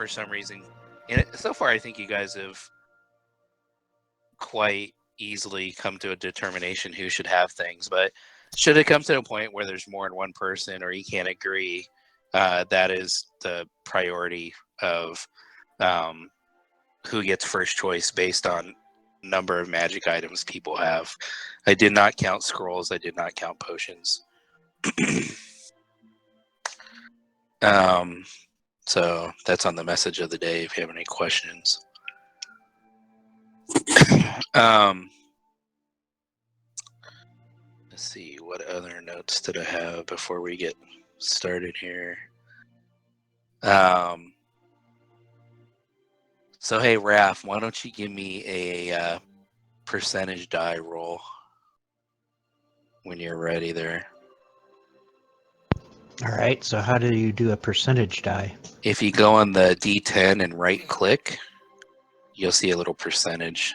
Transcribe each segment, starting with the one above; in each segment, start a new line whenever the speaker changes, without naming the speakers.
for some reason, and so far I think you guys have quite easily come to a determination who should have things, but should it come to a point where there's more than one person or you can't agree, that is the priority of who gets first choice based on number of magic items people have. I did not count scrolls. I did not count potions. So that's on the message of the day if you have any questions. Let's see, what other notes did I have before we get started here? So hey, Raph, why don't you give me a percentage die roll when you're ready there.
All right, so how do you do a percentage die?
If you go on the D10 and right click, you'll see a little percentage.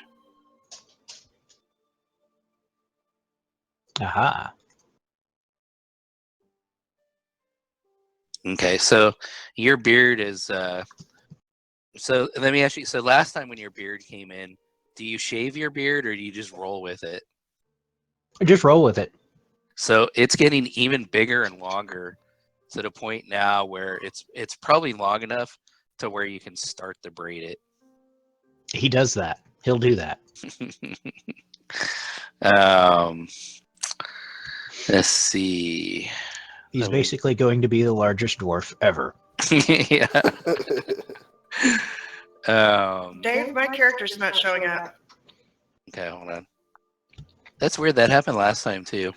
Aha.
Okay, so your beard is so let me ask you, so last time when your beard came in, do you shave your beard or do you just roll with it?
Just roll with it.
So it's getting even bigger and longer to the point now where it's probably long enough to where you can start to braid it.
He does that. He'll do that.
Let's see.
He's basically going to be the largest dwarf ever.
Yeah.
Dave, my character's not showing up.
Okay, hold on. That's weird. That happened last time too.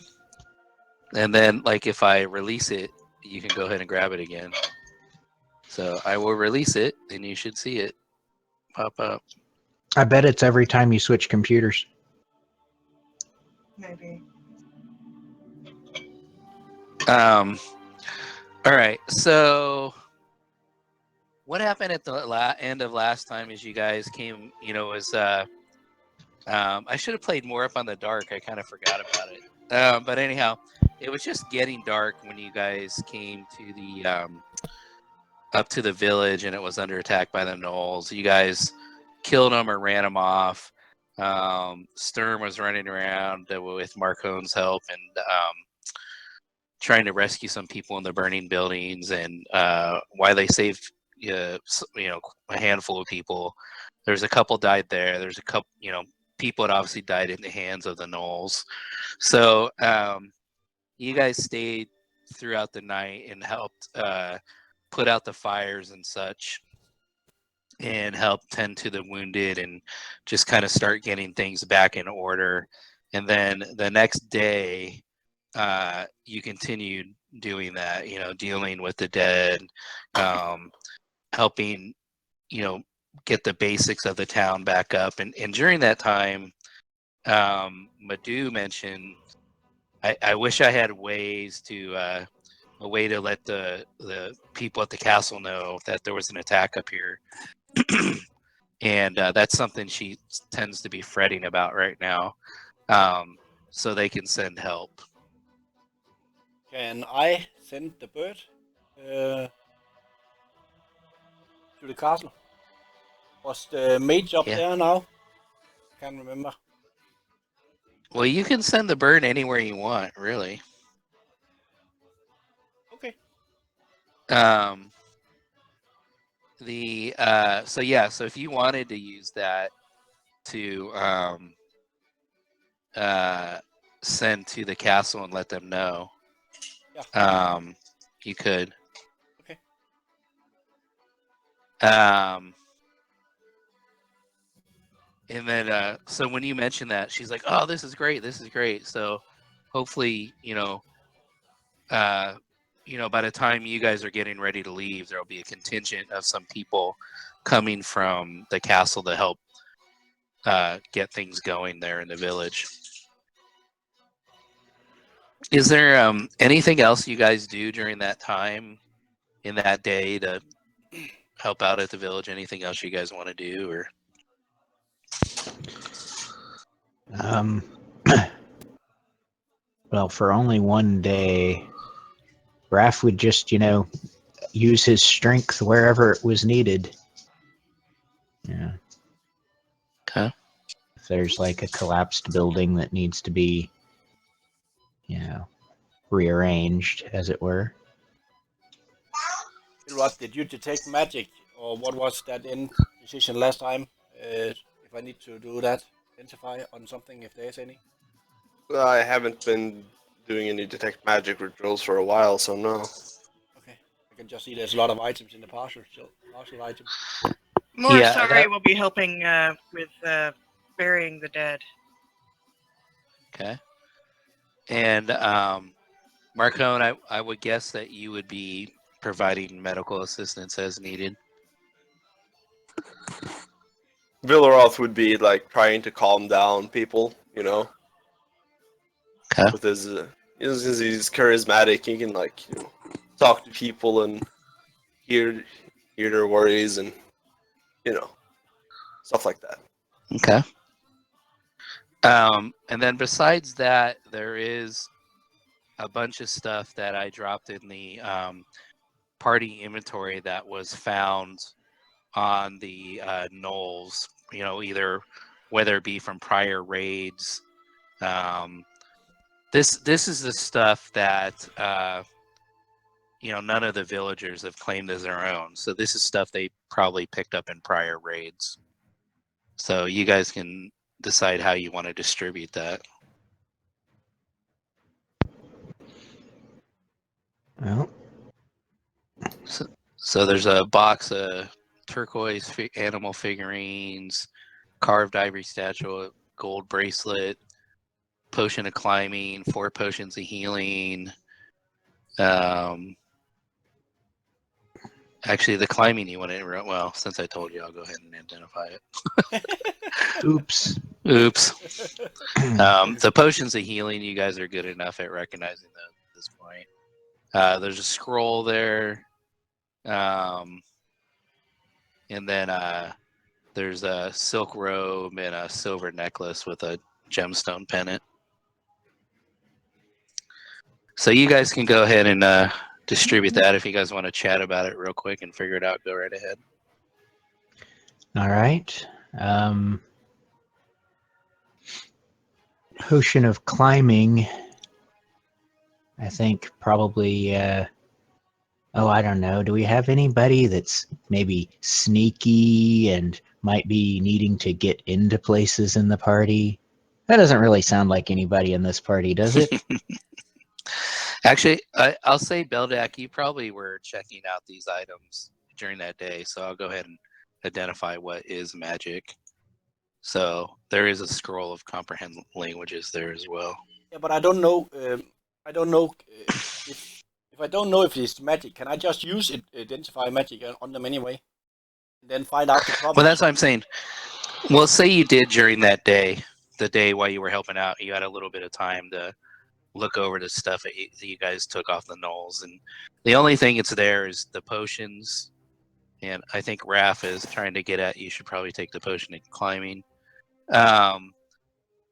And then, like, if I release it, you can go ahead and grab it again. So I will release it, and you should see it pop up.
I bet it's every time you switch computers.
Maybe.
All right. So what happened at the end of last time is you guys came, was I should have played more up on the dark. I kind of forgot about it. But anyhow, it was just getting dark when you guys came to the up to the village, and it was under attack by the gnolls. You guys killed them or ran them off. Sturm was running around with Marcone's help and trying to rescue some people in the burning buildings. And why they saved a handful of people. There's a couple died there. There's a couple, people had obviously died in the hands of the gnolls. So you guys stayed throughout the night and helped put out the fires and such, and help tend to the wounded and just kind of start getting things back in order. And then the next day, you continued doing that, dealing with the dead, helping, get the basics of the town back up. And during that time, Madhu mentioned, I wish I had ways to, a way to let the people at the castle know that there was an attack up here. And that's something she tends to be fretting about right now, so they can send help.
Can I send the bird to the castle? Was the mage up there now? Can't remember.
Well, you can send the bird anywhere you want, really.
Okay.
So if you wanted to use that to send to the castle and let them know, you could.
Okay.
And then so when you mentioned that, she's like, "Oh, this is great. So hopefully, by the time you guys are getting ready to leave, there'll be a contingent of some people coming from the castle to help get things going there in the village." Is there anything else you guys do during that time, in that day, to help out at the village? Anything else you guys want to do, or?
Well, for only one day, Raph would just, use his strength wherever it was needed. Yeah.
Okay.
If there's like a collapsed building that needs to be, rearranged, as it were.
What did you detect magic, or what was that in decision last time? If I need to do that, identify on something if there's any.
I haven't been doing any detect magic rituals for a while, so no.
Okay, I can just see there's a lot of items in the parcel item.
More
Yeah,
sorry
that-
will be helping with burying the dead.
Okay. And Marcone, I would guess that you would be providing medical assistance as needed.
Villaroth would be like trying to calm down people, you know.
Okay.
With his, he's charismatic. He can talk to people and hear their worries and stuff like that.
Okay. And then besides that, there is a bunch of stuff that I dropped in the party inventory that was found on the knolls. Either whether it be from prior raids. This is the stuff that none of the villagers have claimed as their own. So this is stuff they probably picked up in prior raids. So you guys can decide how you want to distribute that.
Well,
So there's a box of turquoise animal figurines, carved ivory statue, gold bracelet, potion of climbing, 4 potions of healing. Actually, the climbing you want to, well, since I told you, I'll go ahead and identify it.
oops.
Oops. The potions of healing, you guys are good enough at recognizing those at this point. There's a scroll there. And then there's a silk robe and a silver necklace with a gemstone pendant. So you guys can go ahead and distribute that if you guys want to chat about it real quick and figure it out. Go right ahead.
All right. Potion of climbing. I think probably. I don't know. Do we have anybody that's maybe sneaky and might be needing to get into places in the party? That doesn't really sound like anybody in this party, does it?
Actually, I'll say, Beldak, you probably were checking out these items during that day, so I'll go ahead and identify what is magic. So there is a scroll of comprehend languages there as well.
Yeah, but I don't know. I don't know if I don't know if it's magic. Can I just use it, identify magic on them anyway, and then find out the problem?
Well, that's what I'm saying. Well, say you did during that day, the day while you were helping out, you had a little bit of time to look over the stuff that you guys took off the knolls, and the only thing that's there is the potions. And I think Raph is trying to get at you should probably take the potion of climbing.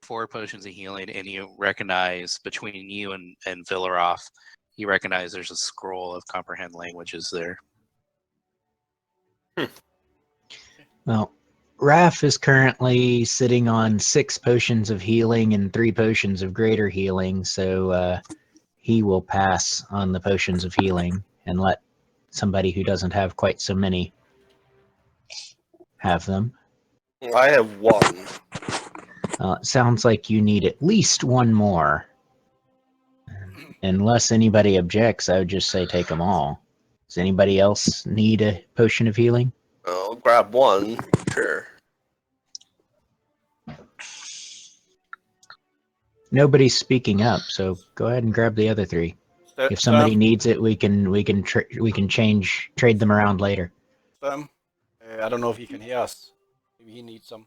4 potions of healing, and you recognize between you and Villaroth, you recognize there's a scroll of comprehend languages there.
Well, Raph is currently sitting on 6 potions of healing and 3 potions of greater healing, so he will pass on the potions of healing and let somebody who doesn't have quite so many have them.
I have 1.
It sounds like you need at least 1 more. Unless anybody objects, I would just say take them all. Does anybody else need a potion of healing?
I'll grab 1, sure.
Nobody's speaking up, so go ahead and grab the other 3. If somebody needs it, we can trade them around later.
I don't know if he can hear us. Maybe he needs some.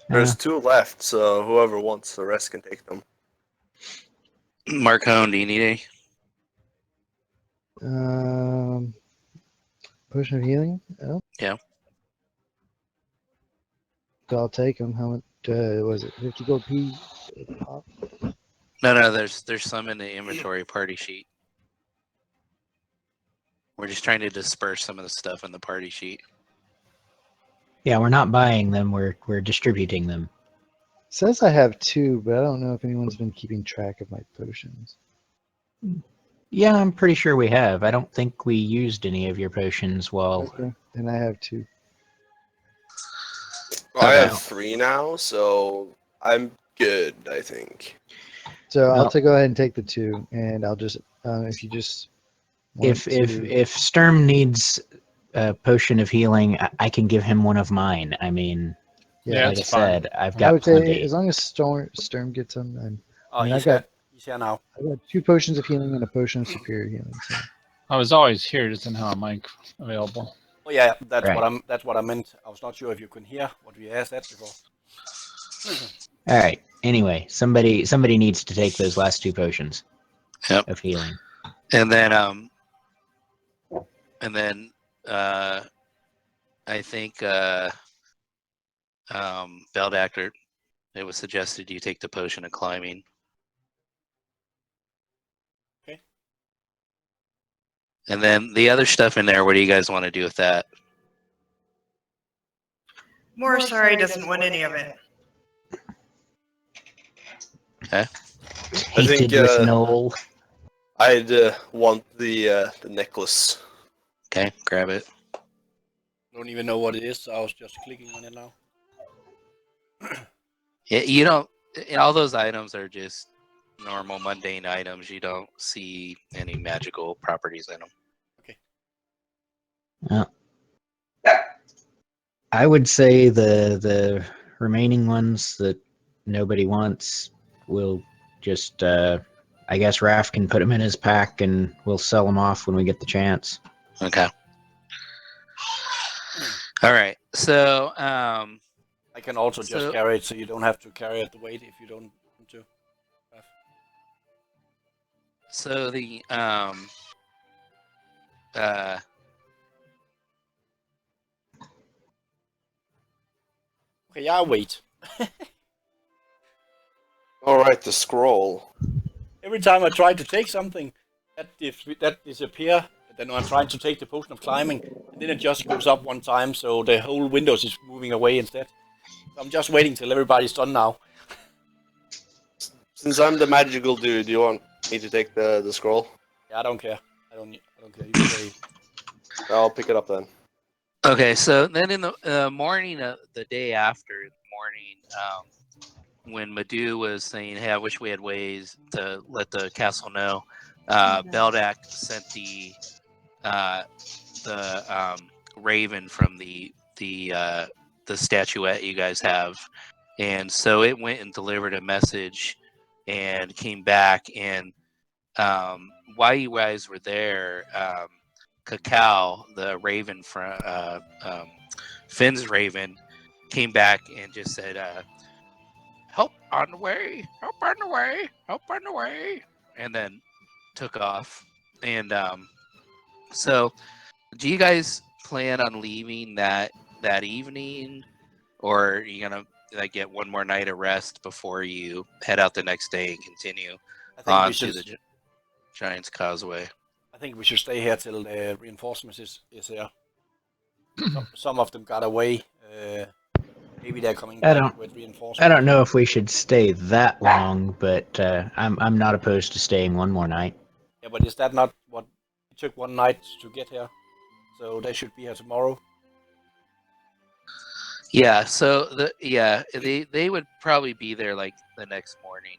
There's 2 left, so whoever wants the rest can take them.
Marcone, do you need any?
Potion of healing? Oh.
Yeah.
So I'll take them. How much was it? 50 gold P?
No, there's some in the inventory party sheet. We're just trying to disperse some of the stuff in the party sheet.
Yeah, we're not buying them. We're distributing them.
Says I have 2, but I don't know if anyone's been keeping track of my potions.
Yeah, I'm pretty sure we have. I don't think we used any of your potions while.
Okay, and I have 2.
I
Okay.
have 3 now, so I'm good, I think.
So I'll
Well-
go ahead and take the 2, and I'll just if you just want
If Sturm needs a potion of healing, I can give him one of mine. I mean,
yeah,
like I
it's fine.
said, I've
I
got
would say
plenty.
as long as Sturm gets them,
Oh,
mean,
he's
I've
here now.
got 2 potions of healing and a potion of superior healing. So
I was always here, just didn't have a mic available.
Oh yeah, that's
Right.
what I meant. I was not sure if you could hear what we asked that before.
All right. Anyway, somebody needs to take those last 2 potions
Yep.
of healing.
And then I think Beldactor, it was suggested you take the potion of climbing.
Okay.
And then the other stuff in there, what do you guys want to do with that?
More sorry doesn't want any of it.
Tainted
think,
with Noel.
I'd want the necklace.
Okay, grab it.
Don't even know what it is. So I was just clicking on it now.
Yeah, you don't. All those items are just normal mundane items. You don't see any magical properties in them.
I would say the remaining ones that nobody wants, we'll just I guess Raph can put them in his pack and we'll sell them off when we get the chance.
Okay. All right. So
I can also just
So-
carry it, so you don't have to carry it the weight if you don't want to.
so the
Okay, yeah, wait.
Alright, the scroll.
Every time I try to take something, that disappear. And then I'm trying to take the potion of climbing, and then it just goes up one time, so the whole windows is moving away instead. So I'm just waiting till everybody's done now.
Since I'm the magical dude, do you want me to take the scroll?
Yeah, I don't care. I don't care. You can say.
I'll pick it up then.
Okay, so then in the morning of the day after, in the morning, when Madhu was saying, "Hey, I wish we had ways to let the castle know," Beldak sent the raven from the statuette you guys have, and so it went and delivered a message, and came back, and while you guys were there, Cacao, the raven from Finn's raven, came back and just said, "Help on the way! Help on the way! Help on the way!" and then took off. And so, do you guys plan on leaving that evening, or are you gonna like get one more night of rest before you head out the next day and continue
I think we
on
should.
to the Giant's Causeway?
I think we should stay here till the reinforcements is here. Some of them got away. Maybe they're coming
I
back
don't-
with reinforcements.
I don't know if we should stay that long, but I'm not opposed to staying one more night.
Yeah, but is that not what it took one night to get here? So they should be here tomorrow.
Yeah. So they would probably be there like the next morning,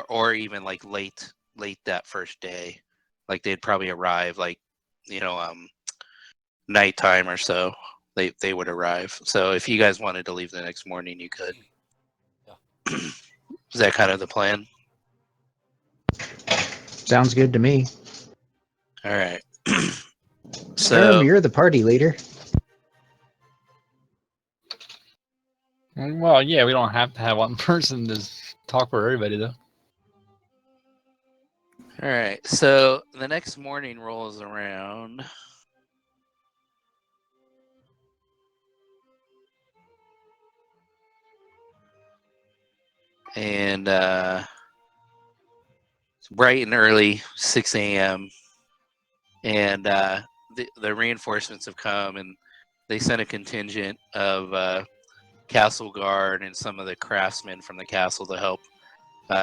or even like late that first day. Like they'd probably arrive like, nighttime or so. They would arrive. So if you guys wanted to leave the next morning, you could.
Yeah.
Is that kind of the plan?
Sounds good to me.
All right.
Sturm,
So
you're the party leader.
Well, yeah, we don't have to have one person to talk for everybody, though.
all right. So the next morning rolls around. And it's bright and early, 6 a.m. and the reinforcements have come, and they sent a contingent of castle guard and some of the craftsmen from the castle to help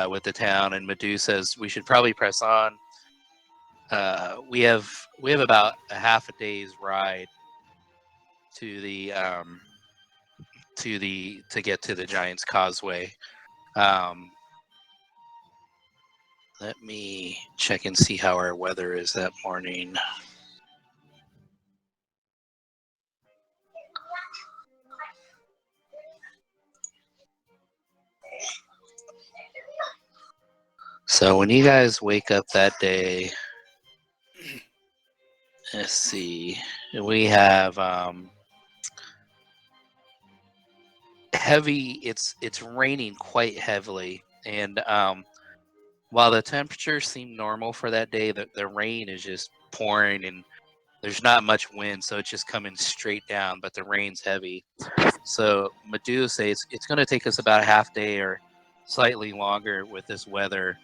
with the town. And Madhu says we should probably press on. We have about a half a day's ride to to get to the Giant's Causeway. Let me check and see how our weather is that morning. So when you guys wake up that day, let's see, we have heavy. It's raining quite heavily, and while the temperatures seem normal for that day, the rain is just pouring, and there's not much wind, so it's just coming straight down. But the rain's heavy, so Madhu says it's going to take us about a half day or slightly longer with this weather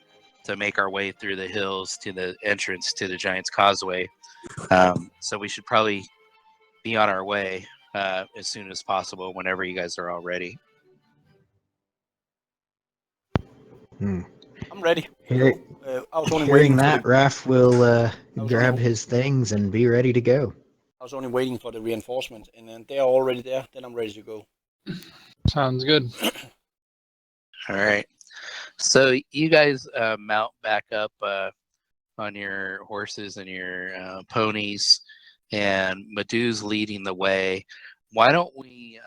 to make our way through the hills to the entrance to the Giant's Causeway. So we should probably be on our way as soon as possible whenever you guys are all ready.
Hmm.
I'm ready.
Here,
I was only
hearing
waiting
that,
for
Raph will
was
grab
only-
his things and be ready to go.
I was only waiting for the reinforcements, and then they are already there. Then I'm ready to go.
Sounds good.
All right. So you guys mount back up on your horses and your ponies, and Madhu's leading the way. Why don't we,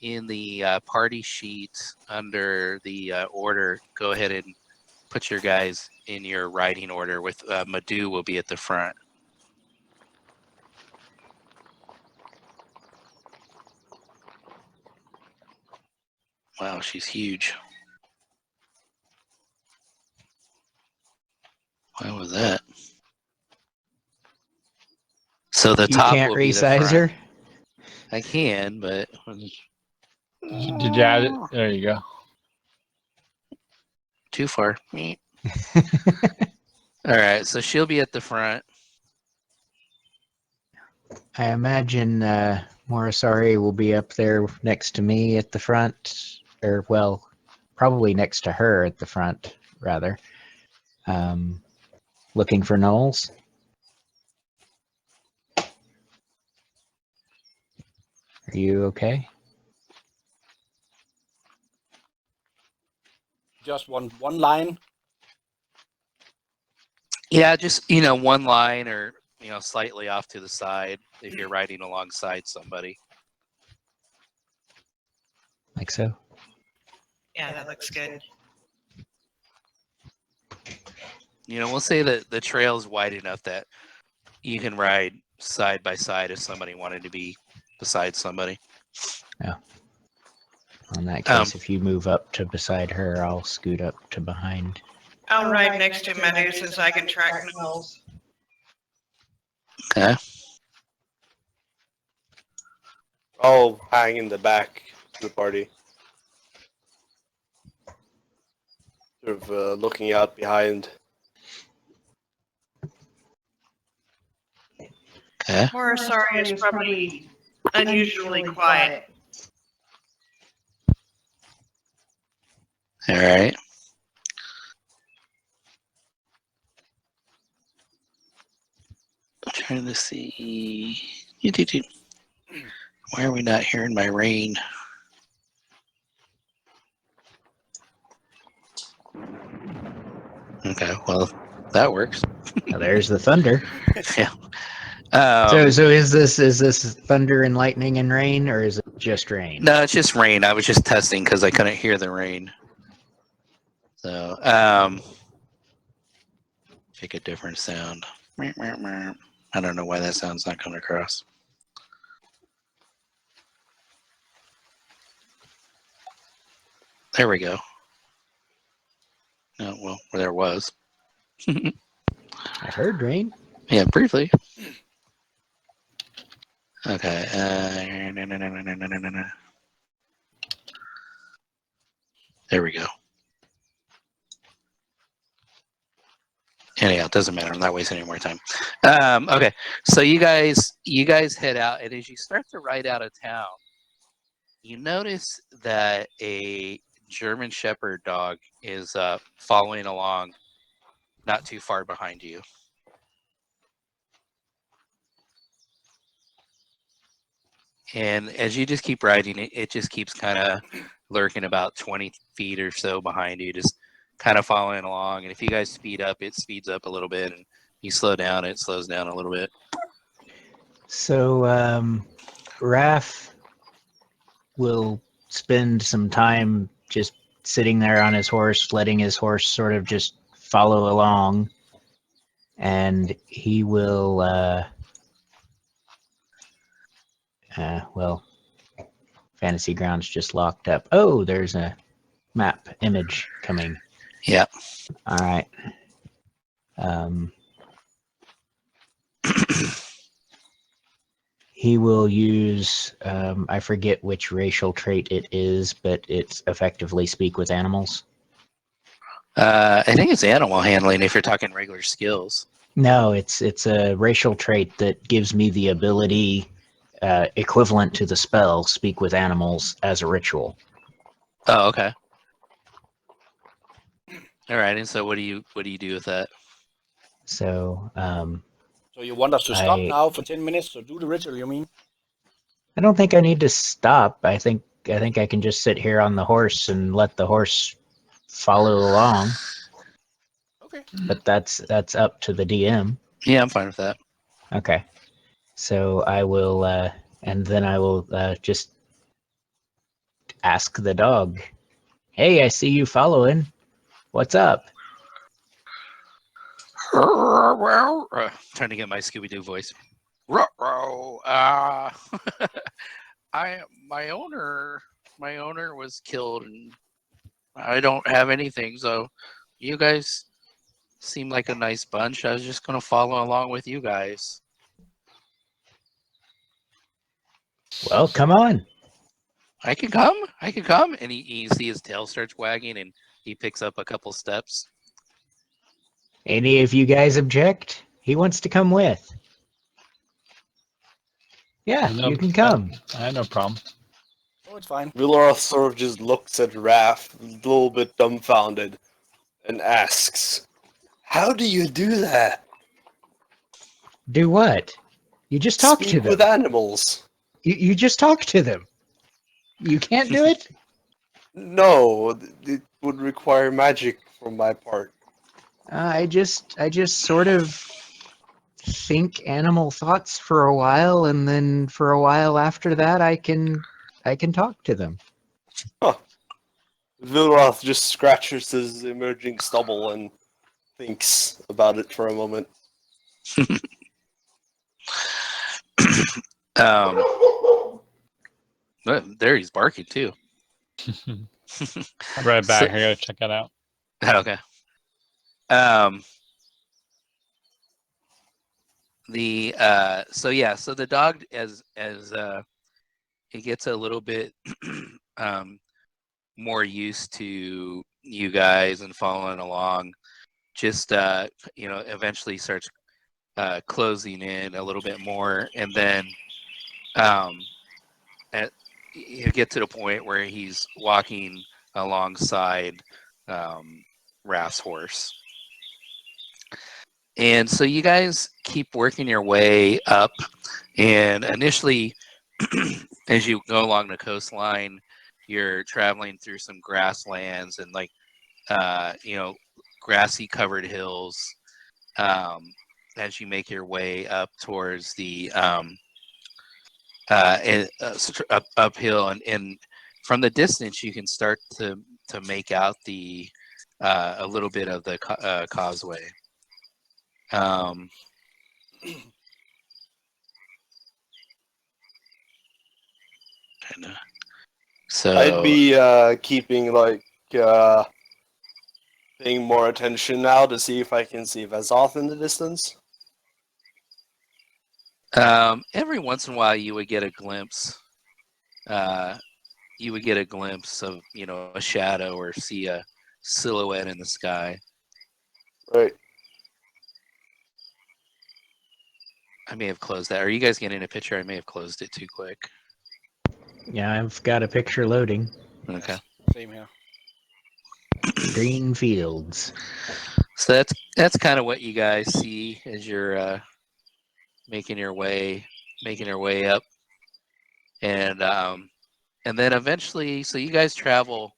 in the party sheet under the order, go ahead and put your guys in your riding order with Madhu will be at the front. Wow, she's huge. Why was that? So the
You
top
can't
will be the
resize
front.
her?
I can, but
Did you add it? There you go.
too far. All right, so she'll be at the front.
I imagine Morisari will be up there next to me at the front, or well, probably next to her at the front, rather. Looking for Knowles. Are you okay?
Just one line.
Yeah, just one line or slightly off to the side if you're riding alongside somebody.
Like so?
Yeah, that looks good.
We'll say that the trail's wide enough that you can ride side by side if somebody wanted to be beside somebody.
In that case, if you move up to beside her, I'll scoot up to behind.
I'll ride next to Madhu since I can track Knowles.
Okay.
I'll hang in the back of the party. Sort of looking out behind.
Okay.
Morisari is probably unusually quiet.
All right. I'm trying to see. Why are we not hearing my rain? Okay, well, that works.
Now, there's the thunder.
Yeah.
So is this thunder and lightning and rain, or is it just rain?
No, it's just rain. I was just testing because I couldn't hear the rain. So, pick a different sound. I don't know why that sound's not coming across. There we go. No, well, there was.
I heard rain.
Yeah, briefly. Okay. There we go. Anyhow, it doesn't matter. I'm not wasting any more time. Okay, so you guys head out, and as you start to ride out of town, you notice that a German Shepherd dog is following along, not too far behind you. And as you just keep riding, it just keeps kind of lurking about 20 feet or so behind you, just kind of following along. And if you guys speed up, it speeds up a little bit, and you slow down, it slows down a little bit.
So, Raph will spend some time just sitting there on his horse, letting his horse sort of just follow along, and he will, well, Fantasy Grounds just locked up. Oh, there's a map image coming.
Yeah.
All right. He will use, I forget which racial trait it is, but it's effectively speak with animals.
I think it's animal handling if you're talking regular skills.
No, it's a racial trait that gives me the ability equivalent to the spell speak with animals as a ritual.
Oh, okay. All right. And so what do you do with that?
So
So you want us to stop
I
now for 10 minutes to do the ritual, you mean?
I don't think I need to stop. I think I can just sit here on the horse and let the horse follow along.
Okay.
But that's up to the DM.
Yeah, I'm fine with that.
Okay. So I will and then I will just ask the dog, "Hey, I see you following. What's up?"
Trying to get my Scooby-Doo voice. My owner was killed, and I don't have anything. So you guys seem like a nice bunch. I was just gonna follow along with you guys.
Well, come on.
I can come. And you see his tail starts wagging, and he picks up a couple steps.
Any of you guys object? He wants to come with. Yeah,
No,
you can come.
I had no problem.
Oh, it's fine.
Vilroth sort of just looks at Raph, a little bit dumbfounded, and asks, "How do you do that?
Do what? You just talk to
Speak
them.
with animals?"
You just talk to them. You can't do it?
No, it would require magic from my part.
I just sort of think animal thoughts for a while, and then for a while after that, I can talk to them.
Vilroth just scratches his emerging stubble and thinks about it for a moment.
But there he's barking too.
I'll be right back.
So-
I gotta check that out.
Okay. So the dog as it gets a little bit more used to you guys and following along, just eventually starts closing in a little bit more, and then you get to the point where he's walking alongside Raph's horse. And so you guys keep working your way up, and initially, as you go along the coastline, you're traveling through some grasslands and grassy covered hills as you make your way up towards the uphill, and from the distance you can start to make out the a little bit of the causeway. So
I'd be keeping paying more attention now to see if I can see Vazoth in the distance.
every once in a while you would get a glimpse. You would get a glimpse of a shadow or see a silhouette in the sky.
Right.
I may have closed that. Are you guys getting a picture? I may have closed it too quick.
Yeah, I've got a picture loading.
Okay.
Yes, same here.
Green fields.
So that's kind of what you guys see as you're making your way up, and then eventually, so you guys travel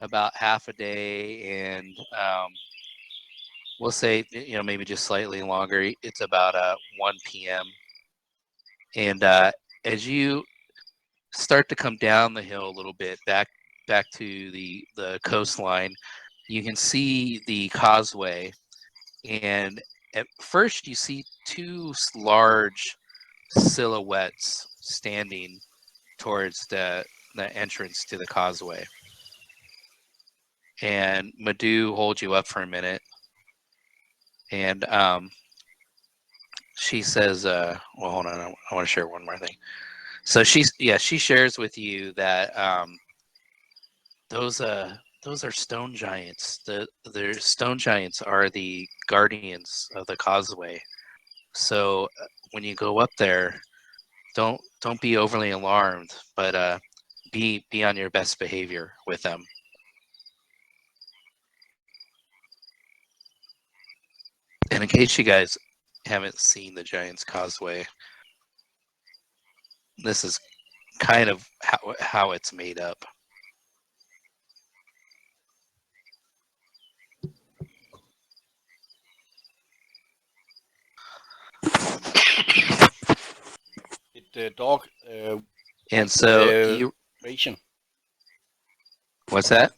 about half a day, and we'll say maybe just slightly longer. It's about 1 p.m. and as you start to come down the hill a little bit back to the coastline, you can see the causeway, and at first you see two large silhouettes standing towards the entrance to the causeway. And Madhu holds you up for a minute, and she says, well, hold on, I want to share one more thing. So she shares with you that those are stone giants. The stone giants are the guardians of the causeway. So when you go up there, don't be overly alarmed, but be on your best behavior with them. And in case you guys haven't seen the Giants Causeway, this is kind of how it's made up.
Did the dog
And so you,
ration?
what's that?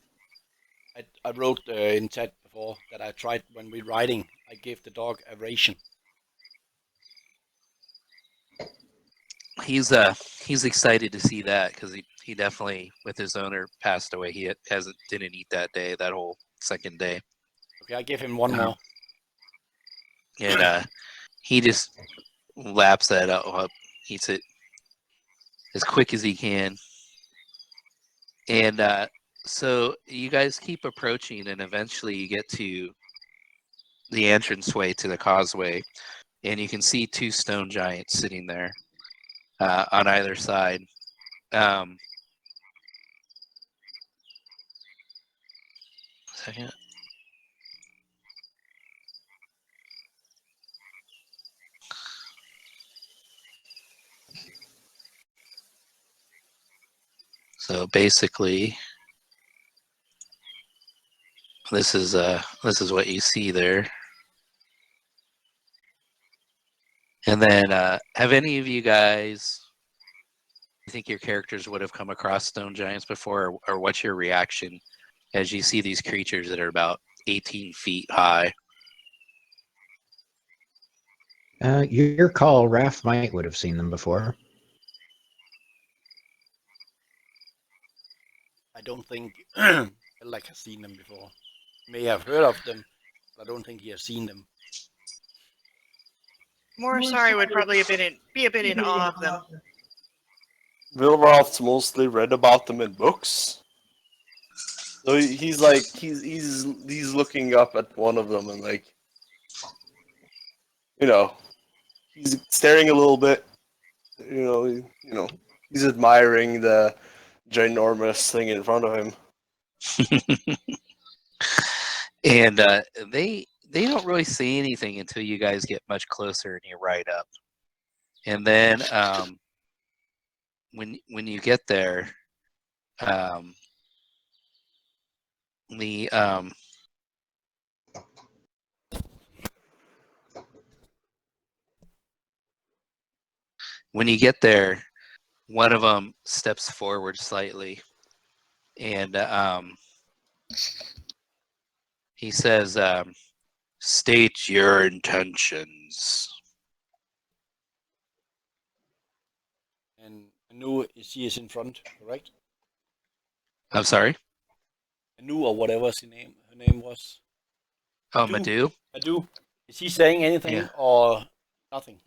I wrote in chat before that I tried when we're riding. I gave the dog a ration.
He's excited to see that because he definitely, with his owner passed away, he didn't eat that day, that whole second day.
Okay, I gave him one more.
And he just laps that up, eats it as quick as he can. And so you guys keep approaching, and eventually you get to the entranceway to the causeway, and you can see two stone giants sitting there on either side. Second. So basically, this is what you see there. And then, have any of you guys, you think your characters would have come across stone giants before, or what's your reaction as you see these creatures that are about 18 feet high?
Your call, Raph might would have seen them before.
I don't think like has seen them before. May have heard of them, but I don't think he has seen them.
Morsari would probably be a bit in awe of them.
Wilroth's mostly read about them in books. So he's like he's looking up at one of them and like, he's staring a little bit. He's admiring the ginormous thing in front of him.
And they don't really say anything until you guys get much closer and you ride up. And then when you get there, when you get there, one of them steps forward slightly, and he says, "State your intentions."
And Anu, she is in front, correct?
I'm sorry?
Anu or whatever her name was.
Oh, Madhu?
Madhu. Is she saying anything or nothing?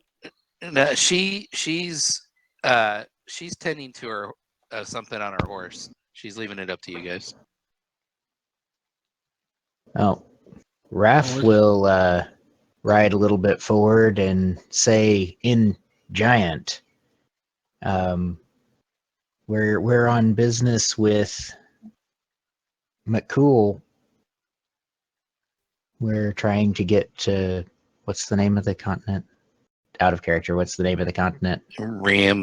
No, she's tending to her something on her horse. She's leaving it up to you guys.
Oh, Raph will ride a little bit forward and say in giant, we're on business with McCool. We're trying to get to what's the name of the continent? Out of character. What's the name of the continent?
Réim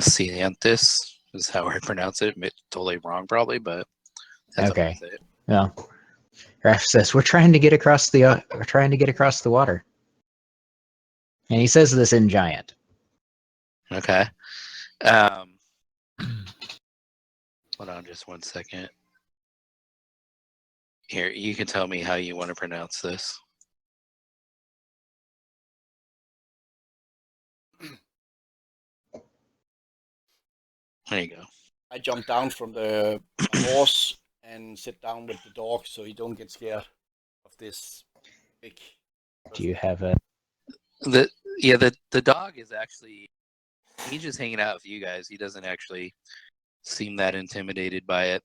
is how I pronounce it. Totally wrong, probably, but that's how I
Okay.
say it.
Well, Raph says we're trying to get across the water, and he says this in giant.
Okay. Hold on just one second. Here, you can tell me how you want to pronounce this. There you go.
I jump down from the horse and sit down with the dog so he don't get scared of this big.
Do you have a?
The dog is actually, he's just hanging out with you guys. He doesn't actually seem that intimidated by it.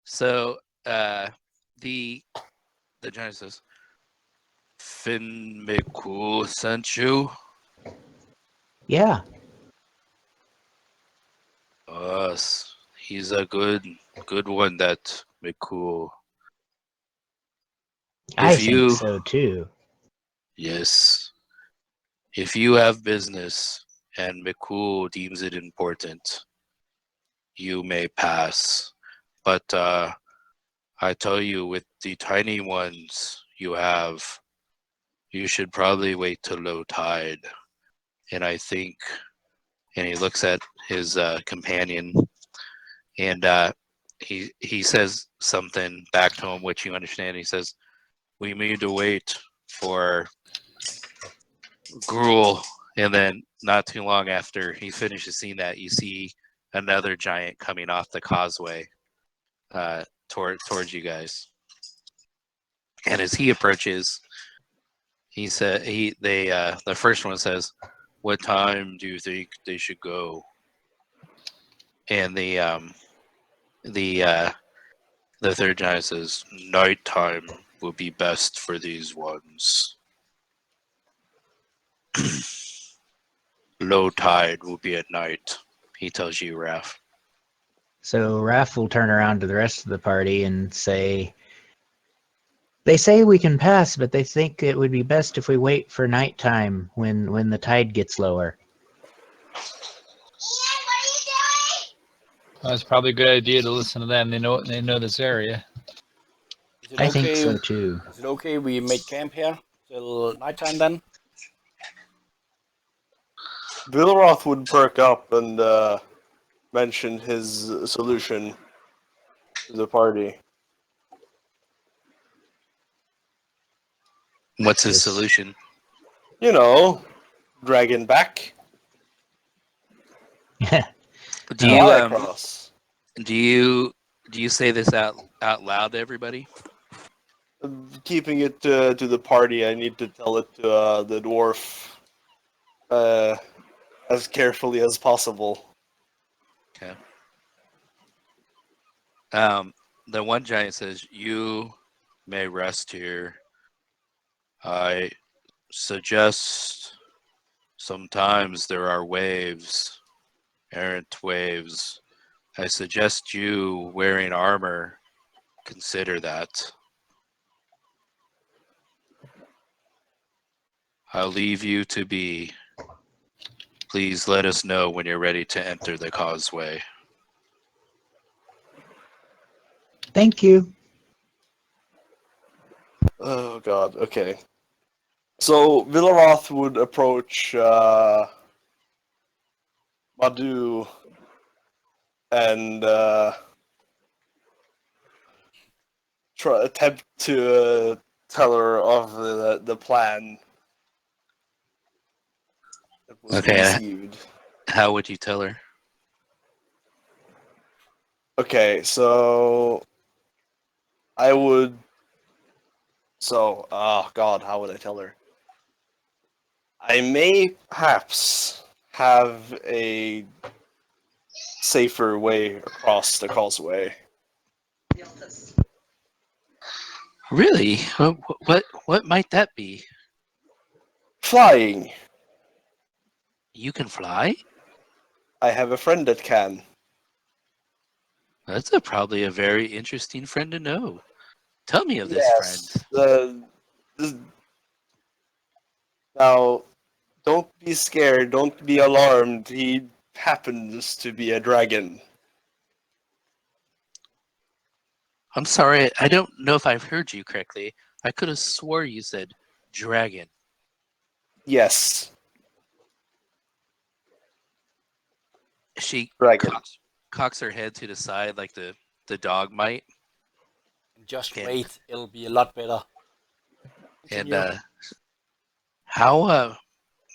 So the giant says, Finn McCool sent you?
Yeah.
Us. He's a good one, that McCool.
I
If
think
you-
so too.
Yes. If you have business and McCool deems it important, you may pass. But I tell you, with the tiny ones you have, you should probably wait till low tide. And I think, and he looks at his companion, and he says something back to him, which you understand. He says, we need to wait for gruel. And then not too long after he finishes seeing that, you see another giant coming off the causeway towards you guys. And as he approaches, he said, the first one says, what time do you think they should go? And the third giant says, nighttime will be best for these ones. Low tide will be at night, he tells you, Raph.
So Raph will turn around to the rest of the party and say, they say we can pass, but they think it would be best if we wait for nighttime when the tide gets lower.
That's probably a good idea to listen to them. They know this area.
Is it
I
okay?
think so too.
Is it okay we make camp here till nighttime then?
Vilroth would perk up and mention his solution to the party.
What's his
Yes.
solution?
You know, dragon back.
Do you
Fly across.
do you say this out loud to everybody?
Keeping it to the party, I need to tell it to the dwarf as carefully as possible.
Okay. The one giant says, you may rest here. I suggest sometimes there are waves, errant waves. I suggest you wearing armor. Consider that. I'll leave you to be. Please let us know when you're ready to enter the causeway.
Thank you.
Oh god, okay. So Vilroth would approach Madhu and attempt to tell her of the plan that was
Okay.
conceived.
How would you tell her?
Okay, so I would. So, oh god, how would I tell her? I may perhaps have a safer way across the causeway.
Really? What might that be?
Flying.
You can fly?
I have a friend that can.
That's probably a very interesting friend to know. Tell me of this
Yes. Now, don't be scared. Don't be alarmed. He happens to be a dragon.
I'm sorry, I don't know if I've heard you correctly. I could have swore you said dragon.
Yes,
She
dragon.
cocks her head to the side like the dog might.
Just
And-
wait, it'll be a lot better.
And
Continue.
how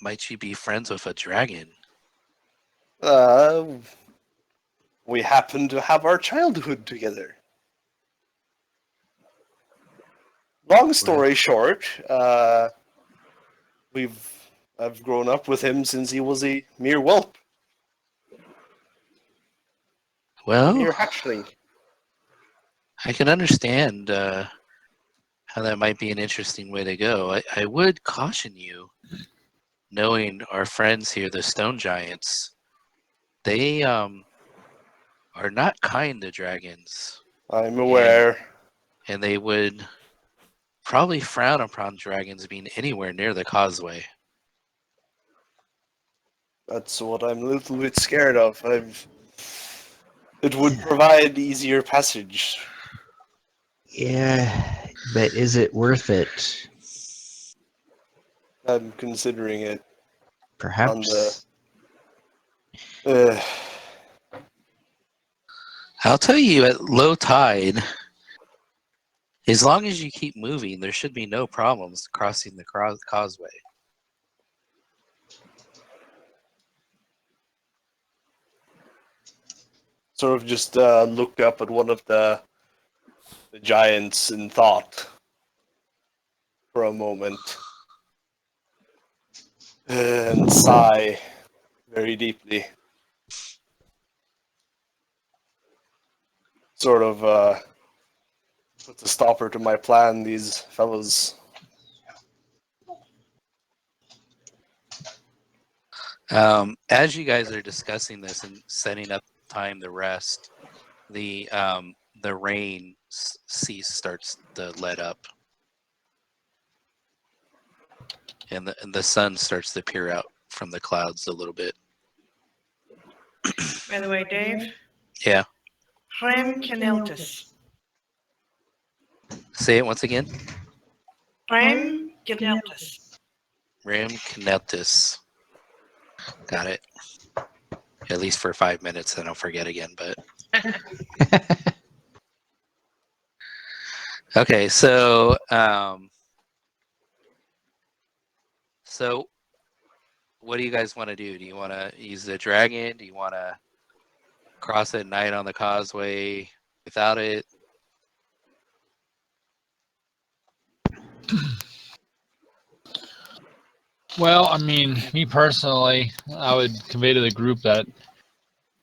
might she be friends with a dragon?
Uh, we happen to have our childhood together. Long story short, I've grown up with him since he was a mere whelp,
Well,
mere hatchling.
I can understand how that might be an interesting way to go. I would caution you, knowing our friends here, the stone giants, they are not kind to dragons,
I'm aware.
and they would probably frown upon dragons being anywhere near the causeway.
That's what I'm a little bit scared of. It would provide easier passage.
Yeah, but is it worth it?
I'm considering it.
Perhaps.
Uh,
I'll tell you, at low tide, as long as you keep moving, there should be no problems crossing the causeway.
sort of just look up at one of the giants in thought for a moment and sigh very deeply. Sort of puts a stopper to my plan, these fellows.
As you guys are discussing this and setting up time to rest, the rain starts to let up, and the sun starts to peer out from the clouds a little bit.
By the way, Dave.
Yeah.
Réim Caneltis.
Say it once again.
Réim Caneltis.
Ram Caneptus. Got it. At least for 5 minutes, then I'll forget again. But okay, so what do you guys want to do? Do you want to use the dragon? Do you want to cross at night on the causeway without it?
Well, I mean, me personally, I would convey to the group that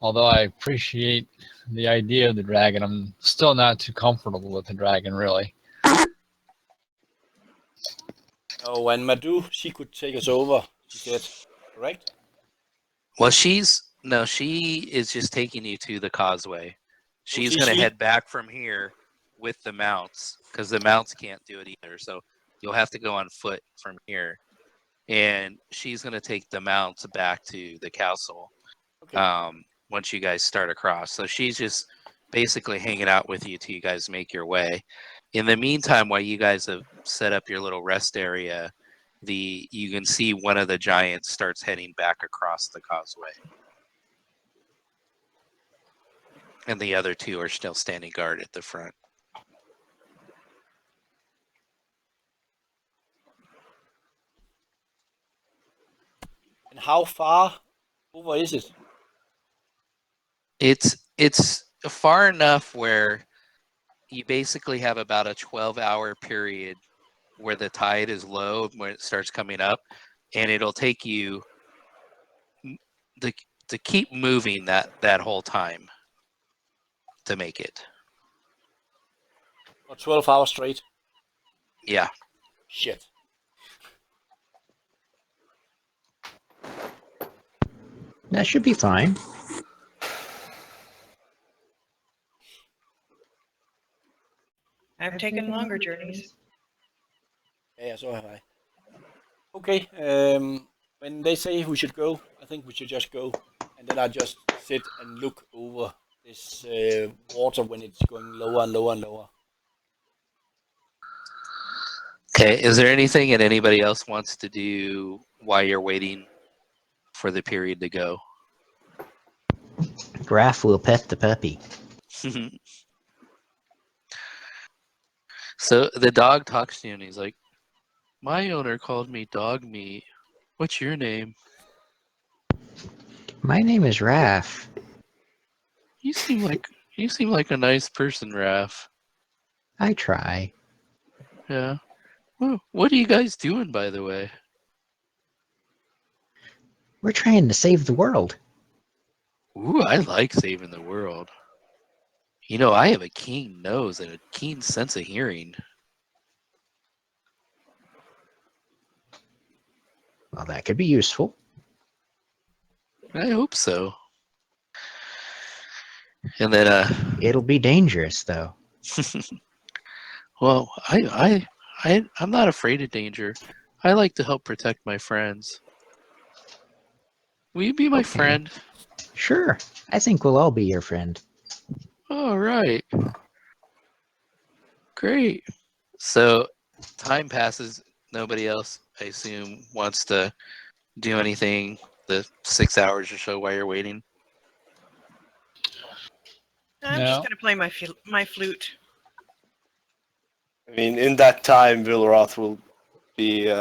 although I appreciate the idea of the dragon, I'm still not too comfortable with the dragon, really.
Oh, and Madhu, she could take us over, she said. Correct?
Well, she is just taking you to the causeway. She's going to
she-
head back from here with the mounts because the mounts can't do it either. So you'll have to go on foot from here. And she's going to take the mounts back to the castle
Okay.
once you guys start across. So she's just basically hanging out with you till you guys make your way. In the meantime, while you guys have set up your little rest area, you can see one of the giants starts heading back across the causeway. And the other two are still standing guard at the front.
And how far over is it?
It's far enough where you basically have about a 12-hour period where the tide is low when it starts coming up, and it'll take you to keep moving that whole time to make it.
For 12 hours straight?
Yeah.
Shit.
That should be fine.
I've taken longer journeys.
Yeah, so have I. Okay, when they say we should go, I think we should just go. And then I just sit and look over this water when it's going lower and lower and lower.
Okay, is there anything that anybody else wants to do while you're waiting for the period to go?
Graf will pet the puppy.
So the dog talks to you and he's like, my owner called me dog meat. What's your name?
My name is Raf.
You seem like a nice person, Raph.
I try.
Yeah. Well, what are you guys doing, by the way?
We're trying to save the world.
Ooh, I like saving the world. You know, I have a keen nose and a keen sense of hearing.
Well, that could be useful.
I hope so. And then,
It'll be dangerous, though.
well, I'm not afraid of danger. I like to help protect my friends. Will you be my
Okay.
friend?
Sure. I think we'll all be your friend.
All right. Great. So, time passes. Nobody else, I assume, wants to do anything the 6 hours or so while you're waiting.
I'm
No.
just gonna play my flute.
I mean, in that time, Vilroth will be.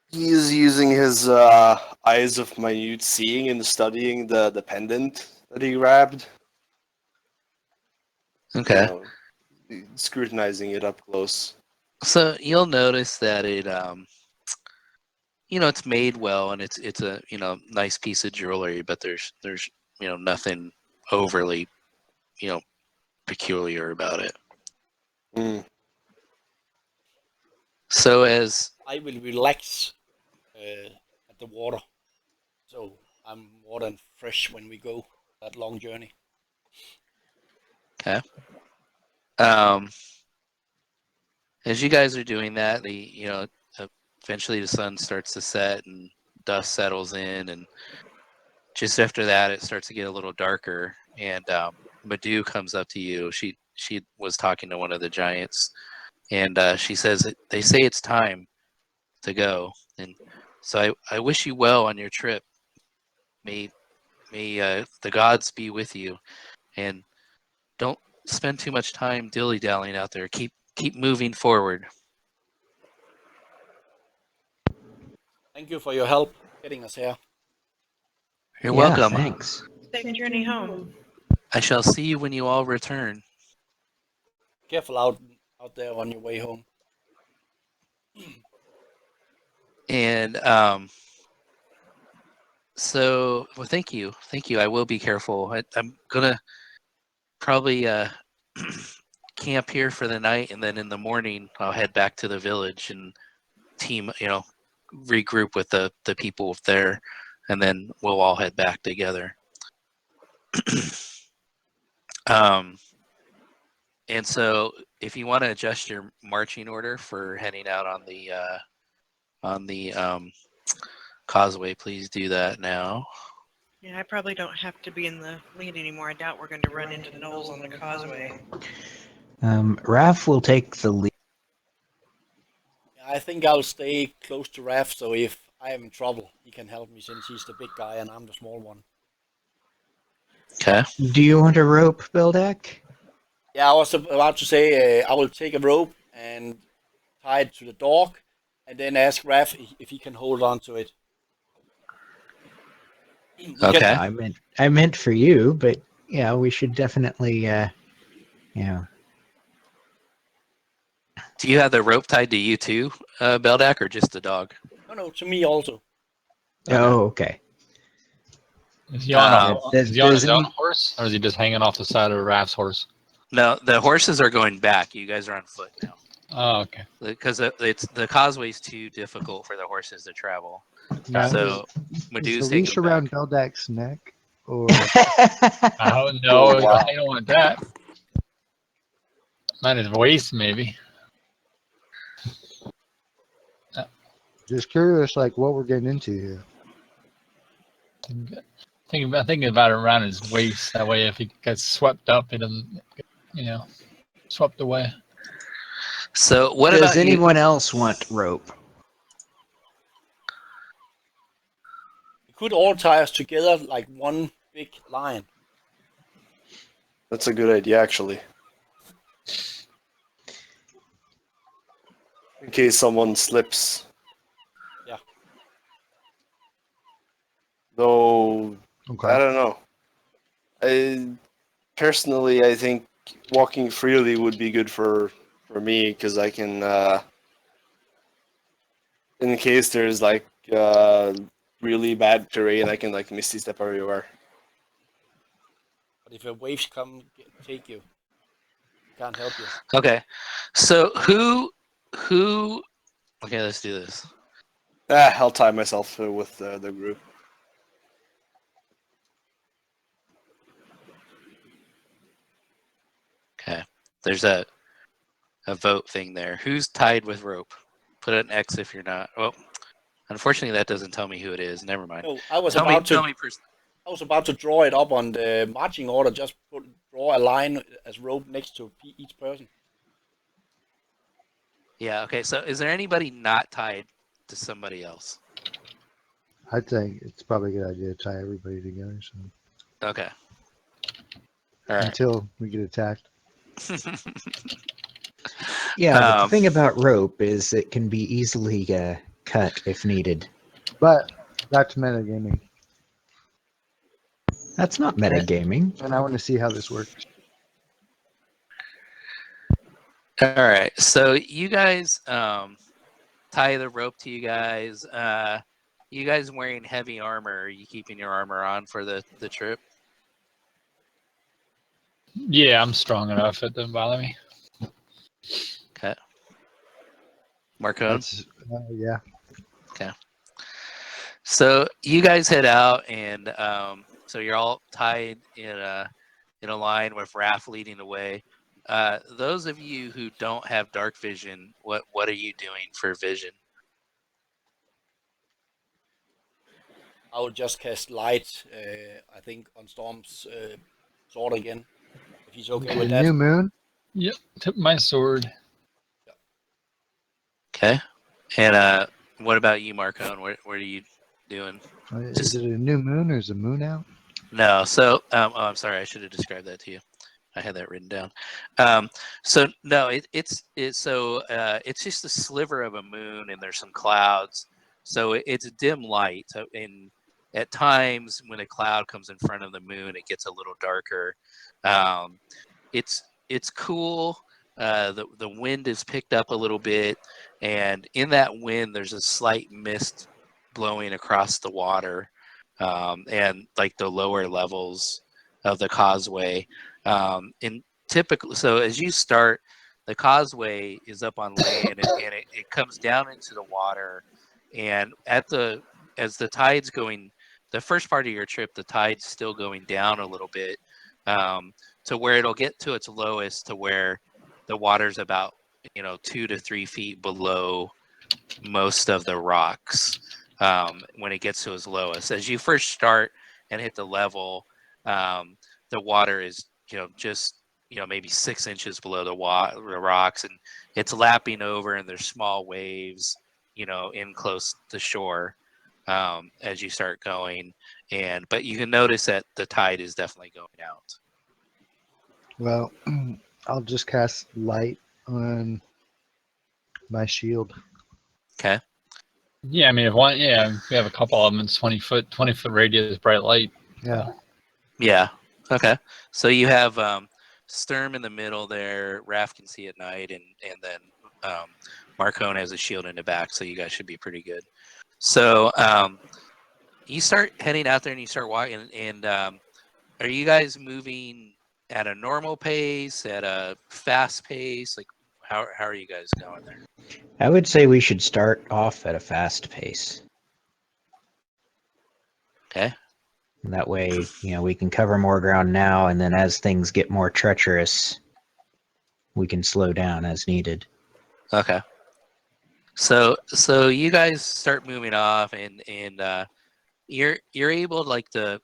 He's using his eyes of minute seeing and studying the pendant that he grabbed.
Okay.
Scrutinizing it up close.
So you'll notice that it, it's made well and it's a nice piece of jewelry, but there's nothing overly peculiar about it.
Mm.
So as
I will relax at the water, so I'm more than fresh when we go that long journey.
okay, as you guys are doing that, eventually the sun starts to set and dust settles in, and just after that it starts to get a little darker. And Madhu comes up to you. She was talking to one of the giants, and she says they say it's time to go, and so I wish you well on your trip. May the gods be with you, and don't spend too much time dilly-dallying out there. Keep moving forward.
Thank you for your help getting us here.
You're
Yeah,
welcome.
thanks.
Safe journey home.
I shall see you when you all return.
Careful out there on your way home.
And so, well, thank you. I will be careful. I'm gonna probably camp here for the night, and then in the morning I'll head back to the village and regroup with the people there, and then we'll all head back together. And so if you want to adjust your marching order for heading out on the causeway, please do that now.
Yeah, I probably don't have to be in the lead anymore. I doubt we're going to run into gnolls on the causeway.
Raf will take the lead.
I think I'll stay close to Raph, so if I am in trouble, he can help me since he's the big guy and I'm the small one.
Okay.
Do you want a rope, Beldak?
Yeah, I was about to say I will take a rope and tie it to the dog, and then ask Raph if he can hold on to it.
Okay.
I meant for you, but yeah, we should definitely,
Do you have the rope tied to you too, Beldak, or just the dog?
No, to me also.
Oh, okay.
Is he on,
Does-
is he on his
does
own
any-
horse, or is he just hanging off the side of Raph's horse?
No, the horses are going back. You guys are on foot now.
Oh, okay.
because the causeway's too difficult for the horses to travel.
Now,
So
is
Madhu's
the
taking
leash
them
around
back.
Beldak's neck, or
I don't know.
Oh, wow.
I don't want that. Not his waist, maybe.
just curious, like what we're getting into here?
Thinking about it around his waist. That way, if he gets swept up, he doesn't, swept away.
So what
Does
about you?
anyone else want rope?
We could all tie us together like one big line.
That's a good idea, actually. In case someone slips.
Yeah.
Though, I
Okay.
don't know. Personally, I think walking freely would be good for me, because I can, in case there's like really bad terrain, I can like misty step everywhere.
But if a waves come take you, can't help you.
Okay, so who? Okay, let's do this.
I'll tie myself with the group.
Okay, there's a vote thing there. Who's tied with rope? Put an X if you're not. Well, unfortunately, that doesn't tell me who it is. Never mind.
No, I was
Tell
about
me.
I was about to draw it up on the marching order. Just draw a line as rope next to each person.
Yeah. Okay. So, is there anybody not tied to somebody else?
I think it's probably a good idea to tie everybody together, so
Okay. All right.
until we get attacked.
Yeah, but the
Um,
thing about rope is it can be easily cut if needed.
But back to metagaming,
That's not metagaming.
and I want to see how this works.
All right. So you guys tie the rope to you guys. You guys wearing heavy armor? Are you keeping your armor on for the trip?
Yeah, I'm strong enough. It doesn't bother me.
Okay. Marcone?
That's yeah.
So you guys head out, and so you're all tied in a line with Raph leading the way. Those of you who don't have dark vision, what are you doing for vision?
I will just cast light. I think on Storm's sword again. If he's okay with
The
that.
new moon.
Yep. Tip my sword.
Okay. And what about you, Marcone? What are you doing?
Is it a new moon or is the moon out?
No. So, oh, I'm sorry. I should have described that to you. I had that written down. So no, it's just a sliver of a moon, and there's some clouds. So it's a dim light. And at times, when a cloud comes in front of the moon, it gets a little darker. It's cool. The wind is picked up a little bit, and in that wind, there's a slight mist blowing across the water, and like the lower levels of the causeway. And typically, so as you start, the causeway is up on land, and it comes down into the water. And as the tide's going, the first part of your trip, the tide's still going down a little bit, to where it'll get to its lowest, to where the water's about 2 to 3 feet below most of the rocks, when it gets to its lowest. As you first start and hit the level, the water is just maybe 6 inches below the rocks, and it's lapping over, and there's small waves in close to shore, as you start going. But you can notice that the tide is definitely going out.
Well, I'll just cast light on my shield.
Okay.
Yeah, I mean, if we have a couple of them. It's 20 foot radius, bright light.
Yeah.
Yeah. Okay. So you have Sturm in the middle there. Raph can see at night, and then Marcone has a shield in the back, so you guys should be pretty good. So you start heading out there, and you start walking. And are you guys moving at a normal pace, at a fast pace? Like, how are you guys going there?
I would say we should start off at a fast pace.
Okay.
And that way, we can cover more ground now, and then as things get more treacherous, we can slow down as needed.
Okay. So you guys start moving off, and you're able like to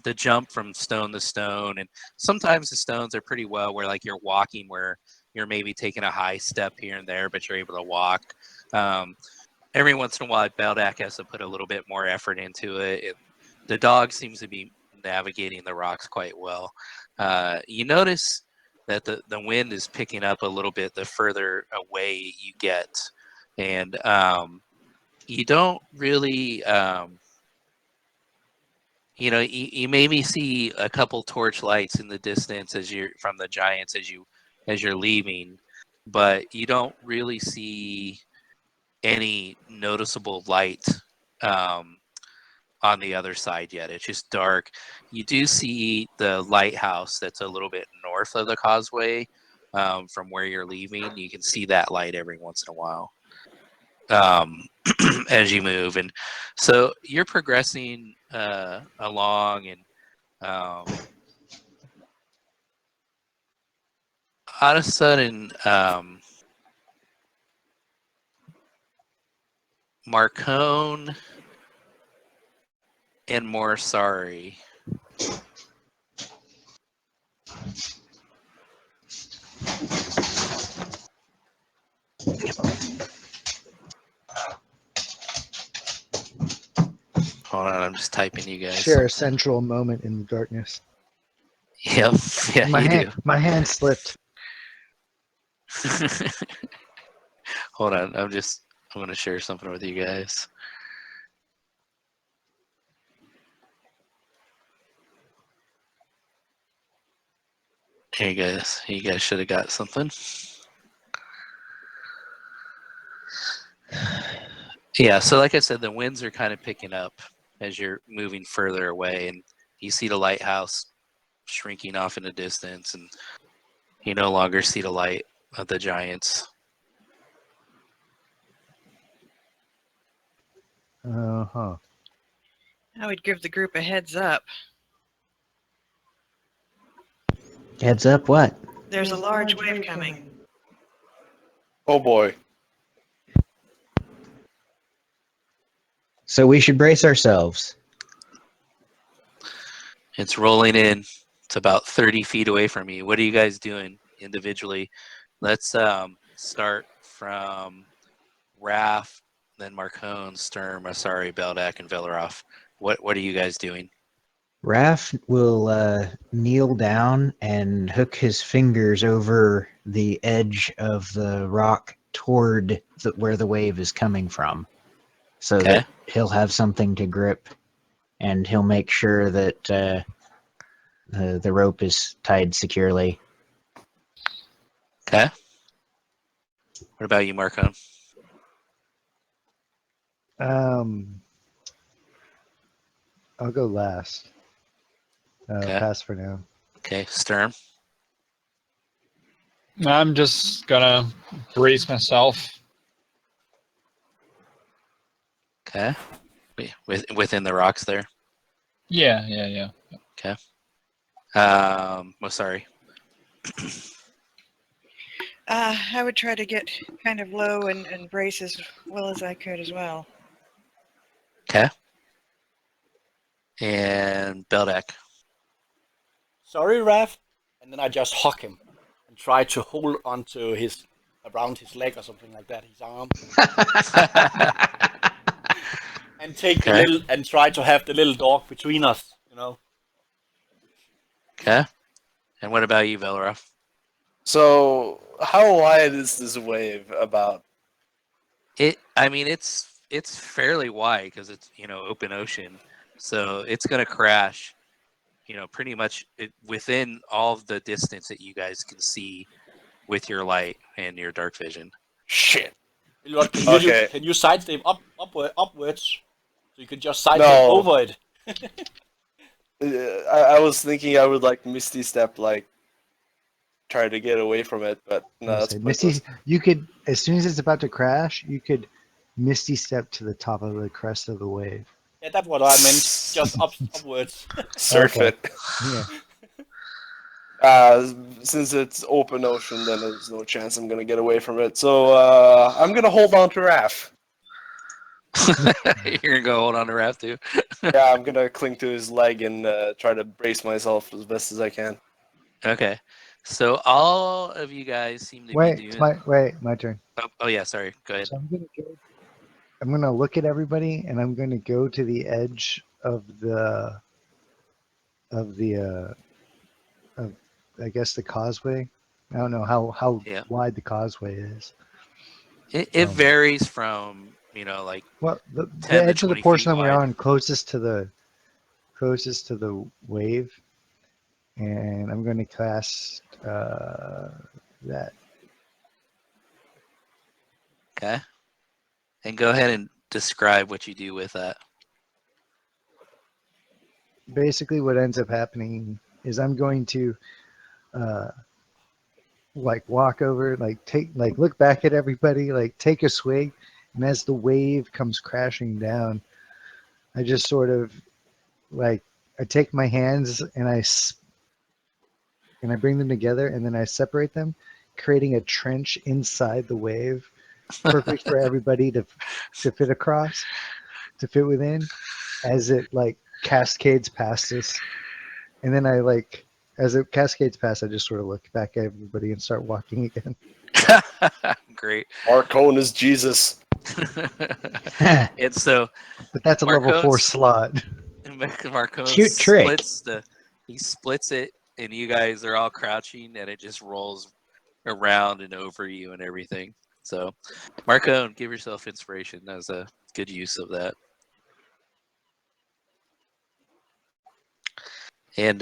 to jump from stone to stone, and sometimes the stones are pretty well where like you're walking where you're maybe taking a high step here and there, but you're able to walk. Every once in a while, Beldak has to put a little bit more effort into it. The dog seems to be navigating the rocks quite well. You notice that the wind is picking up a little bit the further away you get, and you don't really, you maybe see a couple torch lights in the distance as you're from the giants as you're leaving, but you don't really see any noticeable light on the other side yet. It's just dark. You do see the lighthouse that's a little bit north of the causeway from where you're leaving. You can see that light every once in a while as you move. And so you're progressing along, and all of a sudden, Marcone and Morsari. Hold on, I'm just typing you guys.
Share a central moment in the darkness.
Yep, yeah,
my
you
hand, My hand slipped.
do. Hold on, I'm going to share something with you guys. Here you guys. You guys should have got something. Yeah, so like I said, the winds are kind of picking up as you're moving further away, and you see the lighthouse shrinking off in the distance, and you no longer see the light of the giants.
Uh-huh.
I would give the group a heads up.
Heads up, what?
There's a large wave coming.
Oh boy.
So we should brace ourselves.
It's rolling in. It's about 30 feet away from you. What are you guys doing individually? Let's start from Raph, then Marcone, Sturm, Asari, Beldak, and Velaroff. What are you guys doing?
Raph will kneel down and hook his fingers over the edge of the rock toward where the wave is coming from, so
Okay.
that he'll have something to grip, and he'll make sure that the rope is tied securely.
Okay. What about you, Marcone?
I'll go last.
Okay.
Pass for now.
Okay, Sturm.
I'm just gonna brace myself.
Okay. Within the rocks there.
Yeah.
Okay. Well, sorry.
I would try to get kind of low and brace as well as I could as well.
Okay. And Beldak.
Sorry, Raph. And then I just hug him and try to hold onto around his leg or something like that, his arm, and take
Okay.
and try to have the little dog between us,
Okay. And what about you, Velaroff?
So, how wide is this wave about?
It's fairly wide because it's open ocean, so it's gonna crash. Pretty much within all of the distance that you guys can see with your light and your dark vision.
Shit.
Okay. Can you sidestep upwards? So you can just sidestep
No.
over it.
I was thinking I would like Misty Step, like try to get away from it, but no, that's
Misty,
pointless.
you could, as soon as it's about to crash, you could Misty step to the top of the crest of the wave.
Yeah, that's what I meant. Just upwards.
Surf
Okay.
it.
Yeah.
Since it's open ocean, then there's no chance I'm gonna get away from it. So I'm gonna hold on to Raph.
You're gonna go hold on to Raph too.
Yeah, I'm gonna cling to his leg and try to brace myself as best as I can.
Okay. So all of you guys seem to be doing.
My turn.
Oh yeah, sorry. Go ahead.
So I'm gonna look at everybody, and I'm gonna go to the edge of the I guess the causeway. I don't know how
Yeah.
wide the causeway is.
It varies from like
Well, the
10 to
edge of the
20
portion
feet
that we're
wide.
on closest to the wave, and I'm going to cast that.
Okay. And go ahead and describe what you do with that.
Basically, what ends up happening is I'm going to like walk over, like look back at everybody, like take a swig, and as the wave comes crashing down, I just sort of like I take my hands and I bring them together, and then I separate them, creating a trench inside the wave, perfect for everybody to fit across, to fit within, as it like cascades past us. And then as it cascades past, I just sort of look back at everybody and start walking again.
Great.
Marcone is Jesus.
And so
But that's a level 4 slot.
Marcone
Cute trick.
he splits it, and you guys are all crouching, and it just rolls around and over you and everything. So, Marcone, give yourself inspiration. That was a good use of that. And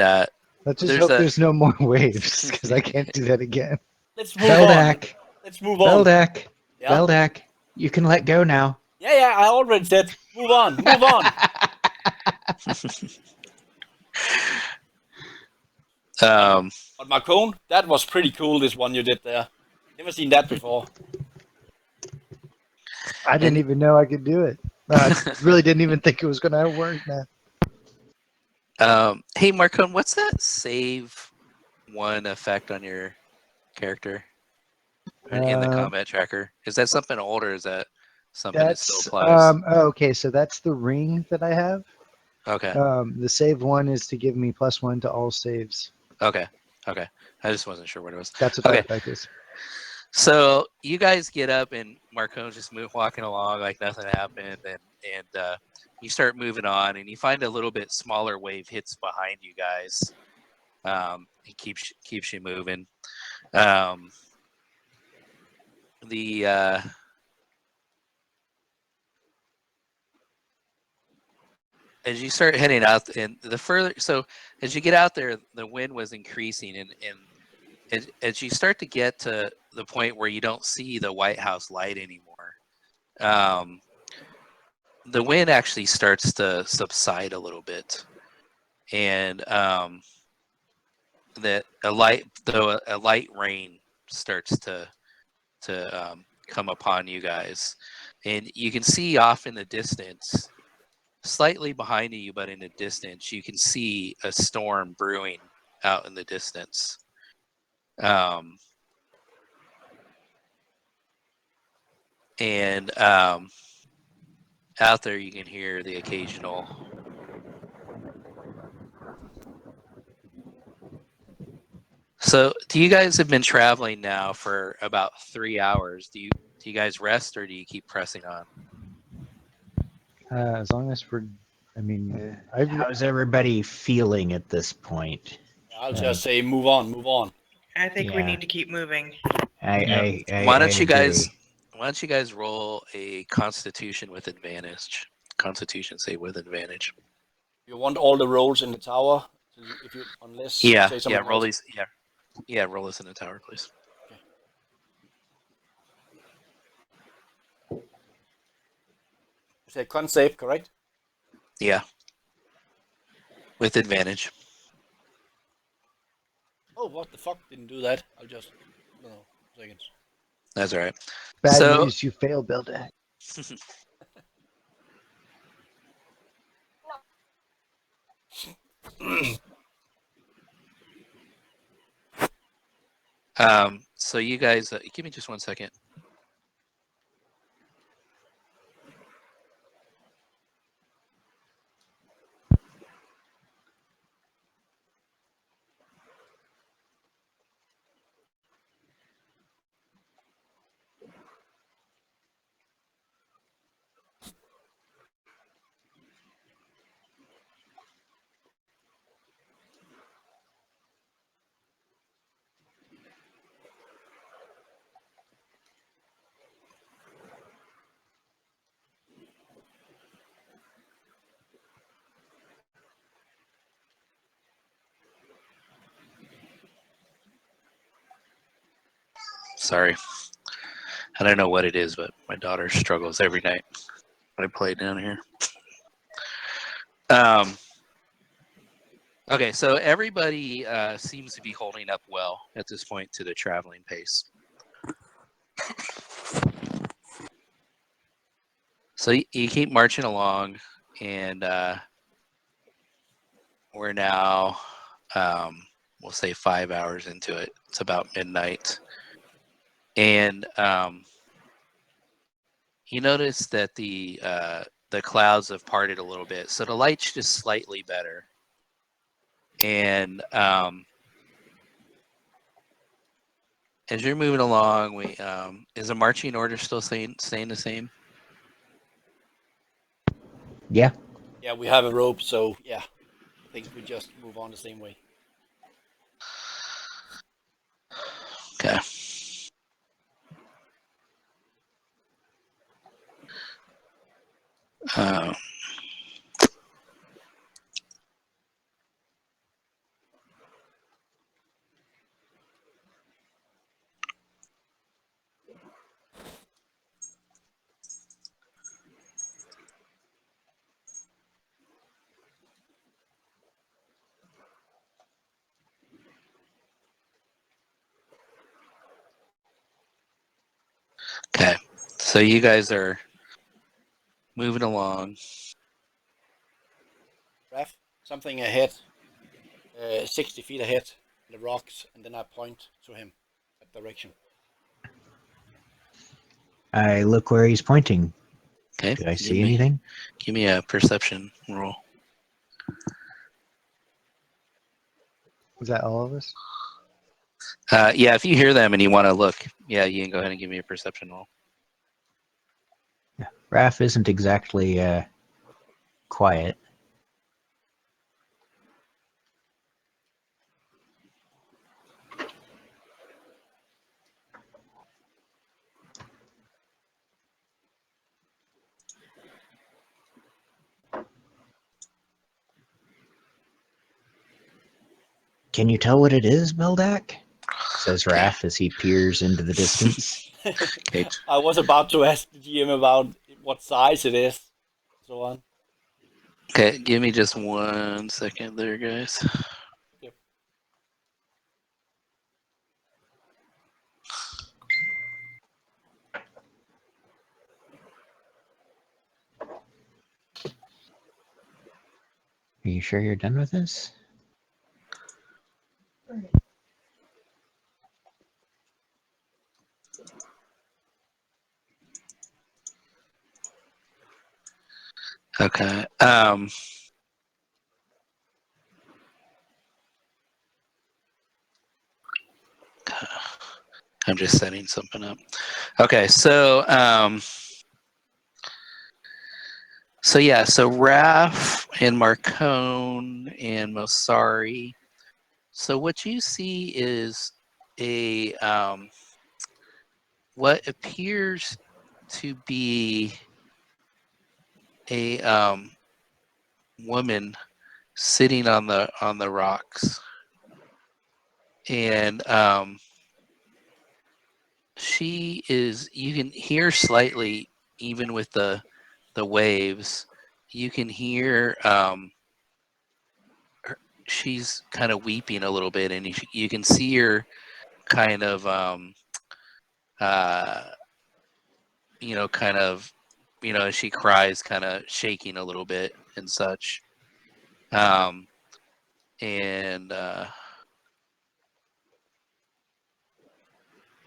Let's just hope there's no more waves, because I can't do that again.
Let's move on.
Beldak.
Let's move on.
Beldak.
Yeah.
Beldak. You can let go now.
Yeah, I already said move on, move on. But Marcone, that was pretty cool, this one you did there. Never seen that before.
I didn't even know I could do it. I really didn't even think it was going to work, man.
Hey, Marcone, what's that save one effect on your character in the combat tracker? Is that something old, or is that something that still applies?
Okay, so that's the ring that I have.
Okay.
The save one is to give me +1 to all saves.
Okay. I just wasn't sure what it was.
That's what that effect is.
So you guys get up, and Marcone's just walking along like nothing happened, and you start moving on, and you find a little bit smaller wave hits behind you guys. It keeps you moving. As you start heading out, and as you get out there, the wind was increasing, and as you start to get to the point where you don't see the White House light anymore, the wind actually starts to subside a little bit, and that a light rain starts to come upon you guys, and you can see off in the distance, slightly behind you, but in the distance, you can see a storm brewing out in the distance. And out there, you can hear the occasional. So, do you guys have been traveling now for about 3 hours? Do you guys rest, or do you keep pressing on?
As long as
How's everybody feeling at this point?
I'll just say move on, move on.
I think we
Yeah.
need to keep moving.
I
Why don't you guys?
agree.
Why don't you guys roll a Constitution with advantage? Constitution save with advantage.
You want all the rolls in the tower? Unless
Yeah,
you say something
roll
else.
these. Yeah, roll this in the tower, please.
You say con save, correct?
Yeah, with advantage.
Oh, what the fuck? Didn't do that. I'll just no seconds.
That's all right.
Bad
So-
news, you failed, Beldak.
So you guys, give me just 1 second. Sorry. I don't know what it is, but my daughter struggles every night when I play down here. Okay, so everybody seems to be holding up well at this point to the traveling pace. So you keep marching along, and we're now, we'll say 5 hours into it. It's about midnight. And you notice that the clouds have parted a little bit, so the light's just slightly better. And as you're moving along, we is the marching order still staying the same?
Yeah.
Yeah, we have a rope, so yeah, I think we just move on the same way.
Okay. Um, okay. So you guys are moving along.
Raf, something ahead, 60 feet ahead, the rocks, and then I point to him, that direction.
I look where he's pointing.
Okay.
Do I see anything?
Give me a perception roll.
Was that all of us?
Yeah, if you hear them and you want to look, yeah, you can go ahead and give me a perception roll.
Yeah. Raph isn't exactly quiet. Can you tell what it is, Beldak? Says Raph as he peers into the distance.
Okay.
I was about to ask the GM about what size it is, so on.
Okay, give me just 1 second there, guys.
Yep.
Are you sure you're done with this?
Okay. I'm just setting something up. Okay, so yeah, so Raph and Marcone and Mosari. So what you see is a what appears to be a woman sitting on the rocks, and she is. You can hear slightly, even with the waves. You can hear she's kind of weeping a little bit, and you can see her kind of kind of as she cries, kind of shaking a little bit and such. And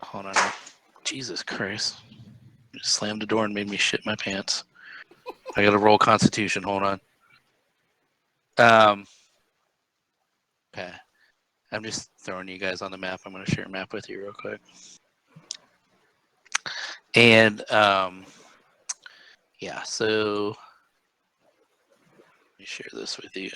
hold on, Jesus Christ! Just slammed the door and made me shit my pants. I got to roll Constitution. Hold on. Okay. I'm just throwing you guys on the map. I'm going to share a map with you real quick. And yeah, so let me share this with you.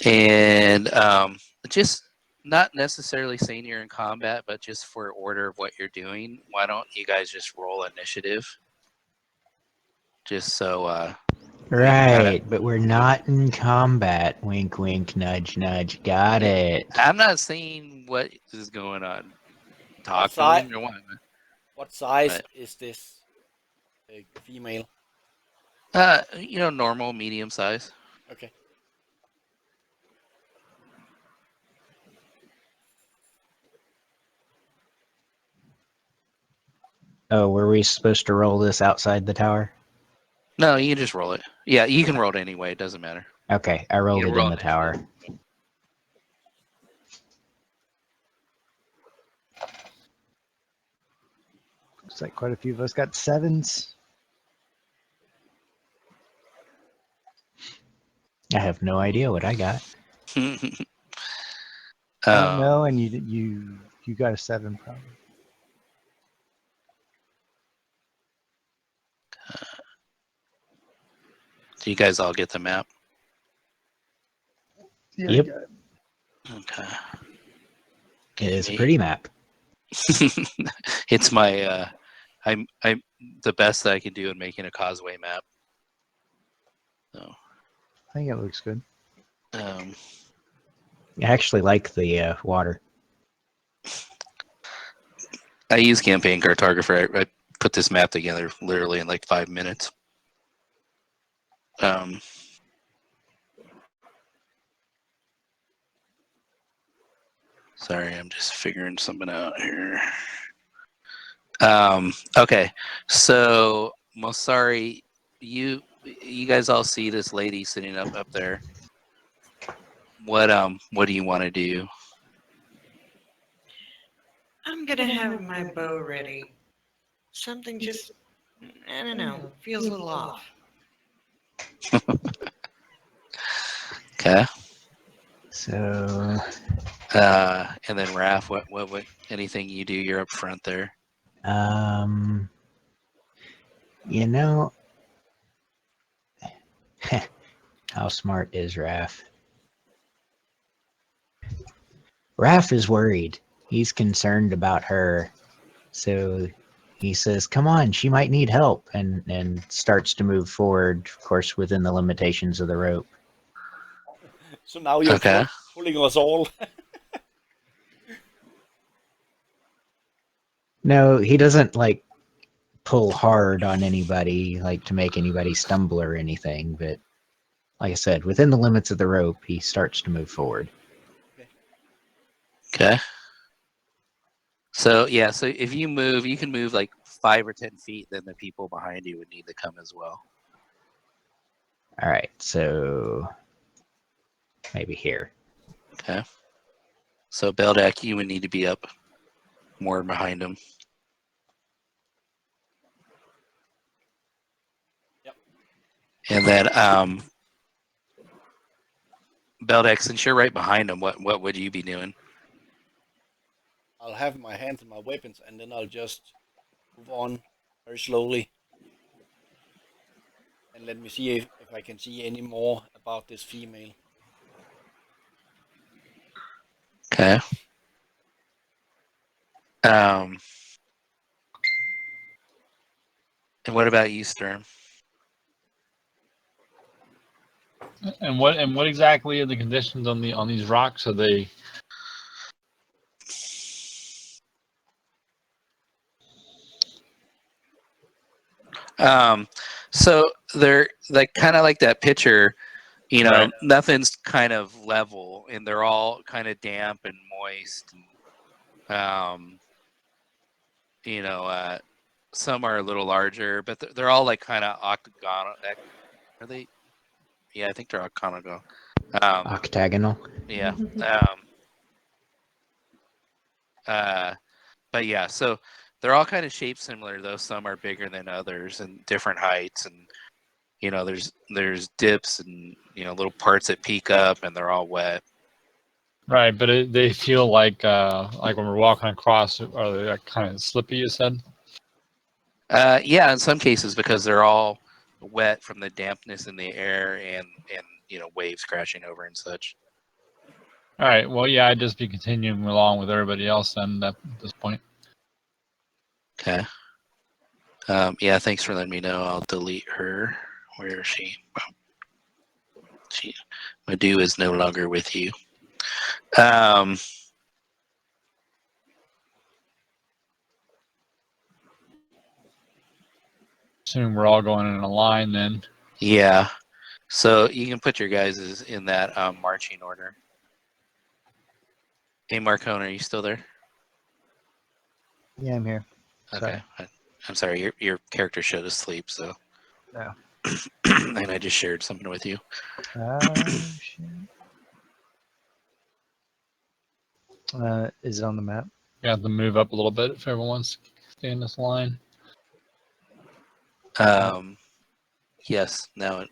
And just not necessarily saying you're in combat, but just for order of what you're doing, why don't you guys just roll initiative? Just so
Right, but we're not in combat. Wink, wink, nudge, nudge. Got it.
I'm not saying what is going on. Talking or what?
What size
Right.
is this female?
Normal, medium size.
Okay.
Oh, were we supposed to roll this outside the tower?
No, you can just roll it. Yeah, you can roll it anyway. It doesn't matter.
Okay, I rolled
You
it
roll
in the
it.
tower.
Looks like quite a few of us got 7s.
I have no idea what I got.
Oh no, and you got a 7 probably.
Do you guys all get the map?
Yeah,
Yep.
I got it.
Okay.
It is a pretty map.
It's my I'm the best that I can do in making a causeway map. So
I think it looks good.
I actually like the water.
I use Campaign Cartographer. I put this map together literally in like 5 minutes. Sorry, I'm just figuring something out here. Okay, so Mosari, you guys all see this lady sitting up there. What do you want to do?
I'm gonna have my bow ready. Something just, I don't know, feels a little off.
Okay.
So
And then Raph, what anything you do, you're up front there.
you know, how smart is Raph? Raph is worried. He's concerned about her. So he says, come on, she might need help, and starts to move forward, of course, within the limitations of the rope.
So now you're
Okay.
pulling us all.
No, he doesn't like pull hard on anybody, like to make anybody stumble or anything, but like I said, within the limits of the rope, he starts to move forward.
Okay. So yeah, so if you move, you can move like 5 or 10 feet. Then the people behind you would need to come as well.
All right, so maybe here.
Okay. So Beldak, you would need to be up more behind him.
Yep.
And then Beldak, since you're right behind him, what would you be doing?
I'll have my hands on my weapons, and then I'll just move on very slowly. And let me see if I can see any more about this female.
Okay. And what about you, Sturm?
And what exactly are the conditions on these rocks? Are they
So they're like kind of like that picture, you know,
Right.
nothing's kind of level, and they're all kind of damp and moist. And, you know, some are a little larger, but they're all like kind of octagonal. Are they? Yeah, I think they're octagonal.
Octagonal.
Yeah. But yeah, so they're all kind of shaped similar, though some are bigger than others and different heights, and you know, there's dips and you know little parts that peak up, and they're all wet.
Right, but they feel like when we're walking across, are they like kind of slippy? You said.
Yeah, in some cases because they're all wet from the dampness in the air and you know waves crashing over and such.
All right. Well, yeah, I'd just be continuing along with everybody else then at this point.
Okay. Yeah, thanks for letting me know. I'll delete her. Where is she? Madhu is no longer with you.
Assume we're all going in a line then.
Yeah. So you can put your guys in that marching order. Hey, Marcone, are you still there?
Yeah, I'm here.
Okay. I'm sorry. Your character showed asleep, so.
No.
And I just shared something with you.
Shit. Is it on the map?
You have to move up a little bit if everyone wants to stay in this line.
Yes. Now it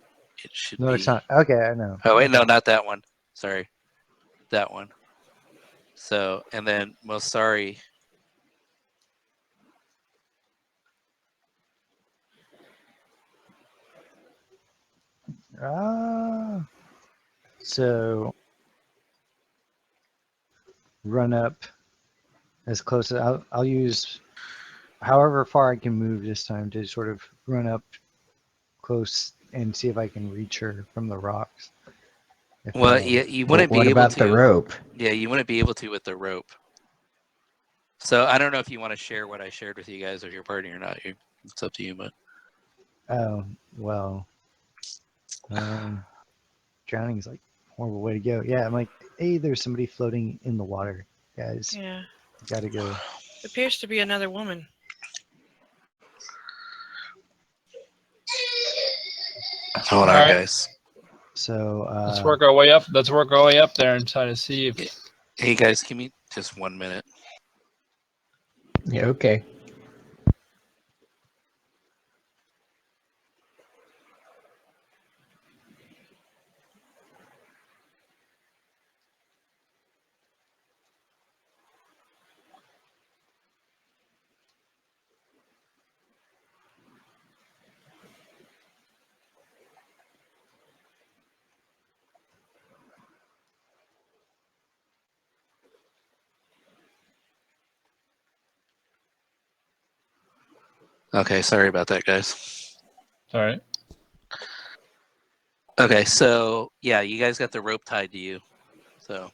should
No,
be.
it's not. Okay, I know.
Oh wait, no, not that one. Sorry, that one. So and then Mosari.
So run up as close as I'll use however far I can move this time to sort of run up close and see if I can reach her from the rocks.
Well, yeah, you wouldn't
What
be able
about
to.
the rope?
Yeah, you wouldn't be able to with the rope. So I don't know if you want to share what I shared with you guys with your party or not. It's up to you, but.
Oh well, drowning is like a horrible way to go. Yeah, I'm like, hey, there's somebody floating in the water, guys.
Yeah.
Gotta go.
Appears to be another woman.
Hold on,
Alright.
guys.
So
Let's work our way up. Let's work our way up there and try to see if.
Hey guys, give me just 1 minute.
Yeah, okay.
Okay, sorry about that, guys.
All right.
Okay, so yeah, you guys got the rope tied to you. So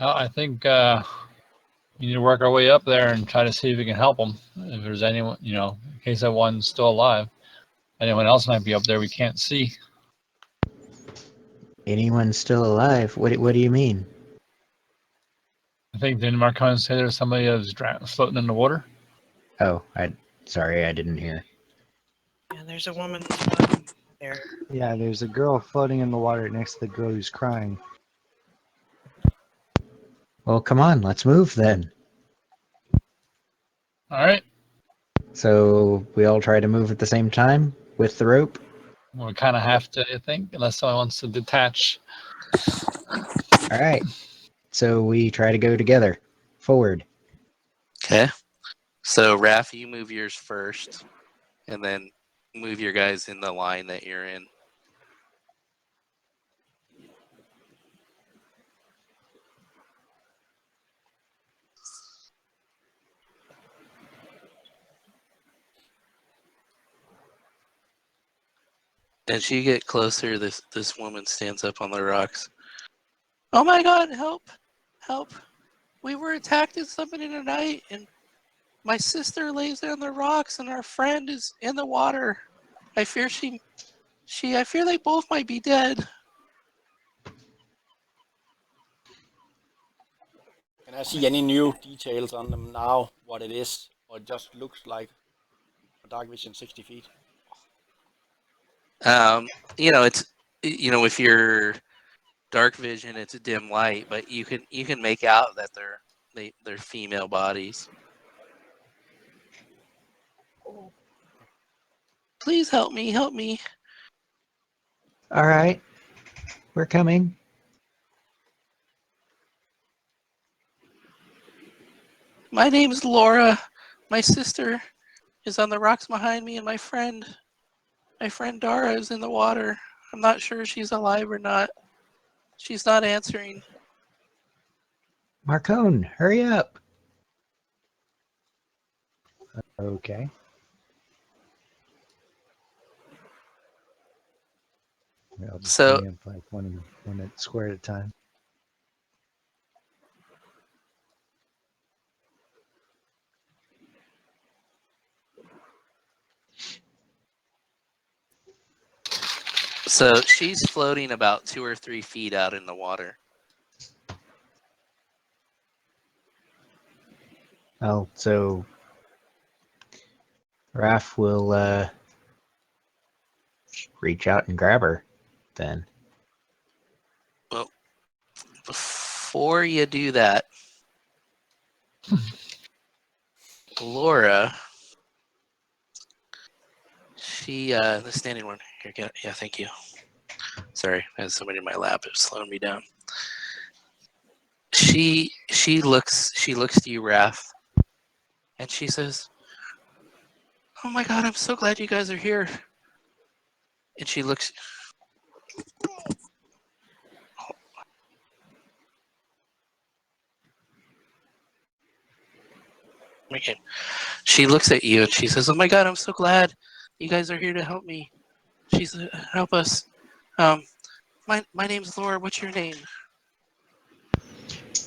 I think we need to work our way up there and try to see if we can help them. If there's anyone, you know, in case that one's still alive. Anyone else might be up there we can't see.
Anyone still alive? What do you mean?
I think didn't Marcon say there's somebody that was floating in the water?
Oh, sorry, I didn't hear.
Yeah, there's a woman there.
yeah, there's a girl floating in the water next to the girl who's crying.
Well, come on, let's move then.
All right.
So we all try to move at the same time with the rope?
Well, we kind of have to, I think, unless someone wants to detach.
All right. So we try to go together. Forward.
okay. So Raph, you move yours first, and then move your guys in the line that you're in. As you get closer, this woman stands up on the rocks. Oh my God! Help! Help! we were attacked at something in the night, and my sister lays there on the rocks, and our friend is in the water. I fear I fear they both might be dead.
Can I see any new details on them now? What it is, or it just looks like a dark vision 60 feet?
It's if you're dark vision, it's a dim light, but you can make out that they're female bodies. Please help me, help me.
All right, we're coming.
My name's Laura. My sister is on the rocks behind me, and my friend Dara is in the water. I'm not sure if she's alive or not. She's not answering.
Marcone, hurry up.
Okay. I'll just
So-
bring in like one square at a time.
So she's floating about 2 or 3 feet out in the water.
Oh, so Raph will reach out and grab her then.
Before you do that, Laura, the standing one. Here, yeah, thank you. Sorry, I had somebody in my lap. It was slowing me down. She looks to you, Raph, and she says, "Oh my God, I'm so glad you guys are here." And she looks. Okay. She looks at you and she says, "Oh my God, I'm so glad you guys are here to help me." She said, "Help us." My name's Laura. What's your name?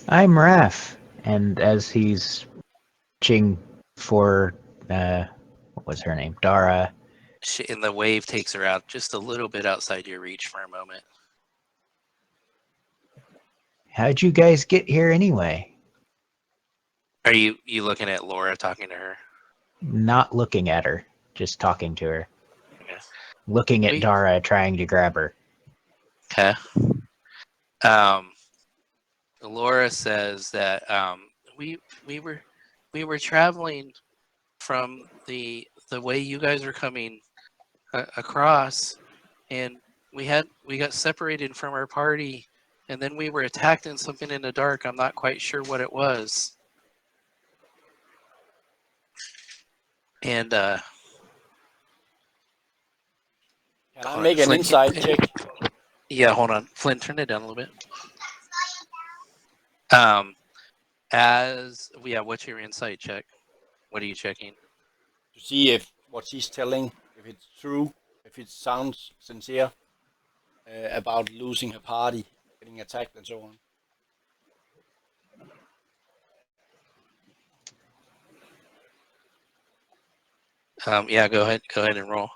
I'm Raph, and as he's reaching for what was her name? Dara.
And the wave takes her out just a little bit outside your reach for a moment.
How'd you guys get here anyway?
Are you looking at Laura talking to her?
Not looking at her, just talking to her.
Okay.
Looking at Dara, trying to grab her.
Okay. Laura says that we were traveling from the way you guys are coming across, and we got separated from our party, and then we were attacked in something in the dark. I'm not quite sure what it was. And
Can I make an insight check?
Yeah, hold on, Flint, turn it down a little bit. What's your insight check? What are you checking?
To see if what she's telling, if it's true, if it sounds sincere about losing her party, getting attacked, and so on.
Yeah, go ahead and roll.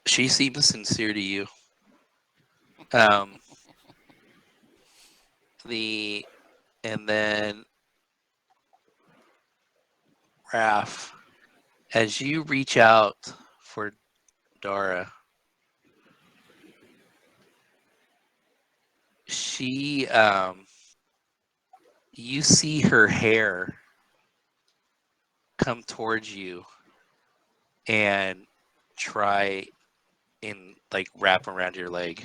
She seems sincere to you. And then Raph, as you reach out for Dara, she you see her hair come towards you and try and like wrap around your leg.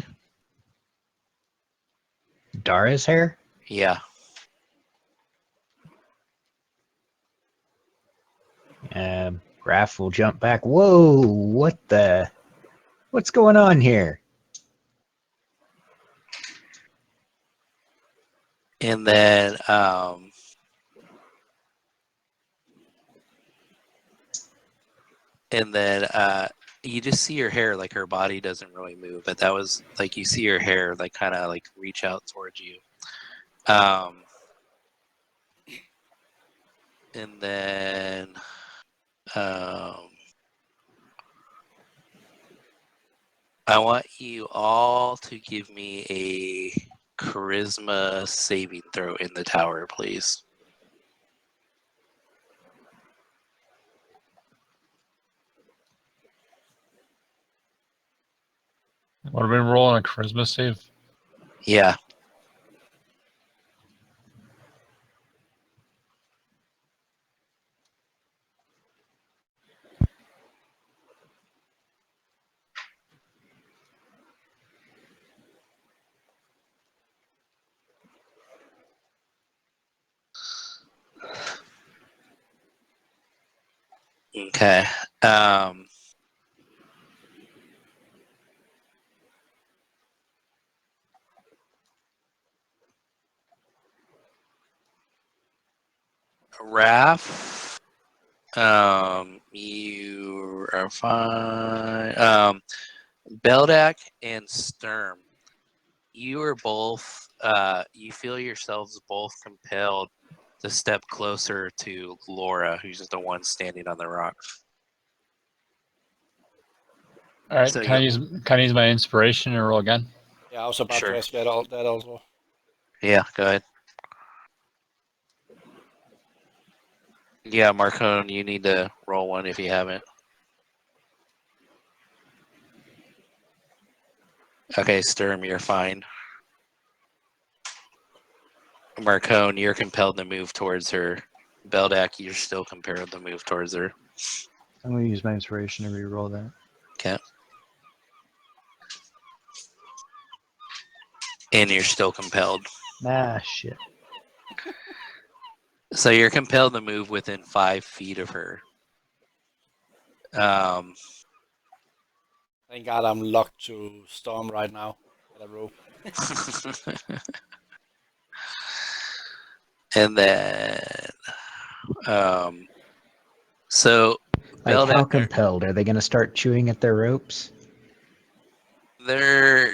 Dara's hair?
Yeah.
Raph will jump back. Whoa, what's going on here?
And then you just see her hair, like her body doesn't really move, but that was like you see her hair like kind of like reach out towards you. And then I want you all to give me a charisma saving throw in the tower, please.
What have we been rolling a charisma save?
Yeah. Okay. Raph, you are fine. Beldak and Sturm, you are both. You feel yourselves both compelled to step closer to Laura, who's the one standing on the rock.
All right,
So
can I use my inspiration and roll again?
Yeah, I was about
Sure.
to ask that also.
Yeah, go ahead. Yeah, Marcone, you need to roll one if you haven't. Okay, Sturm, you're fine. Marcone, you're compelled to move towards her. Beldak, you're still compelled to move towards her.
I'm gonna use my inspiration to re-roll that.
Okay. And you're still compelled.
Ah, shit.
So you're compelled to move within 5 feet of her.
Thank God I'm locked to Storm right now. At a rope.
And then, so
Like, how
Beldak,
compelled? Are they going to start chewing at their ropes?
they'll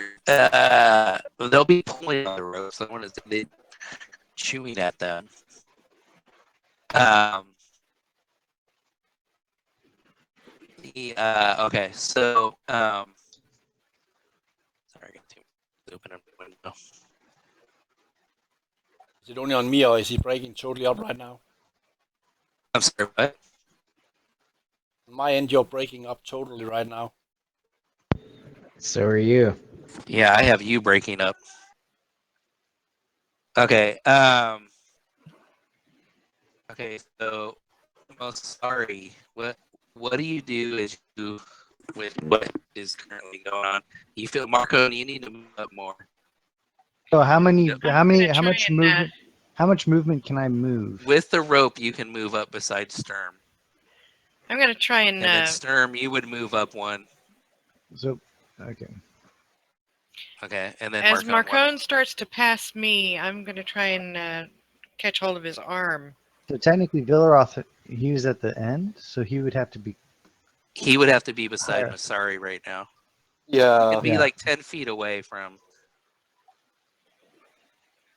be pulling on the ropes. I want to say they chewing at them. Okay, so sorry, I got to open up the window.
Is it only on me or is he breaking totally up right now?
I'm sorry, what?
On my end, you're breaking up totally right now.
So are you.
Yeah, I have you breaking up. Okay, okay, so most sorry. What do you do is you with what is currently going on? You feel Marco, you need to move up more.
So how many?
Yep.
How many?
gonna
How
try
much
and,
movement? How much movement can I move?
With the rope, you can move up beside Sturm.
I'm gonna try
And then Sturm, you would move up one.
So, okay.
Okay, and then
as
Marcone.
Marcone starts to pass me, I'm gonna try and catch hold of his arm.
So technically, Villaroth, he was at the end, so he would have to be.
He would have to be beside
Higher.
Masari right now.
Yeah.
It'd be
Yeah.
like 10 feet away from.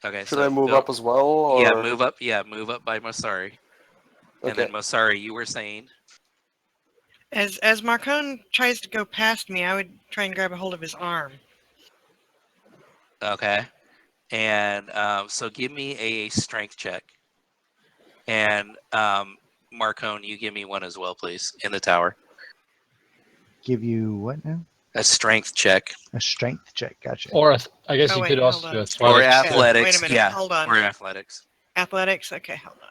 Okay,
Should
so
I move up as well? Or...
Yeah, move up. Yeah, move up by Masari. And
Okay.
then Masari, you were saying.
As Marcone tries to go past me, I would try and grab a hold of his arm.
Okay, and so give me a strength check. And Marcone, you give me one as well, please, in the tower.
Give you what now?
A strength check.
A strength check. Gotcha.
Or I guess
Oh,
you
wait,
could
hold
also
on.
do
Or
athletics.
athletics.
Wait a minute,
Yeah,
hold on.
or athletics.
Athletics? Okay, hold on.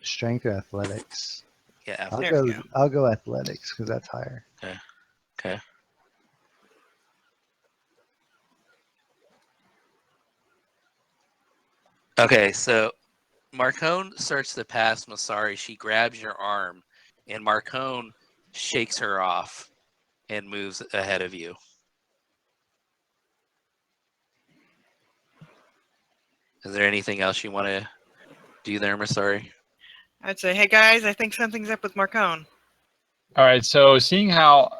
Strength or athletics?
Yeah,
I'll
athletics.
There we
go.
go.
I'll go athletics because that's higher.
Okay. Okay, so Marcone starts to pass Masari. She grabs your arm, and Marcone shakes her off and moves ahead of you. Is there anything else you want to do there, Masari?
I'd say, hey guys, I think something's up with Marcone.
All right. So seeing how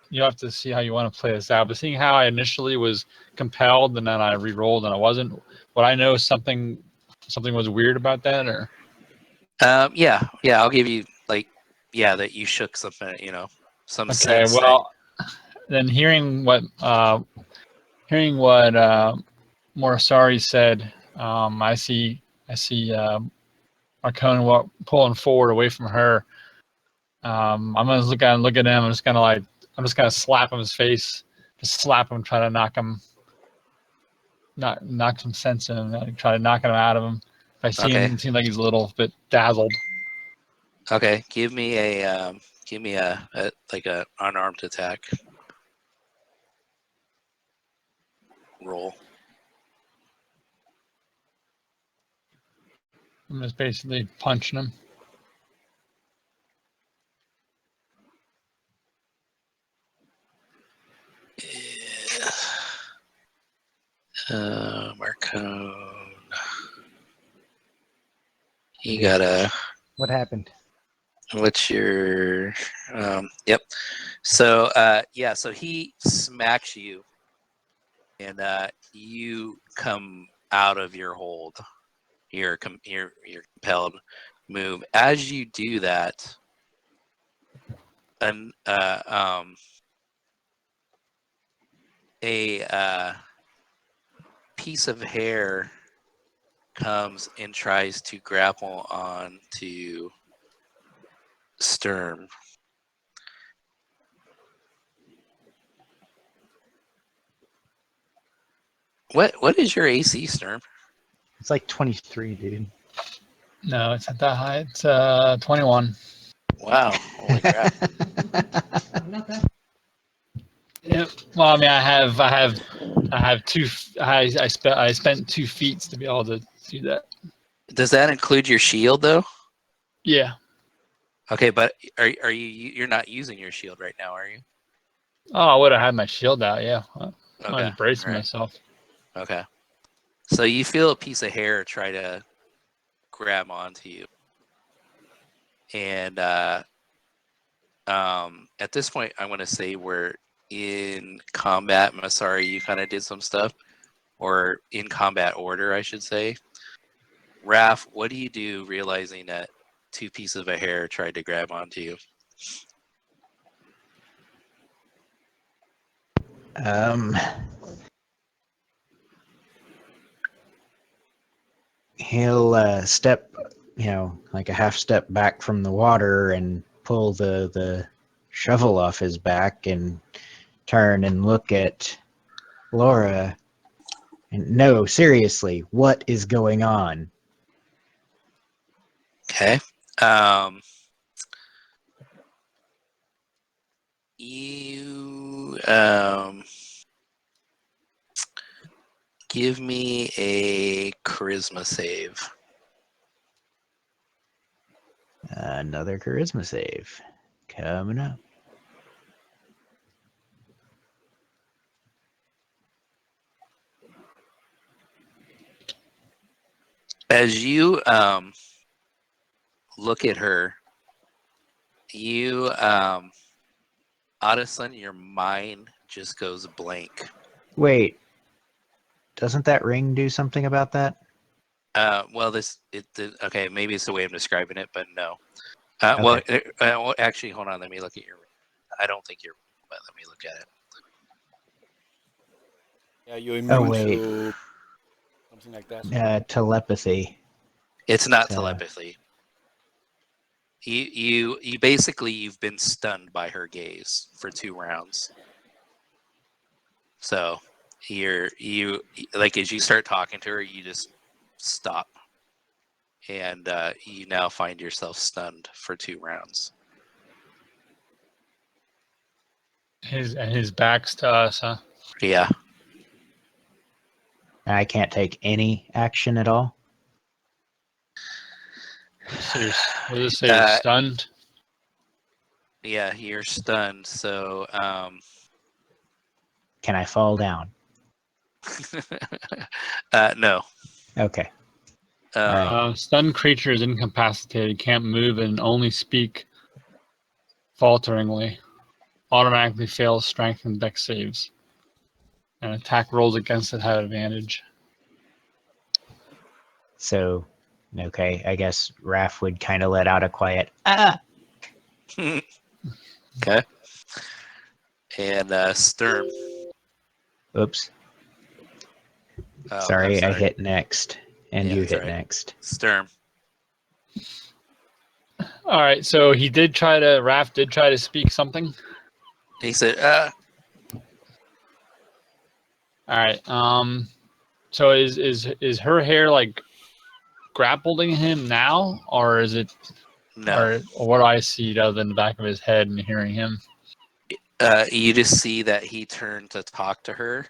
you have to see how you want to play this out, but seeing how I initially was compelled and then I re-rolled and I wasn't, would I know something was weird about that, or?
Yeah. I'll give you that you shook something. Some
Okay.
sense.
Well, then hearing what Morisari said, I see Marcone pulling forward away from her. I'm gonna look at him. I'm just gonna slap him in his face, just slap him, try to knock some sense in him, try to knock him out of him. If I see him, it seems like he's a little bit dazzled.
Okay, give me a unarmed attack roll.
I'm just basically punching him.
Marcone. You got
What happened?
what's your yep. So so he smacks you and you come out of your hold. You're compelled move. As you do that, a piece of hair comes and tries to grapple onto Sturm. What is your AC, Sturm?
It's like 23, dude.
No, it's not that high. It's 21.
Wow! Holy crap!
Not that.
Yep. Well, I mean, I have two. I spent 2 feats to be able to do that.
Does that include your shield though?
Yeah.
Okay, but are you're not using your shield right now, are you?
Oh, I would have had my shield out. Yeah. I
Okay.
was bracing
All right.
myself.
Okay. So you feel a piece of hair try to grab onto you, and at this point, I'm going to say we're in combat. Masari, you kind of did some stuff, or in combat order, I should say. Raph, what do you do realizing that 2 pieces of a hair tried to grab onto you?
He'll step, like a half step back from the water and pull the shovel off his back and turn and look at Laura. And no, seriously, what is going on?
Okay. You give me a charisma save.
Another charisma save coming up.
As you look at her, you all of a sudden your mind just goes blank.
Wait, doesn't that ring do something about that?
Okay, maybe it's the way I'm describing it, but no.
Okay.
Well, actually, hold on. Let me look at your. I don't think you're, but let me look at it.
Yeah, you're
Oh,
immune
wait.
to something like that.
Telepathy.
It's not
So-
telepathy. You basically you've been stunned by her gaze for 2 rounds. So you like as you start talking to her, you just stop, and you now find yourself stunned for 2 rounds.
His back's to us, huh?
Yeah.
I can't take any action at all.
So what does it say? You're stunned?
Yeah, you're stunned. So
Can I fall down?
no.
Okay. Alright.
Stunned creature is incapacitated, can't move, and only speak falteringly. Automatically fails strength and dex saves. And attack rolls against it have advantage.
So, okay, I guess Raph would kind of let out a quiet ah.
Okay. And Sturm.
Oops.
Oh,
Sorry, I hit next, and
Yeah,
you
that's
hit
right.
next.
Sturm.
All right, so Raph did try to speak something.
He said,
All right. So is her hair like grappling him now, or is it,
no.
or what do I see other than the back of his head and hearing him?
You just see that he turned to talk to her,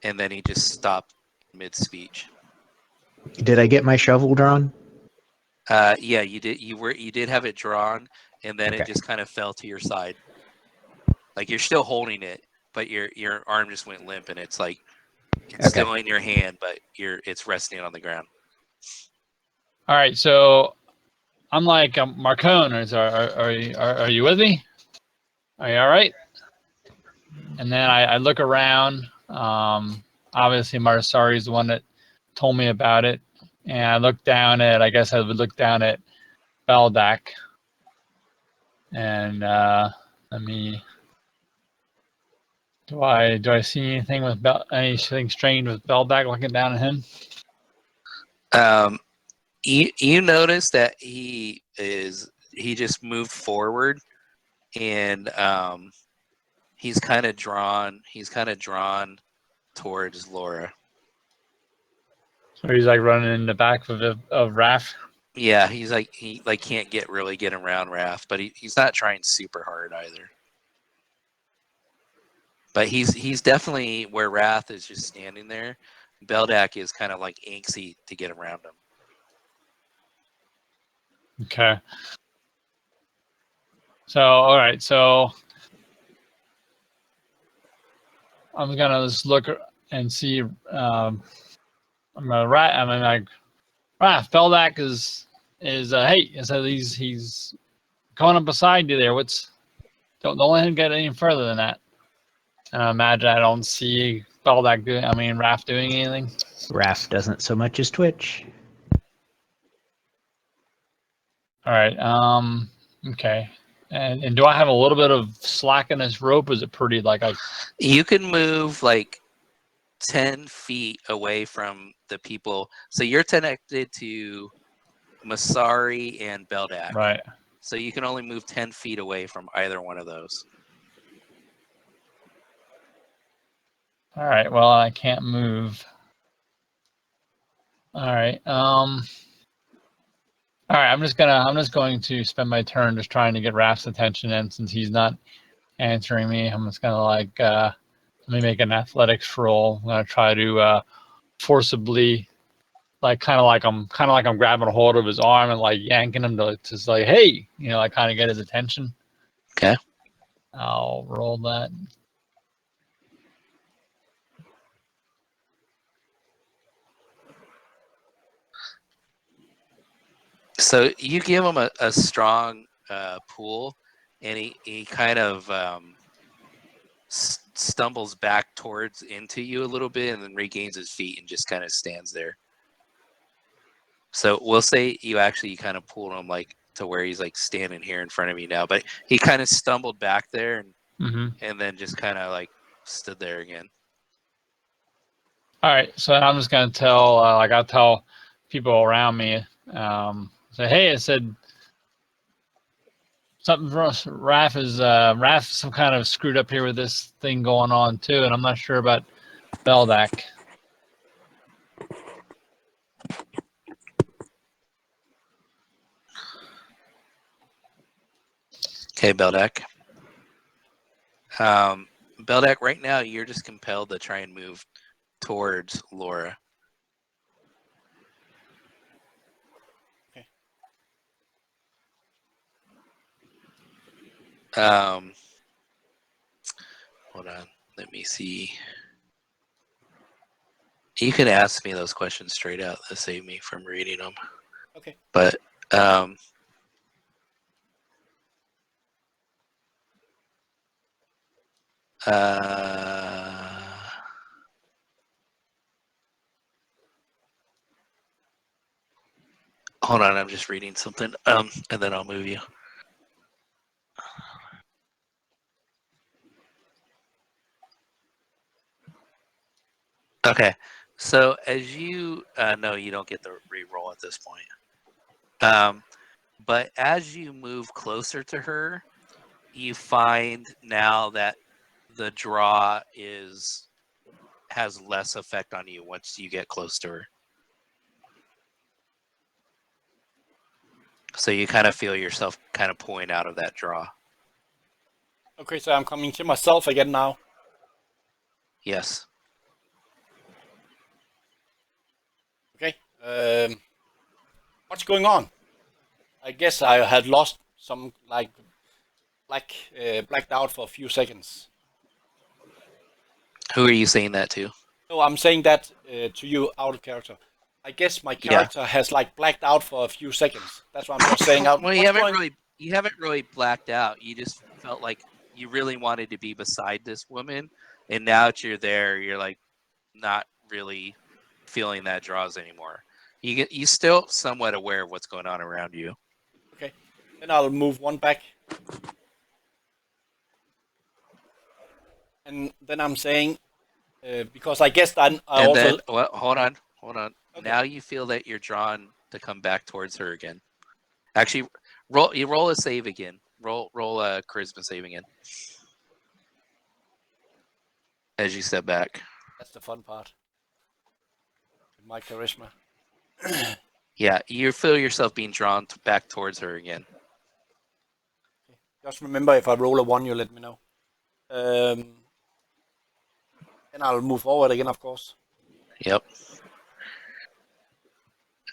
and then he just stopped mid-speech.
Did I get my shovel drawn?
Yeah, you did. You did have it drawn, and then it
Okay.
just kind of fell to your side. Like you're still holding it, but your arm just went limp, and it's like it's
Okay.
still in your hand, but it's resting on the ground.
All right, so I'm like Marcone. Are you with me? Are you all right? And then I look around. Obviously, Marsari is the one that told me about it, and I look down at. I guess I would look down at Beldak, and let me. Do I see anything with anything strange with Beldak looking down at him?
You notice that he just moved forward, and he's kind of drawn towards Laura.
So he's like running in the back of Raph.
Yeah, he can't get around Raph, but he's not trying super hard either. But he's definitely where Wrath is just standing there. Beldak is kind of like antsy to get around him.
Okay. So all right, so I'm gonna just look and see. I'm like Raph. Beldak is hey. So he's coming up beside you there. Don't let him get any further than that. And I imagine I don't see Beldak Raph doing anything.
Raph doesn't so much as twitch.
All right. Okay. And do I have a little bit of slack in this rope? Is it pretty like I?
You can move like 10 feet away from the people. So you're connected to Masari and Beldak.
Right.
So you can only move 10 feet away from either one of those.
All right. Well, I can't move. All right. All right. I'm just going to spend my turn just trying to get Raph's attention, and since he's not answering me, I'm just gonna like let me make an athletics roll. I'm gonna try to forcibly, kind of like I'm grabbing a hold of his arm and like yanking him to just like, hey, like kind of get his attention.
Okay.
I'll roll that.
So you give him a strong pull, and he kind of stumbles back towards into you a little bit, and then regains his feet and just kind of stands there. So we'll say you actually kind of pulled him like to where he's like standing here in front of me now, but he kind of stumbled back there and then just kind of like stood there again.
All right, so I'm just gonna tell I'll tell people around me. Say, hey, I said something for us. Raph some kind of screwed up here with this thing going on too, and I'm not sure about Beldak.
Okay, Beldak. Beldak, right now you're just compelled to try and move towards Laura.
Okay.
Hold on. Let me see. You can ask me those questions straight out to save me from reading them.
Okay.
But Hold on, I'm just reading something. And then I'll move you. Okay, so as you no, you don't get the re-roll at this point. But as you move closer to her, you find now that the draw has less effect on you once you get close to her. So you kind of feel yourself kind of pulling out of that draw.
Okay, so I'm coming to myself again now.
Yes.
Okay. What's going on? I guess I had lost some blacked out for a few seconds.
Who are you saying that to?
No, I'm saying that to you out of character. I guess my character has like blacked out for a few seconds. That's what I'm just saying out.
Well, you haven't really blacked out. You just felt like you really wanted to be beside this woman, and now that you're there, you're like not really feeling that draws anymore. You still somewhat aware of what's going on around you.
Okay, then I'll move one back, and then I'm saying because I guess then I also.
Then, well, hold on.
Okay.
Now you feel that you're drawn to come back towards her again. Actually, roll a save again. Roll a charisma save again. As you step back.
That's the fun part. My charisma.
Yeah, you feel yourself being drawn back towards her again.
Just remember, if I roll a 1, you let me know. Then I'll move forward again, of course.
Yep.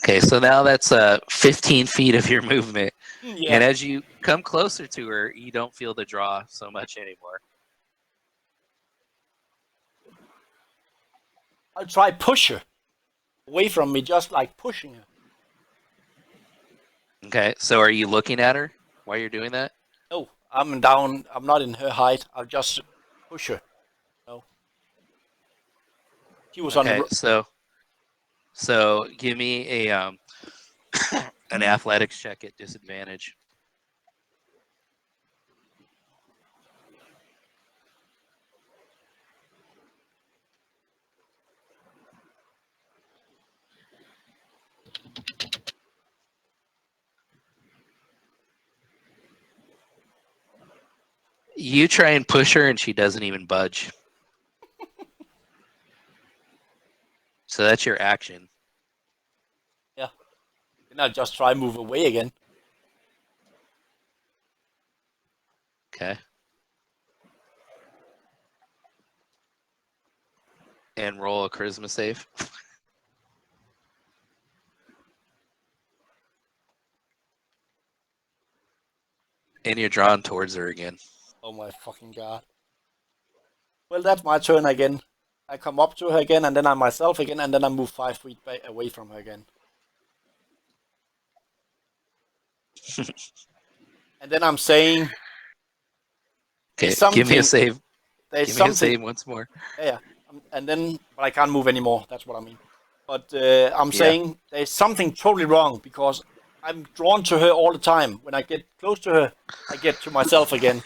Okay, so now that's 15 feet of your movement.
Yeah.
And as you come closer to her, you don't feel the draw so much anymore.
I'll try push her away from me, just like pushing her.
Okay, so are you looking at her while you're doing that?
No, I'm down. I'm not in her height. I'll just push her. No. She was on
Okay,
the.
so give me a an athletics check at disadvantage. You try and push her, and she doesn't even budge. So that's your action.
Yeah. Then I'll just try move away again.
Okay. And roll a charisma save. And you're drawn towards her again.
Oh my fucking god. Well, that's my turn again. I come up to her again, and then I myself again, and then I move 5 feet away from her again. And then I'm saying.
Okay, give me a save. Give me a save once more.
Yeah, and then but I can't move anymore. That's what I mean. But I'm saying there's something totally wrong because I'm drawn to her all the time. When I get close to her, I get to myself again.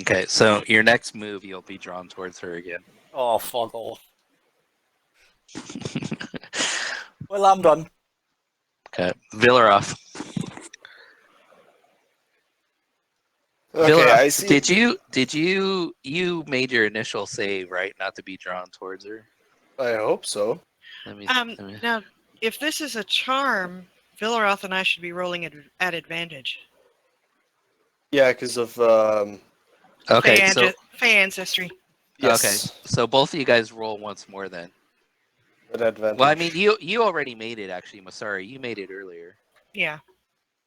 Okay, so your next move, you'll be drawn towards her again.
Oh, fuck off. Well, I'm done.
Okay, Villaroff.
Okay,
Villaroff,
I see.
Did you made your initial save, right? Not to be drawn towards her.
I hope so.
Let me
Now, if this is a charm, Villaroth and I should be rolling at advantage.
Yeah, because of
Okay, so
Fey ancestry.
yes.
Okay, so both of you guys roll once more then.
At advantage.
Well, I mean, you already made it actually, Masari. You made it earlier.
Yeah.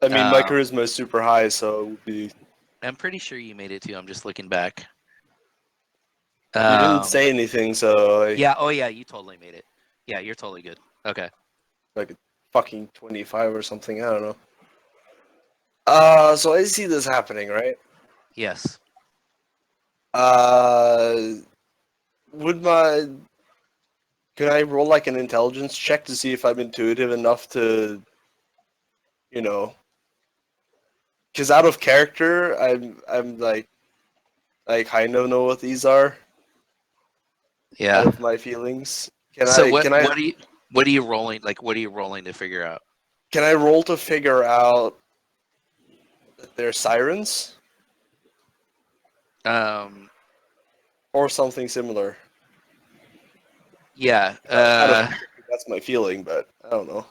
I mean, my charisma is super high, so it would be.
I'm pretty sure you made it too. I'm just looking back.
You didn't say anything, so.
Yeah. Oh, yeah. You totally made it. Yeah, you're totally good. Okay.
Like a fucking 25 or something. I don't know. So I see this happening, right?
Yes.
Would my Can I roll like an intelligence check to see if I'm intuitive enough to, you know? Because out of character, I'm like I kind of know what these are.
Yeah.
Out of my feelings.
So what are you rolling? Like, what are you rolling to figure out?
Can I roll to figure out that they're sirens
Um.
or something similar?
Yeah.
Out of character, that's my feeling, but I don't know.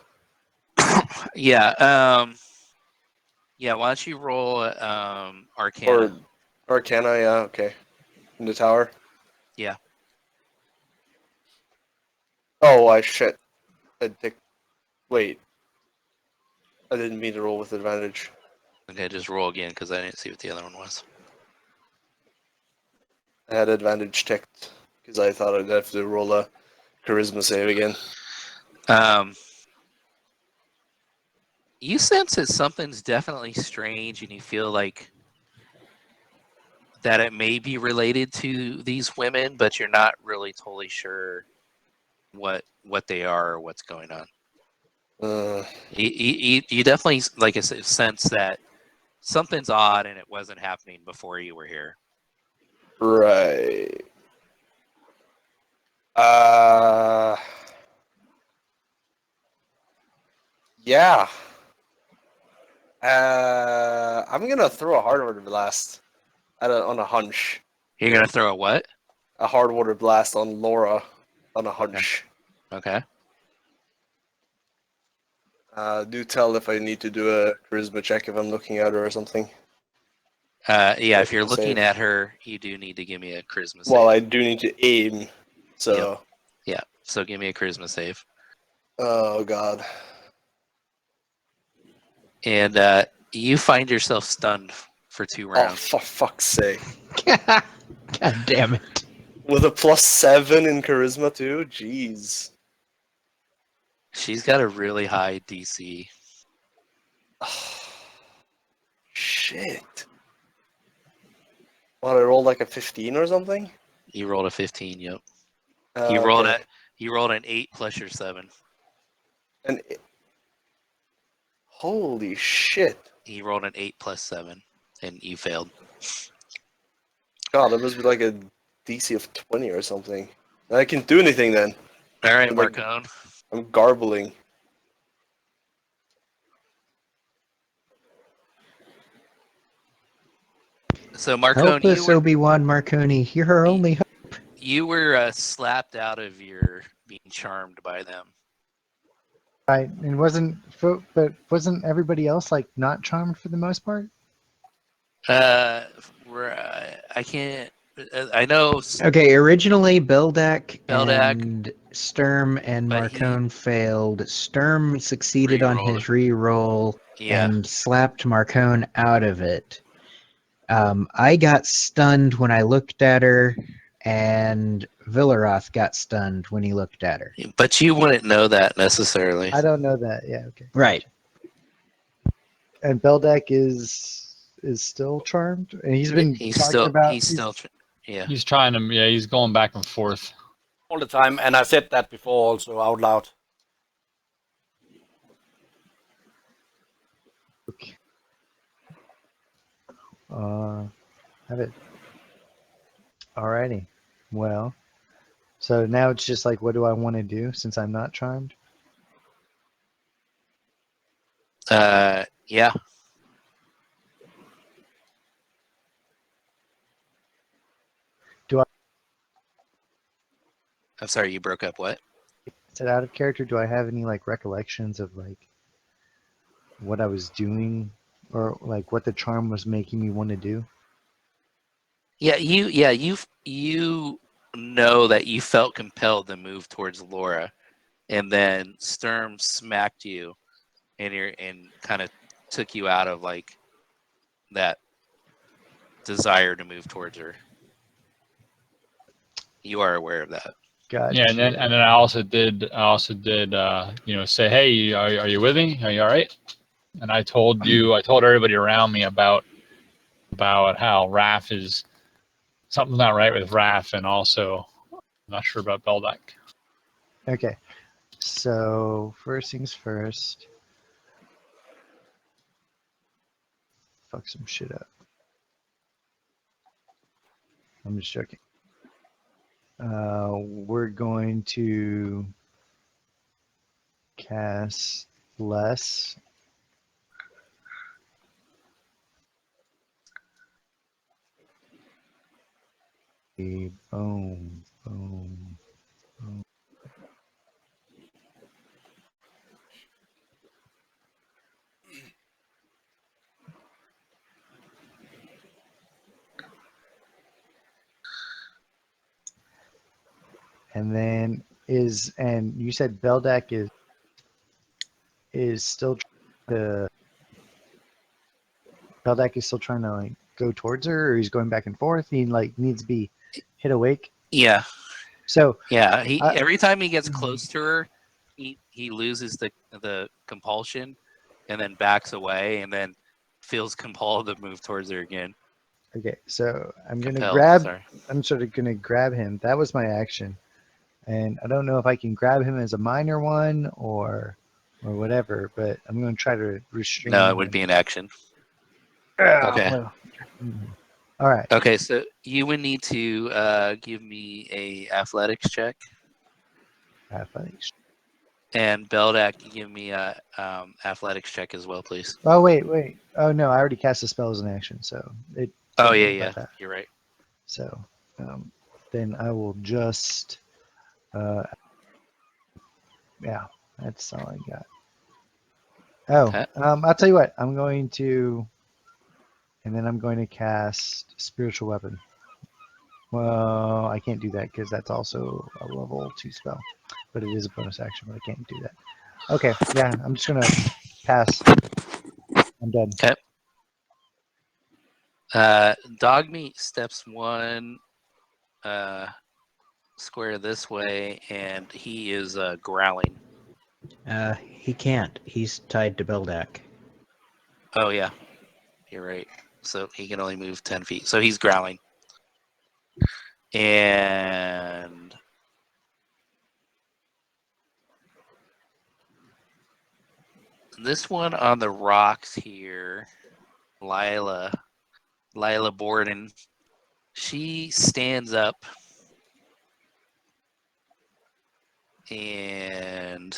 Yeah. Yeah. Why don't you roll Arcana?
Or Arcana, yeah, okay. In the tower.
Yeah.
Oh, I shit. Wait. I didn't mean to roll with advantage.
Okay, just roll again because I didn't see what the other one was.
I had advantage checked because I thought I'd have to roll a charisma save again.
You sense that something's definitely strange, and you feel like that it may be related to these women, but you're not really totally sure what they are or what's going on. You definitely, like I said, sense that something's odd and it wasn't happening before you were here.
Right. Yeah. I'm gonna throw a hard water blast on a hunch.
You're gonna throw a what?
A hard water blast on Laura on a hunch.
Okay.
Do tell if I need to do a charisma check if I'm looking at her or something.
Yeah, if you're looking
Save.
at her, you do need to give me a charisma save.
Well, I do need to aim, so.
Yeah, so give me a charisma save.
Oh god.
And you find yourself stunned for 2
Oh,
rounds.
for fuck's sake.
God damn it.
With a +7 in charisma too? Jeez.
She's got a really high DC.
Shit. What, I rolled like a 15 or something?
You rolled a 15. Yep.
Okay.
You rolled an 8 plus your 7.
And holy shit.
He rolled an 8 plus 7, and you failed.
God, that must be like a DC of 20 or something. I can't do anything then.
All right,
I'm like-
Marcone.
I'm garbling.
So Marcone,
Help us, Obi-Wan Marconi. You're our only hope.
you were slapped out of your being charmed by them.
Right, and but wasn't everybody else like not charmed for the most part?
I can't. I know.
Okay, originally Beldak
Beldak,
and Sturm and
but
Marcone failed. Sturm succeeded on
Re-rolled.
his re-roll
Yeah.
and slapped Marcone out of it. I got stunned when I looked at her, and Villaroth got stunned when he looked at her.
But you wouldn't know that necessarily.
I don't know that. Yeah, okay.
Right.
And Beldak is still charmed, and he's been
He's
talking
still.
about.
He's still. Yeah.
He's trying to, yeah, he's going back and forth.
All the time, and I said that before also out loud.
Okay. Have it. Alrighty. Well, so now it's just like, what do I want to do since I'm not charmed?
Yeah.
Do I
I'm sorry, you broke up. What?
is it out of character? Do I have any like recollections of like what I was doing, or like what the charm was making me want to do?
Yeah. You know that you felt compelled to move towards Laura, and then Sturm smacked you, and kind of took you out of like that desire to move towards her. You are aware of that.
Gotcha.
Yeah, and then I also did, say, hey, are you with me? Are you all right? And I told everybody around me about how Raph is something's not right with Raph, and also I'm not sure about Beldak.
Okay. So first things first. Fuck some shit up. I'm just joking. We're going to cast less. Boom, boom, boom. And then and you said Beldak is still the Beldak is still trying to like go towards her, or he's going back and forth. He like needs to be hit awake.
Yeah,
So
yeah. He
I-
every time he gets close to her, he loses the compulsion, and then backs away, and then feels compelled to move towards her again.
okay, so I'm gonna
Compelled,
grab.
sorry.
I'm sort of gonna grab him. That was my action, and I don't know if I can grab him as a minor one or whatever. But I'm gonna try to restrain.
No, it would be an action.
Ah,
Okay.
well. All right.
Okay, so you would need to give me a athletics check,
Athletics.
and Beldak, you give me a athletics check as well, please.
Oh wait. Oh no, I already cast the spell as an action, so it.
Oh
don't
yeah,
worry
yeah,
about that.
you're right.
So then I will just. Yeah, that's all I got. Oh,
Okay.
I'll tell you what. I'm going to, and then I'm going to cast spiritual weapon. Well, I can't do that because that's also a level 2 spell, but it is a bonus action. But I can't do that. Okay, yeah, I'm just gonna pass. I'm done.
Okay. Dogmeat steps one square this way, and he is growling.
He can't. He's tied to Beldak.
Oh yeah, you're right. So he can only move 10 feet. So he's growling. And this one on the rocks here, Lila Borden, she stands up and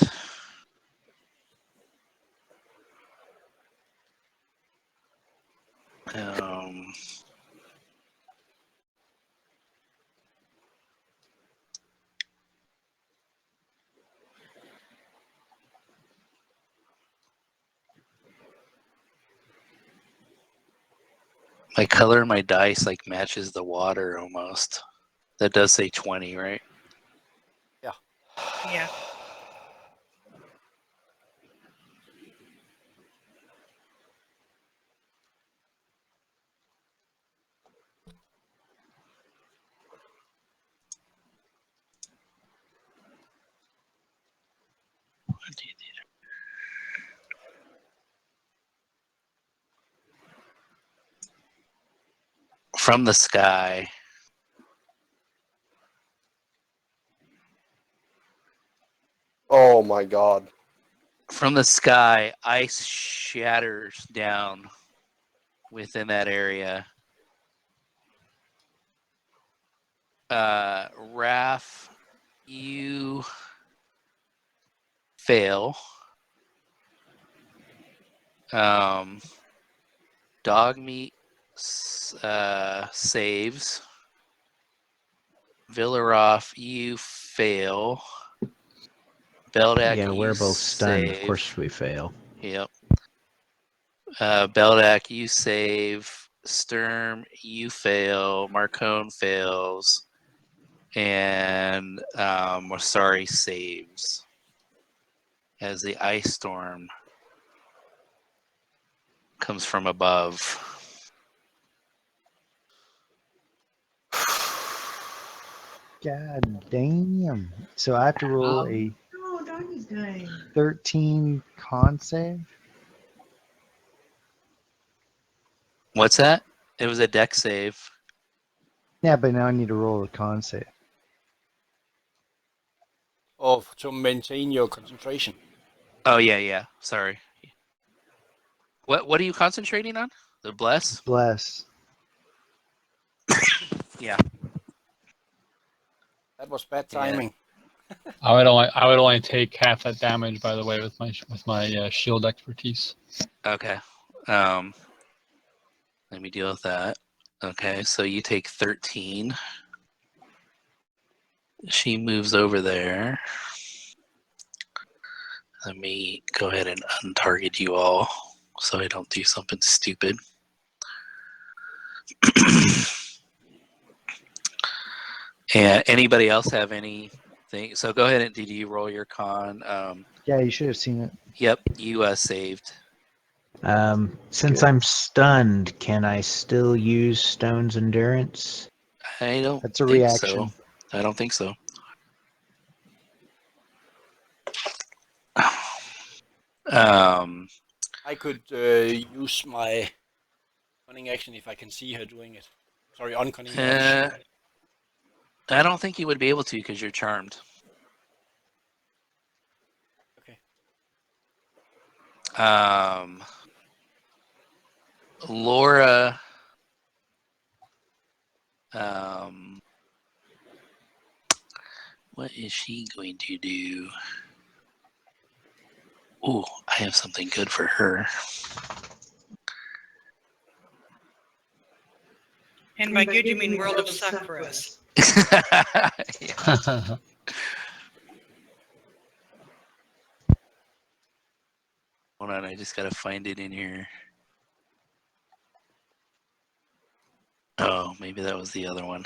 my color of my dice like matches the water almost. That does say 20, right?
Yeah.
From the sky,
Oh my god.
ice shatters down within that area. Raph, you fail. Dogmeat saves. Villaroff, you fail. Beldak,
Yeah,
you
we're both stunned. Of
save.
course we fail.
Yep. Beldak, you save. Sturm, you fail. Marcone fails. And Mossari saves as the ice storm comes from above.
God damn. So I have to roll a 13 con save.
What's that? It was a deck save.
Yeah, but now I need to roll a con save.
Or to maintain your concentration.
Oh yeah. Sorry. What are you concentrating on? The bless?
Bless.
Yeah.
That was bad
Yeah.
timing.
I would only take half that damage, by the way, with my shield expertise.
Okay. Let me deal with that. Okay, so you take 13. She moves over there. Let me go ahead and untarget you all so I don't do something stupid. And anybody else have anything? So go ahead and did you roll your con?
Yeah, you should have seen it.
Yep, you saved.
Since I'm stunned, can I still use Stone's Endurance?
I don't
That's a
think
reaction.
so. I don't think so.
I could use my cunning action if I can see her doing it. Sorry, uncunning action.
I don't think you would be able to because you're charmed.
Okay.
Laura. What is she going to do? Ooh, I have something good for her.
And by good, you mean World of Suck for us.
Yeah. Hold on, I just gotta find it in here. Oh, maybe that was the other one.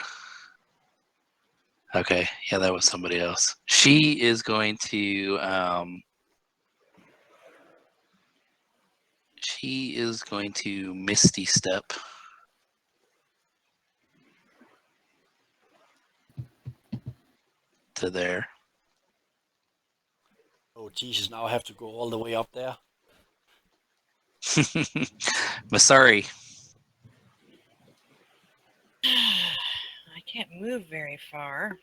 Okay, yeah, that was somebody else. She is going to Misty Step. To there.
Oh Jesus! Now I have to go all the way up there.
Masari.
I can't move very far.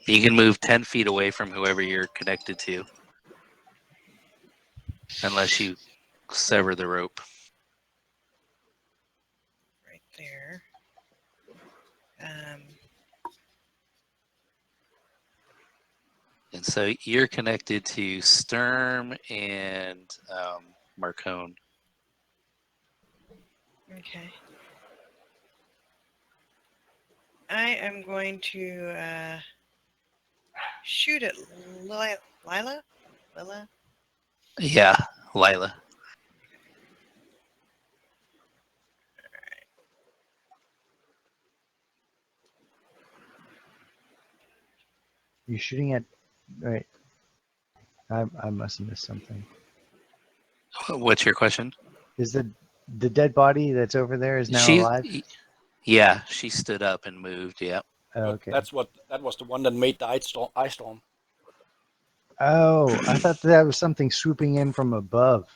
You can move 10 feet away from whoever you're connected to. Unless you sever the rope.
Right there.
And so you're connected to Sturm and Marcone.
Okay. I am going to shoot at Lila? Lila?
Yeah, Lila.
You're shooting at. Right. I must have missed something.
What's your question?
Is the dead body that's over there is now alive?
Yeah, she stood up and moved. Yeah.
Oh,
But
okay.
that was the one that made the ice storm.
Oh, I thought that was something swooping in from above.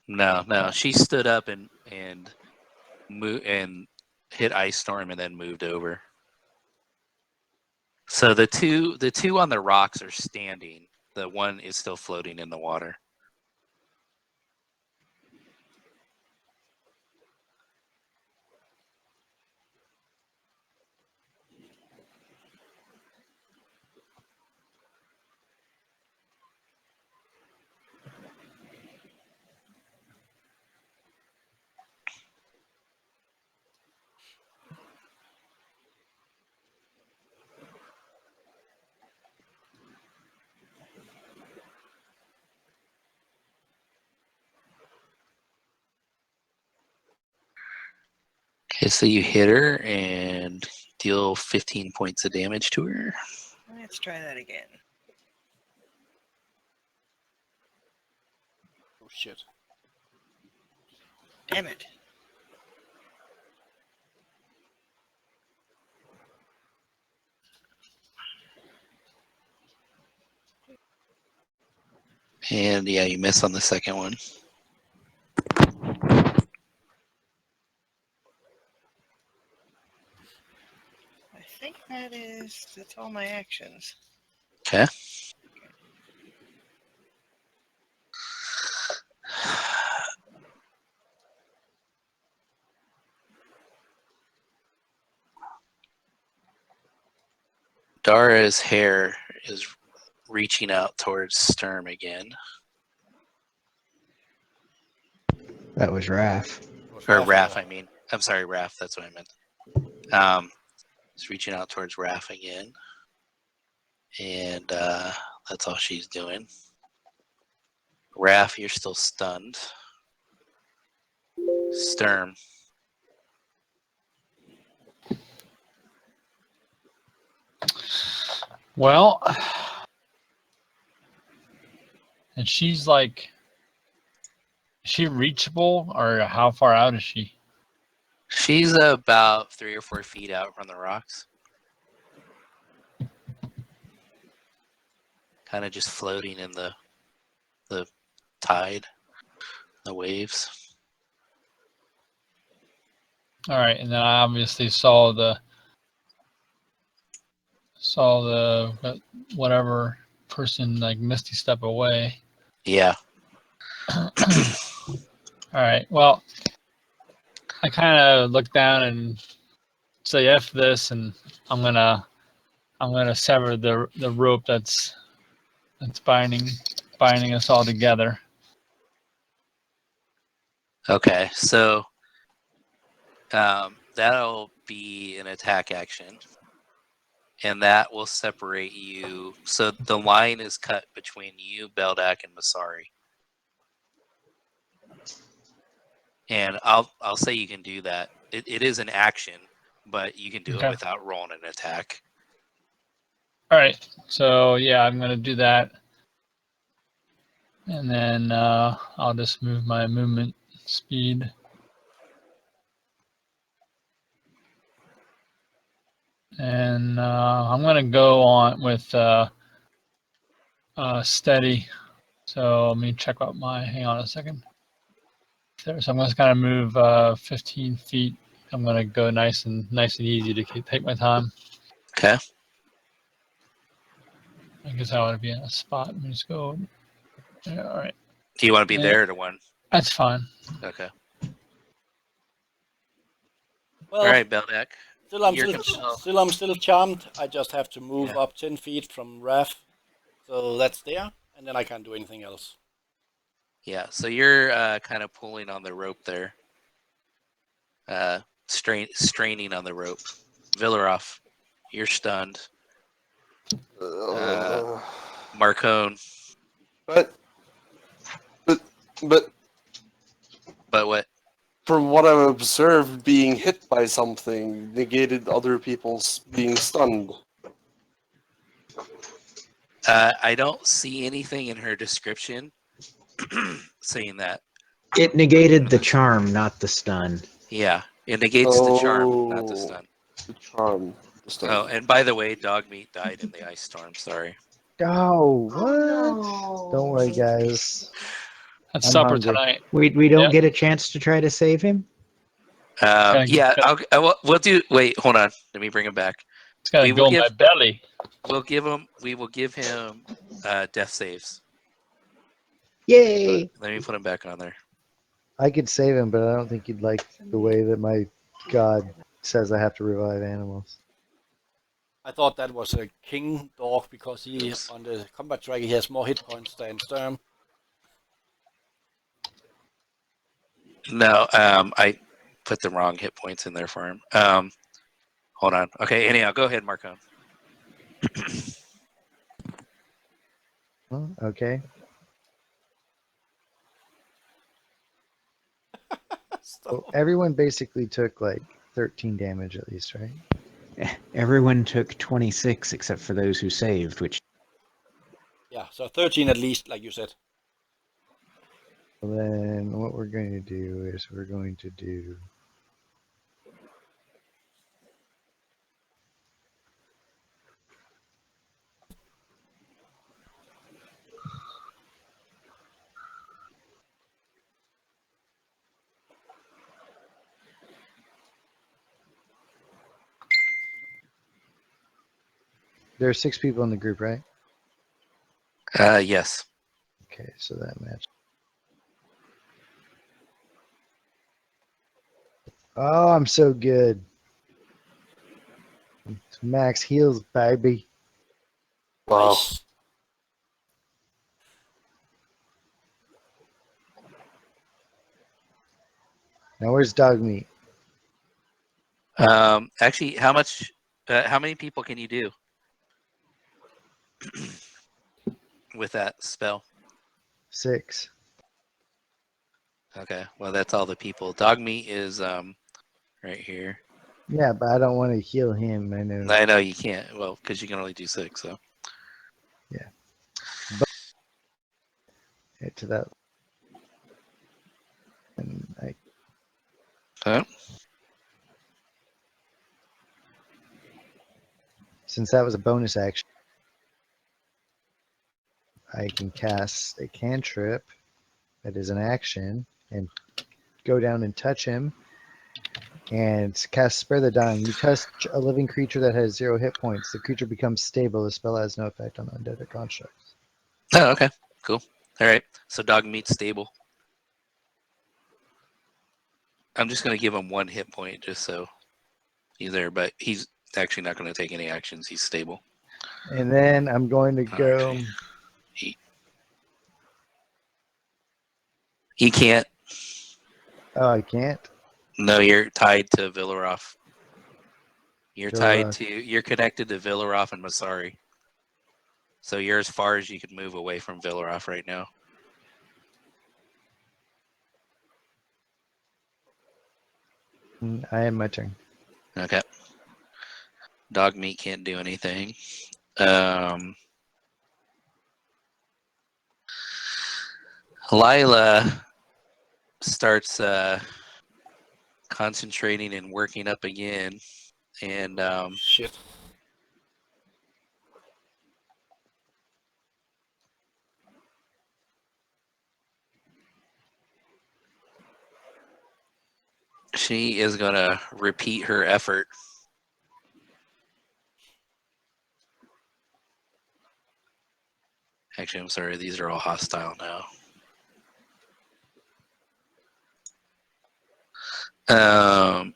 No, she stood up and moved and hit Ice Storm and then moved over. So the two on the rocks are standing. The one is still floating in the water. Okay, so you hit her and deal 15 points of damage to her.
Let's try that again.
Oh shit!
Damn it.
And yeah, you miss on the second one.
I think that's all my actions.
Okay. Dara's hair is reaching out towards Sturm again.
That was Raph.
Or Raph, I mean. I'm sorry, Raph, that's what I meant. It's reaching out towards Raph again. And that's all she's doing. Raph, you're still stunned. Sturm.
Well, and she's like, is she reachable, or how far out is she?
She's about 3 or 4 feet out from the rocks. Kind of just floating in the tide, the waves.
All right, and then I obviously saw the whatever person like Misty step away.
Yeah.
All right. Well, I kind of look down and say F this, and I'm gonna sever the rope that's binding us all together.
Okay, so that'll be an attack action. And that will separate you. So the line is cut between you, Beldak, and Masari. And I'll say you can do that. It is an action, but you can do
Okay.
it without rolling an attack.
All right. So yeah, I'm gonna do that, and then I'll just move my movement speed. And I'm gonna go on with steady. So let me check out my. Hang on a second. There, so I'm just gonna move 15 feet. I'm gonna go nice and easy to take my time.
Okay.
I guess I want to be in a spot. Let me just go. Yeah, all right.
Do you want to be
Yeah.
there to one?
That's fine.
Okay.
Well,
All right, Beldak.
I'm still charmed. I just have to move up 10 feet from Raph. So that's there, and then I can't do anything else.
Yeah, so you're kind of pulling on the rope there. Straining on the rope. Villaroff, you're stunned. Marcone.
But
But what?
from what I've observed, being hit by something negated other people's being stunned.
I don't see anything in her description saying that.
It negated the charm, not the stun.
Yeah, it negates the charm, not the stun.
The charm. The stun.
Oh, and by the way, Dogmeat died in the ice storm. Sorry.
Oh, what? Don't worry, guys.
That's
I'm
supper
hungry.
tonight.
We don't
Yep.
get a chance to try to save him?
Yeah, we'll do. Wait, hold on. Let me bring him back.
It's gonna
We
go
will
in my belly.
We will give him death saves.
Yay!
Let me put him back on there.
I could save him, but I don't think you'd like the way that my god says I have to revive animals.
I thought that was a king dog because he on the combat track he has more hit points than Sturm.
No, I put the wrong hit points in there for him. Hold on. Okay, anyhow, go ahead, Marcone.
Well, okay. So everyone basically took like 13 damage at least, right?
Everyone took 26 except for those who saved, which
Yeah, so 13 at least, like you said.
And then what we're going to do is we're going to do There are 6 people in the group, right?
Yes.
Okay, so that match. Oh, I'm so good. It's max heals, baby.
Wow.
Nice.
Now where's dog meat?
Actually, how much? How many people can you do with that spell?
6.
Okay, well that's all the people. Dog meat is right here.
Yeah, but I don't want to heal him. I know.
I know you can't. Well, because you can only do 6. So
Hit to that. And I,
oh,
since that was a bonus action, I can cast a cantrip that is an action and go down and touch him and cast Spare the Dying. You touch a living creature that has 0 hit points. The creature becomes stable. The spell has no effect on undead or constructs.
oh, okay, cool. All right, so dog meat's stable. I'm just gonna give him 1 hit point just so he's there, but he's actually not gonna take any actions. He's stable.
And then I'm going to go.
Alright. He can't.
Oh, I can't.
No, you're tied to Villaroff. You're tied
Villaroff.
to. You're connected to Villaroff and Masari. So you're as far as you can move away from Villaroff right now.
I am my turn.
Okay. Dog meat can't do anything. Lila starts concentrating and working up again, and
Shit.
she is gonna repeat her effort. Actually, I'm sorry, these are all hostile now.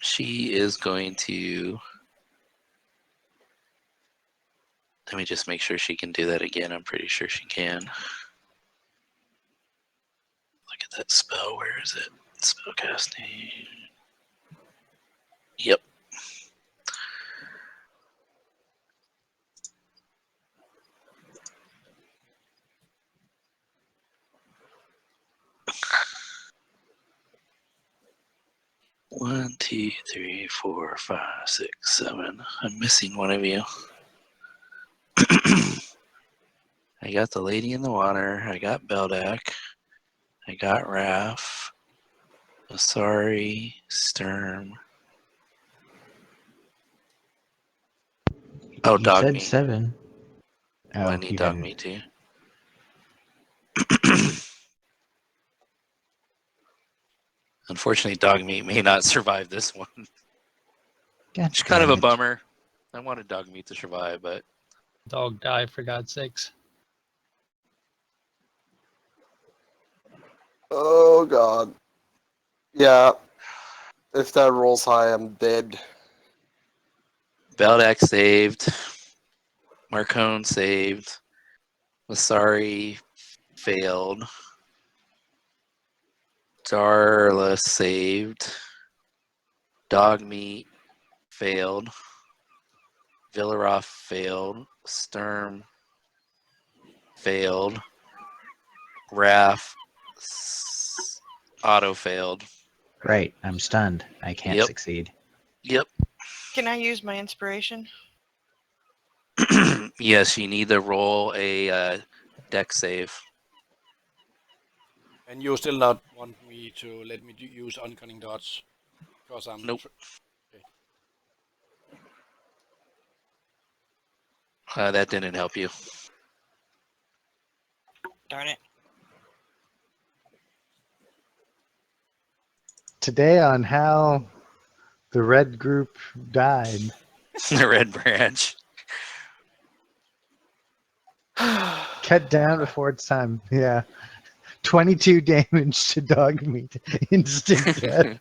She is going to. Let me just make sure she can do that again. I'm pretty sure she can. Look at that spell. Where is it? Spell casting. Yep. One, two, three, four, five, six, seven. I'm missing one of you. I got the lady in the water. I got Beldak. I got Raph. Asari. Sturm. Oh,
You
dog
said
meat.
7.
Well, I
Oh,
need
you
dog
didn't.
meat too. Unfortunately, dog meat may not survive this one.
God
It's kind of a
damn it.
bummer. I wanted dog meat to survive, but
Dog die for God's sakes.
Oh god. Yeah. If that rolls high, I'm dead.
Beldak saved. Marcone saved. Masari failed. Darla saved. Dog meat failed. Villaroff failed. Sturm failed. Raph auto failed.
Great. I'm stunned. I can't
Yep.
succeed.
Yep.
Can I use my inspiration?
Yes, you need to roll a deck save.
And you still not want me to let me use uncunning dodge? Because I'm...
Nope.
Okay.
That didn't help you.
Darn it.
Today on how the red group died.
The red branch.
Cut down before it's time. Yeah. 22 damage to dog meat. Instant death.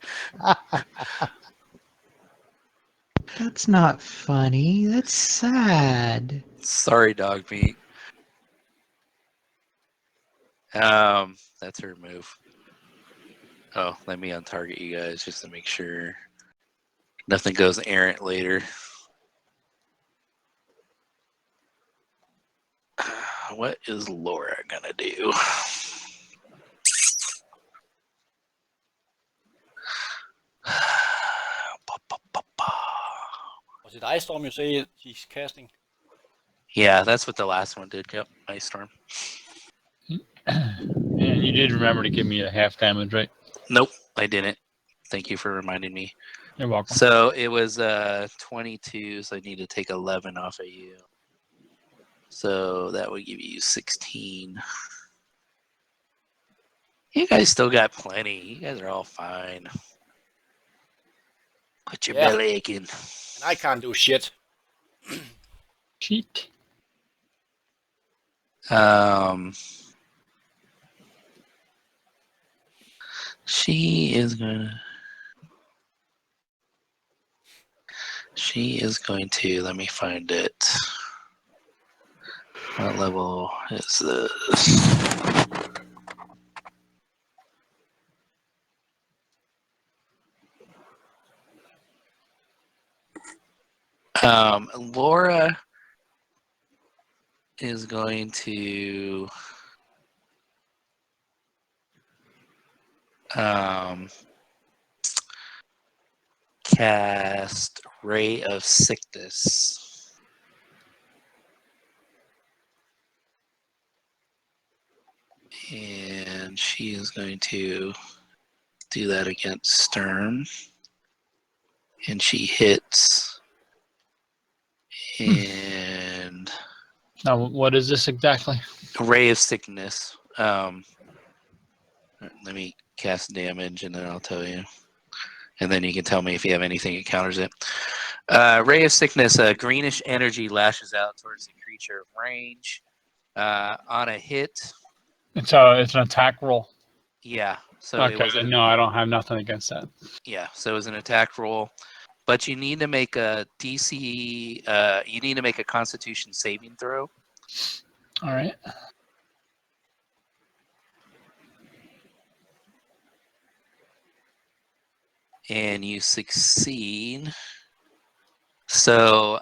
That's not funny. That's sad.
Sorry, dog meat. That's her move. Oh, let me untarget you guys just to make sure nothing goes errant later. What is Laura gonna do?
Was it Ice Storm you say she's casting?
Yeah, that's what the last one did. Yep, Ice Storm.
And you did remember to give me a half damage, right?
Nope, I didn't. Thank you for reminding me.
You're welcome.
So it was 22, so I need to take 11 off of you. So that would give you 16. You guys still got plenty. You guys are all fine. Quit your
Yeah.
belly aching.
And I can't do shit.
Cheat.
She is going to, let me find it. What level is this? Laura is going to cast Ray of Sickness. And she is going to do that against Sturm. And she hits. And
Now, what is this exactly?
Ray of Sickness. Let me cast damage and then I'll tell you. And then you can tell me if you have anything that counters it. Ray of Sickness, a greenish energy lashes out towards the creature of range. On a hit,
It's an attack roll.
yeah. So it
Okay.
was
No, I don't have nothing against that.
yeah. So it was an attack roll, but you need to make a DC. You need to make a Constitution saving throw.
All right.
And you succeed. So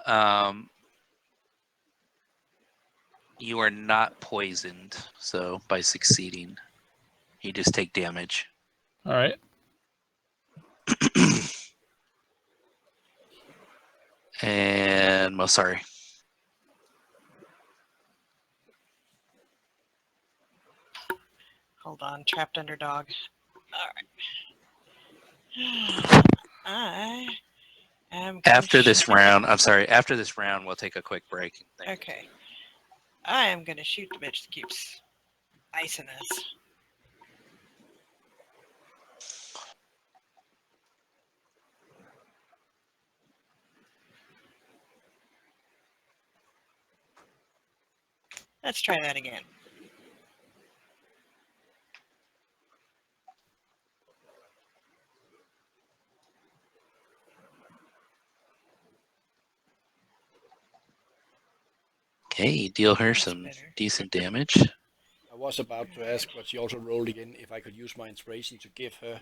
you are not poisoned. So by succeeding, you just take damage.
All right.
And well, sorry.
Hold on, trapped underdog. All right. I am.
After this round, I'm sorry. After this round, we'll take a quick break.
Okay. I am gonna shoot the bitch that keeps icing us. Let's try that again.
Okay, deal her
That's
some
better.
decent damage.
I was about to ask, but she also rolled again, if I could use my inspiration to give her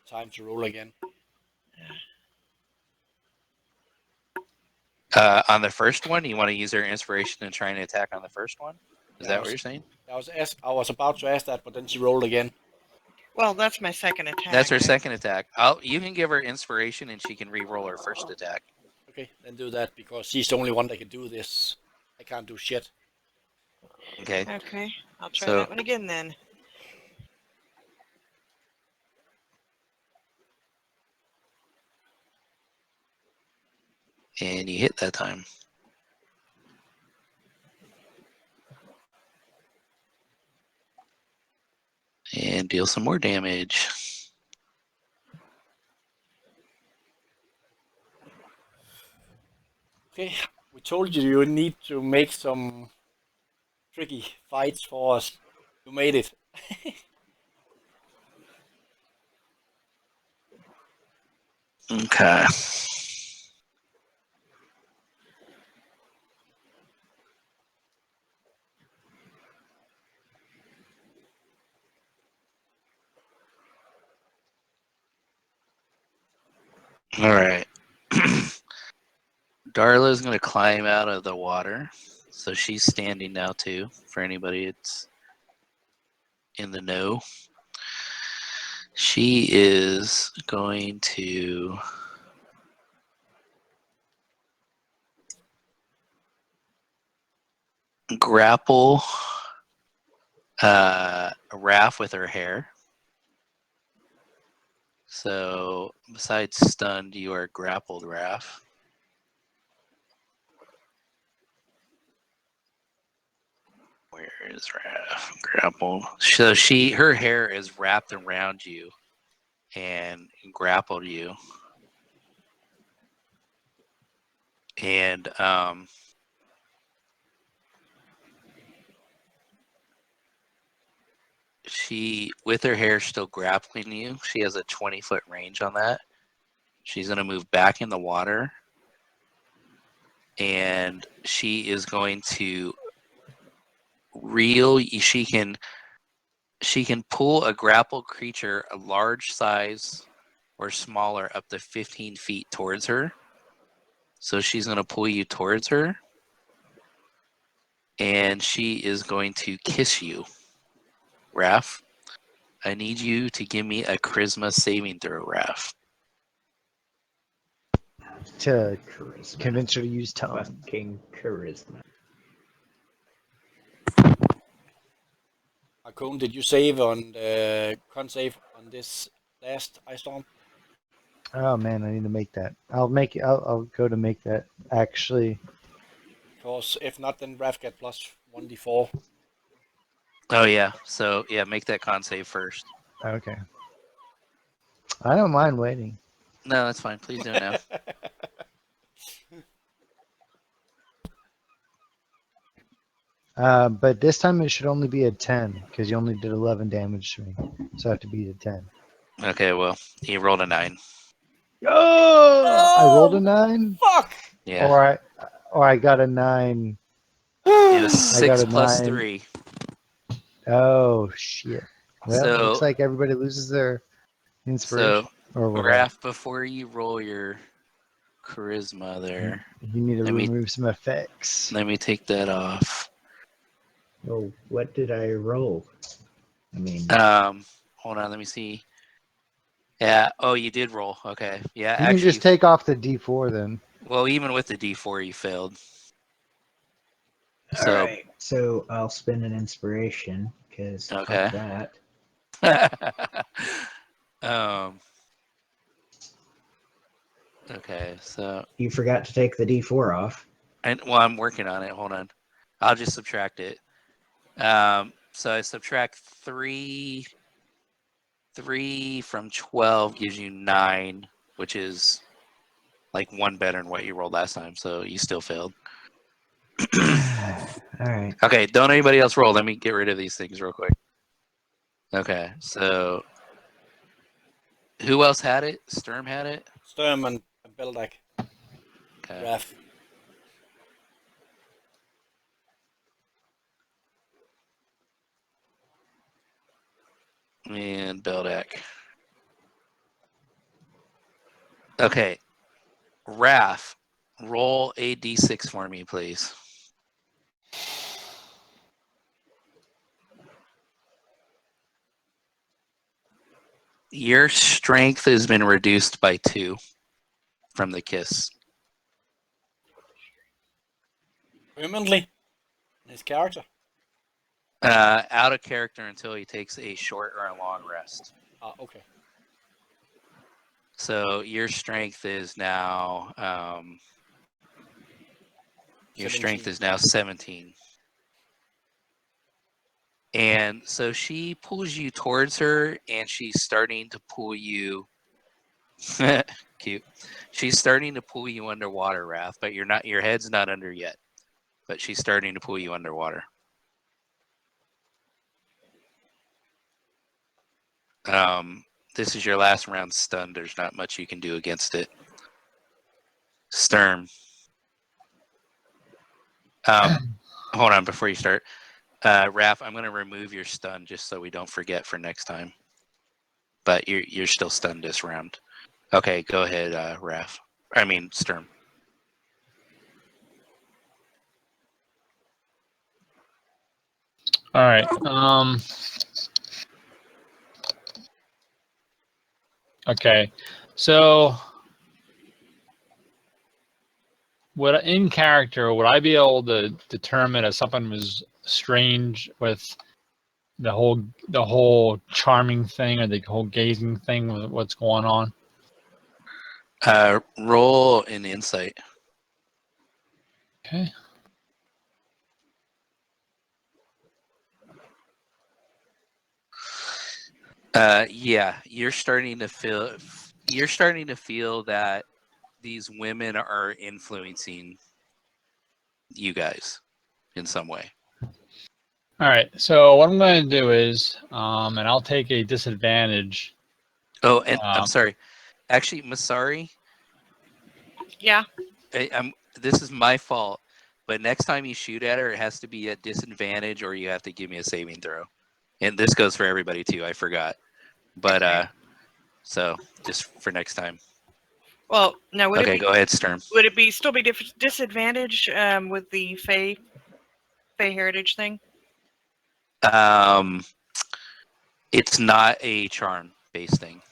time to roll again.
On the first one, you want to use her inspiration and try and attack on the first one? Is that what you're saying?
I was about to ask that, but then she rolled again.
Well, that's my second attack.
That's her second attack. You can give her inspiration and she can re-roll her first attack.
Okay, then do that, because she's the only one that can do this. I can't do shit.
Okay.
Okay, I'll try
So-
that one again then.
And you hit that time. And deal some more damage.
Okay, we told you you need to make some tricky fights for us. You made it.
Okay. All right. Darla's going to climb out of the water. So she's standing now, too, for anybody that's in the know. She is going to grapple Raph with her hair. So, besides stunned, you are grappled, Raph. Where is Raph? Grappled. So her hair is wrapped around you and grappled you. And she, with her hair still grappling you, she has a 20-foot range on that. She's going to move back in the water. And she is going to reel. She can pull a grappled creature a large size or smaller up to 15 feet towards her. So she's going to pull you towards her. And she is going to kiss you. Raph, I need you to give me a charisma saving throw, Raph.
To
Charisma.
convince her to use tongue.
Fucking charisma.
Marcone, did you save on the con save on this last ice storm?
Oh man, I need to make that. I'll go to make that. Actually,
Because if not, then Raph get plus 1d4.
Oh, yeah. So, yeah, make that con save first.
okay. I don't mind waiting.
No, that's fine. Please do it now.
But this time it should only be a 10 because you only did 11 damage to me, so I have to beat a 10.
Okay, well, he rolled a 9.
Oh! I rolled a 9,
Fuck!
Yeah.
or I got a 9.
It was
I got
6
a
plus
9.
3.
Oh shit! Well,
So-
looks like everybody loses their inspiration or whatever.
Raph, before you roll your charisma there,
You need to
Let me-
remove some effects.
let me take that off.
Oh, what did I roll? I mean,
Hold on, let me see. Yeah, oh, you did roll. Okay. Yeah,
You can
actually,
just take off the D4 then.
well, even with the D4, you failed.
all
So,
right. So I'll spend an inspiration because
Okay.
fuck that.
Okay, so,
You forgot to take the D4 off.
I'm working on it. Hold on. I'll just subtract it. So I subtract 3 from 12 gives you 9, which is like 1 better than what you rolled last time. So you still failed.
All right.
Okay, don't anybody else roll. Let me get rid of these things real quick. Okay, so who else had it? Sturm had it?
Sturm and Beldak.
Okay.
Raph.
And Beldak. Okay. Raph, roll a d6 for me, please. Your strength has been reduced by 2 from the kiss.
Permanently. His character.
Out of character until he takes a short or a long rest.
Ah, okay.
So your strength is now 17. And so she pulls you towards her, and she's starting to pull you. Cute. She's starting to pull you underwater, Raph, but you're not. Your head's not under yet, but she's starting to pull you underwater. This is your last round stunned. There's not much you can do against it. Sturm. Hold on before you start. Raph, I'm going to remove your stun just so we don't forget for next time. But you're still stunned this round. Okay, go ahead, Raph. I mean, Sturm.
All right. Okay. So, in character, would I be able to determine if something was strange with the whole charming thing or the whole gazing thing with what's going on?
Roll an insight.
Okay.
Yeah, you're starting to feel that these women are influencing you guys in some way.
All right. So what I'm going to do is, and I'll take a disadvantage.
Oh, and I'm sorry. Actually, Masari,
Yeah.
this is my fault. But next time you shoot at her, it has to be at disadvantage, or you have to give me a saving throw. And this goes for everybody too. I forgot. But so just for next time.
Well, now would
Okay,
it be,
go ahead, Sturm.
would it be still be disadvantage with the Fey heritage thing?
It's not a charm based thing.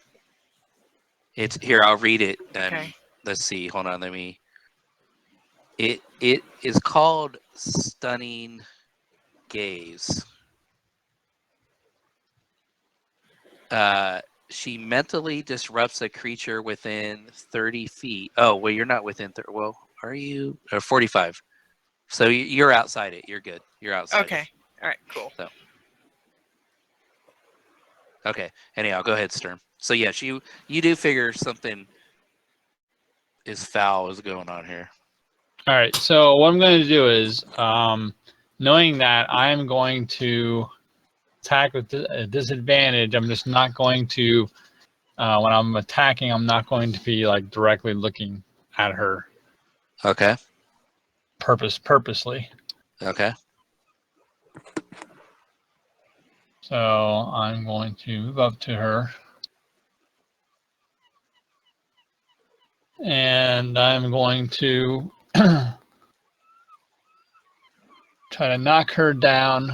It's here. I'll read it.
Okay.
Let's see. Hold on. It is called Stunning Gaze. She mentally disrupts a creature within 30 feet. Oh, well, you're not within. Well, are you? 45. So you're outside it. You're good. You're outside.
Okay. All right. Cool.
So. Okay. Anyhow, go ahead, Sturm. So yes, you do figure something is foul is going on here.
All right. So what I'm going to do is, knowing that I'm going to attack with a disadvantage, I'm just not going to. When I'm attacking, I'm not going to be like directly looking at her.
Okay.
Purposely.
Okay.
So I'm going to move up to her. And I'm going to try to knock her down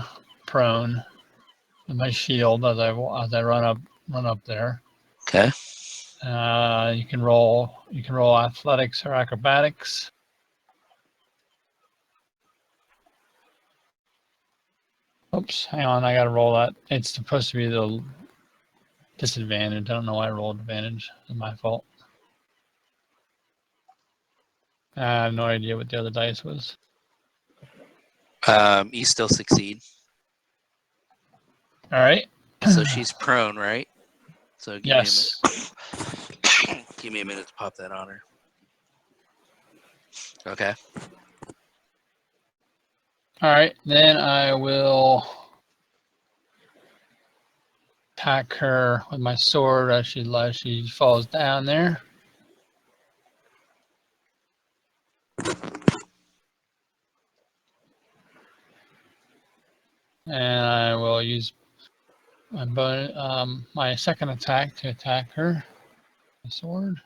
prone with my shield as I run up there.
Okay.
You can roll athletics or acrobatics. Oops, hang on, I gotta roll that. It's supposed to be the disadvantage. I don't know why I rolled advantage. It's my fault. I have no idea what the other dice was.
You still succeed.
All right.
So she's prone, right? So give
Yes.
me a minute. Give me a minute to pop that on her. Okay.
All right. Then I will attack her with my sword as she falls down there. And I will use my second attack to attack her. My sword.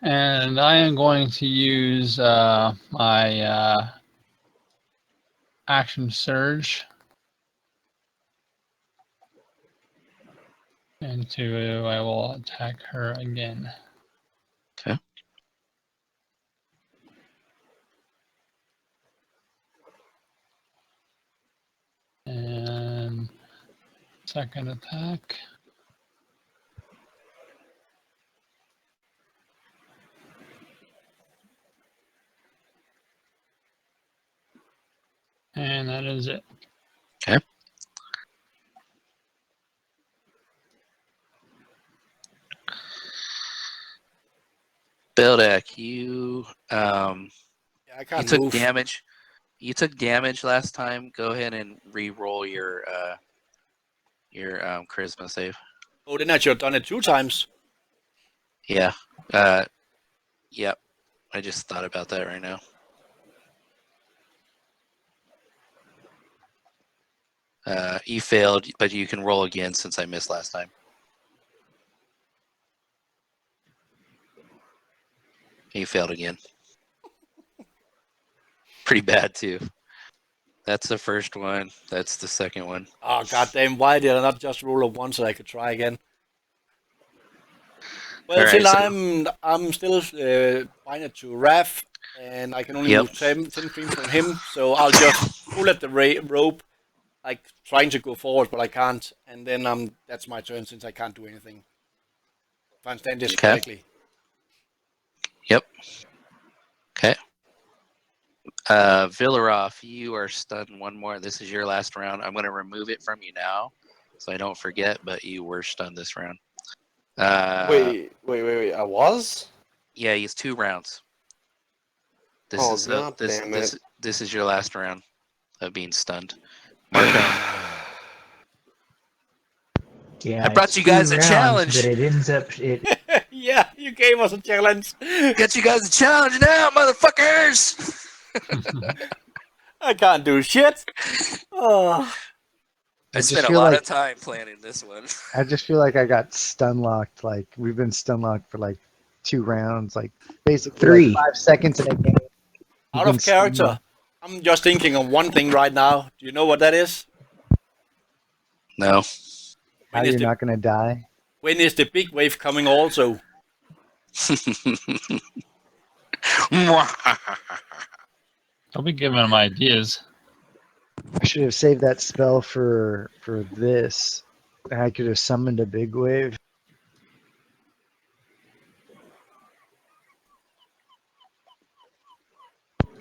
And I am going to use my action surge. And I will attack her again.
Okay.
And second attack. And that is it.
Okay. Beldak, you
Yeah, I
you
can't
took
move.
damage. You took damage last time. Go ahead and re-roll your charisma save.
Oh, then I should have done it 2 times.
Yeah. Yep. I just thought about that right now. You failed, but you can roll again since I missed last time. You failed again. Pretty bad too. That's the first one. That's the second one.
Oh, goddamn, why did I not just roll a 1 so I could try again? Well,
All right,
since
so-
I'm still binded to Raph, and I can only
Yep.
move 10 feet from him, so I'll just pull at the rope, like trying to go forward, but I can't, and then that's my turn since I can't do anything. If I understand this
Okay.
correctly.
Yep. Okay. Villaroff, you are stunned one more. This is your last round. I'm going to remove it from you now, so I don't forget. But you were stunned this round.
Wait. I was?
Yeah, it's 2 rounds. This
Oh,
is
god damn it.
this is your last round of being stunned. Marco,
Yeah,
I brought
it's
you guys
2
a
rounds,
challenge.
but it ends up
Yeah, you gave us a challenge.
Got you guys a challenge now, motherfuckers.
I can't do shit. Oh.
I
just
spent a
feel
lot
like-
of time planning this one.
I just feel like I got stun locked. Like we've been stun locked for like 2 rounds. Like basically
3.
like 5 seconds in a game. We've
Out
been
of
stun
character,
locked.
I'm just thinking of one thing right now. Do you know what that is?
No.
How
When is
you're
the
not gonna die?
when is the big wave coming also?
Don't be giving them ideas.
I should have saved that spell for this. I could have summoned a big wave.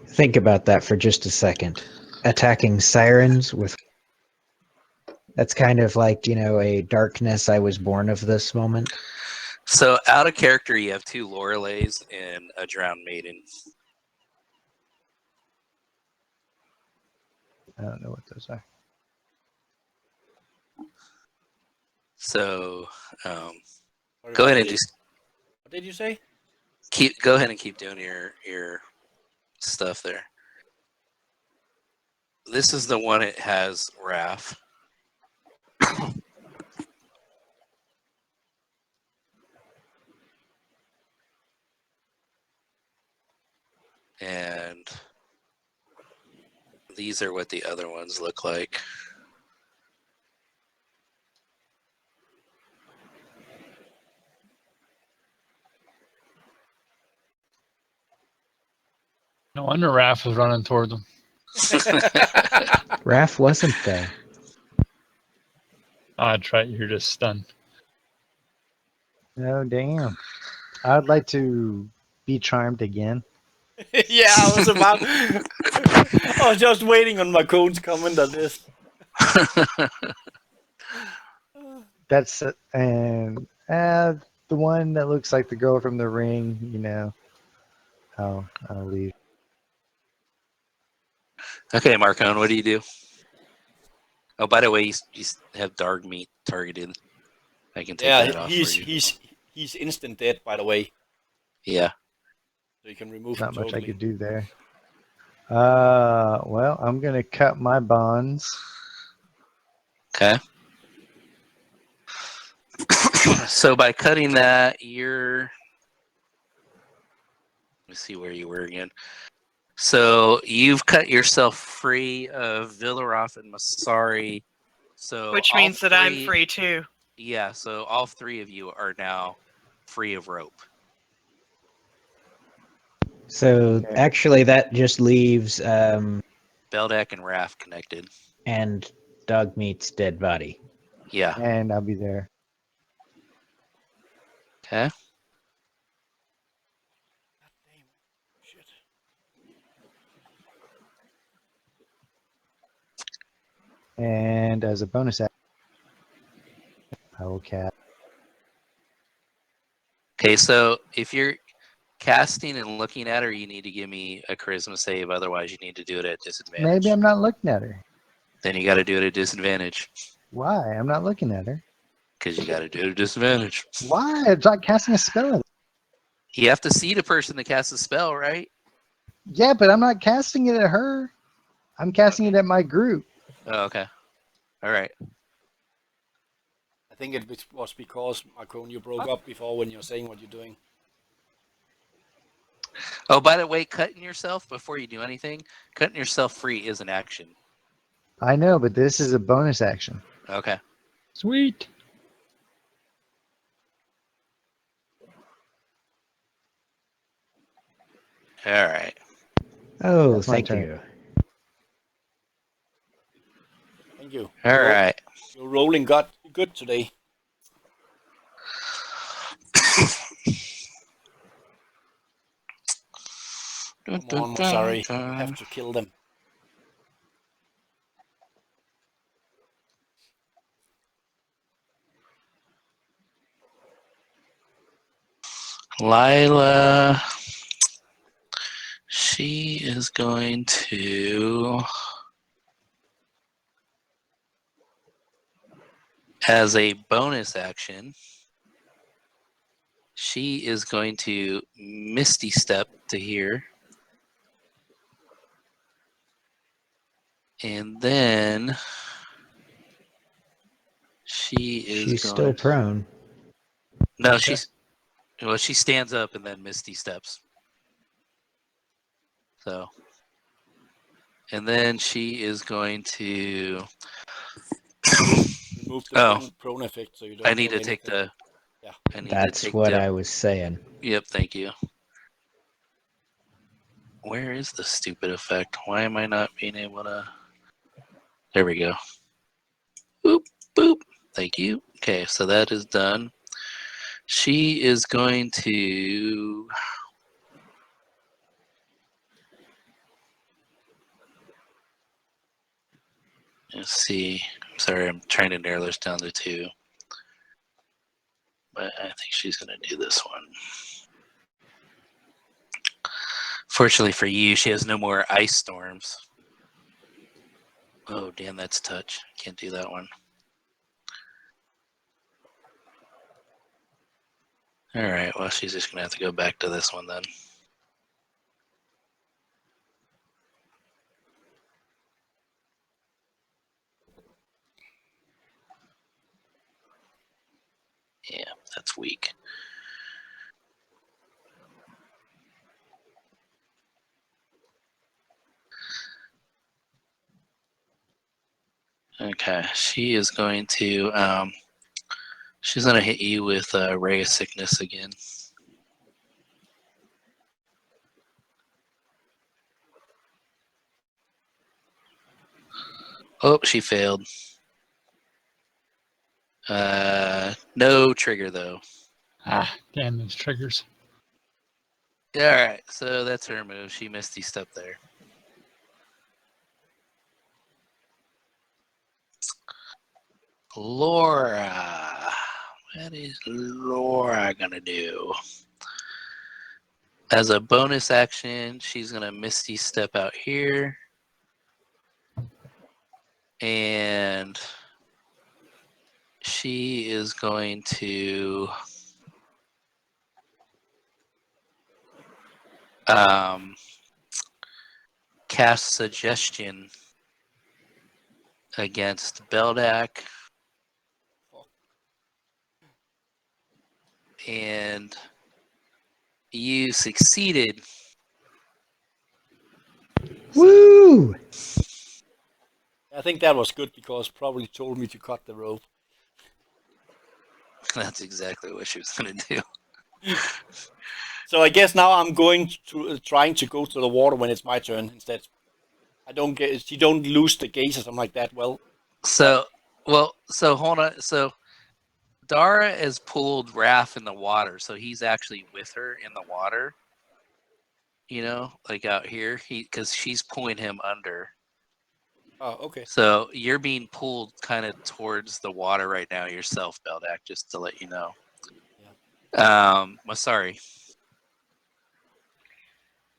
Think about that for just a second. Attacking sirens with. That's kind of like, a darkness I was born of this moment.
So out of character, you have 2 Loreleis and a drowned maiden.
I don't know what those are.
So
Sorry,
go
what
ahead and
did
just
what did you say?
go ahead and keep doing your stuff there. This is the one it has Raph. And these are what the other ones look like.
No wonder Raph was running toward them.
Raph wasn't there.
Oh, that's right. You're just stunned.
Oh damn! I'd like to be charmed again.
Yeah, I was about. I was just waiting on my cone's comment on this.
That's and the one that looks like the girl from The Ring. I'll leave.
Okay, Marcon, what do you do? Oh, by the way, you have dog meat targeted. I can take that
Yeah,
off
he's
for you.
he's instant dead, by the way.
Yeah.
So you can remove
Not
him
much
totally.
I could do there. Well, I'm gonna cut my bonds.
Okay. So by cutting that, let me see where you were again. So you've cut yourself free of Villaroth and Masari. So
Which
all
means that I'm
three-
free too.
Yeah, so all 3 of you are now free of rope.
So actually, that just leaves
Beldak and Raph connected.
and Dog Meat's dead body.
Yeah.
And I'll be there.
Okay.
Shit.
And as a bonus action, I will cast.
Okay, so if you're casting and looking at her, you need to give me a charisma save. Otherwise, you need to do it at disadvantage.
Maybe I'm not looking at her.
Then you got to do it at disadvantage.
Why? I'm not looking at her.
Because you got to do it at disadvantage.
Why? I'm not casting a spell.
You have to see the person that casts a spell, right?
Yeah, but I'm not casting it at her. I'm casting it at my group.
Oh, okay. All right.
I think it was because, Marcone, you broke up before when you're saying what you're doing.
Oh, by the way, cutting yourself before you do anything, cutting yourself free is an action.
I know, but this is a bonus action.
Okay.
Sweet.
All right.
Oh,
That's my
thank
turn.
you.
Thank you.
All right.
You're rolling good today. Come on, sorry. You have to kill them.
Lila, she is going to, as a bonus action, she is going to Misty Step to here. And then she is
She's
going
still prone.
No,
Okay.
she stands up and then Misty steps. So, and then she is going to.
Remove the prone effect so you don't
I need
roll
to take
anything.
the.
Yeah.
I need
That's
to take
what
the.
I was saying.
Yep, thank you. Where is the stupid effect? Why am I not being able to? There we go. Boop, boop. Thank you. Okay, so that is done. She is going to. Let's see. Sorry, I'm trying to narrow this down to 2. But I think she's going to do this one. Fortunately for you, she has no more ice storms. Oh, damn, that's touch. Can't do that one. All right, well, she's just going to have to go back to this one then. Yeah, that's weak. Okay, she is going to she's going to hit you with Ray of Sickness again. Oh, she failed. No trigger though.
Ah, damn those triggers.
All right, so that's her move. She Misty Step there. Laura. What is Laura gonna do? As a bonus action, she's gonna Misty Step out here. And she is going to cast Suggestion against Beldak. And you succeeded.
Woo!
I think that was good because probably told me to cut the rope.
That's exactly what she was going to do.
So I guess now I'm going to trying to go to the water when it's my turn instead. I don't get she don't lose the gaze or something like that. Well,
So hold on. So Dara has pulled Raph in the water, so he's actually with her in the water. You know, like out here, because she's pulling him under.
oh, okay.
So you're being pulled kind of towards the water right now yourself, Beldak, just to let you know.
Yeah.
Sorry.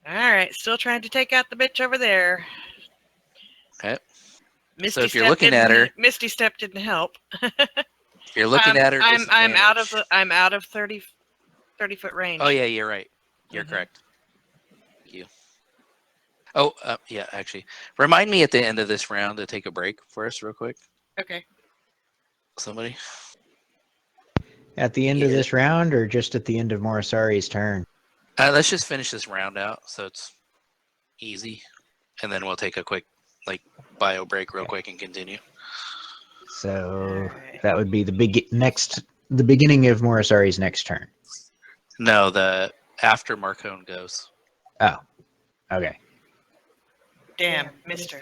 All right, still trying to take out the bitch over there.
Okay.
Misty
if you're
Step
looking at
didn't-
her-
Misty Step didn't help.
If you're looking at her,
I'm out of
disadvantage.
I'm out of 30 foot range.
Oh yeah, you're right. You're
Mhm.
correct. Thank you. Oh, yeah, actually. Remind me at the end of this round to take a break for us real quick.
Okay.
Somebody.
At the end of
Yeah.
this round, or just at the end of Morisari's turn?
Let's just finish this round out so it's easy. And then we'll take a quick bio break real quick and continue.
So
Alright.
that would be the beginning of Morisari's next turn.
No, the after Marcone goes.
Oh, okay.
Damn, Mister.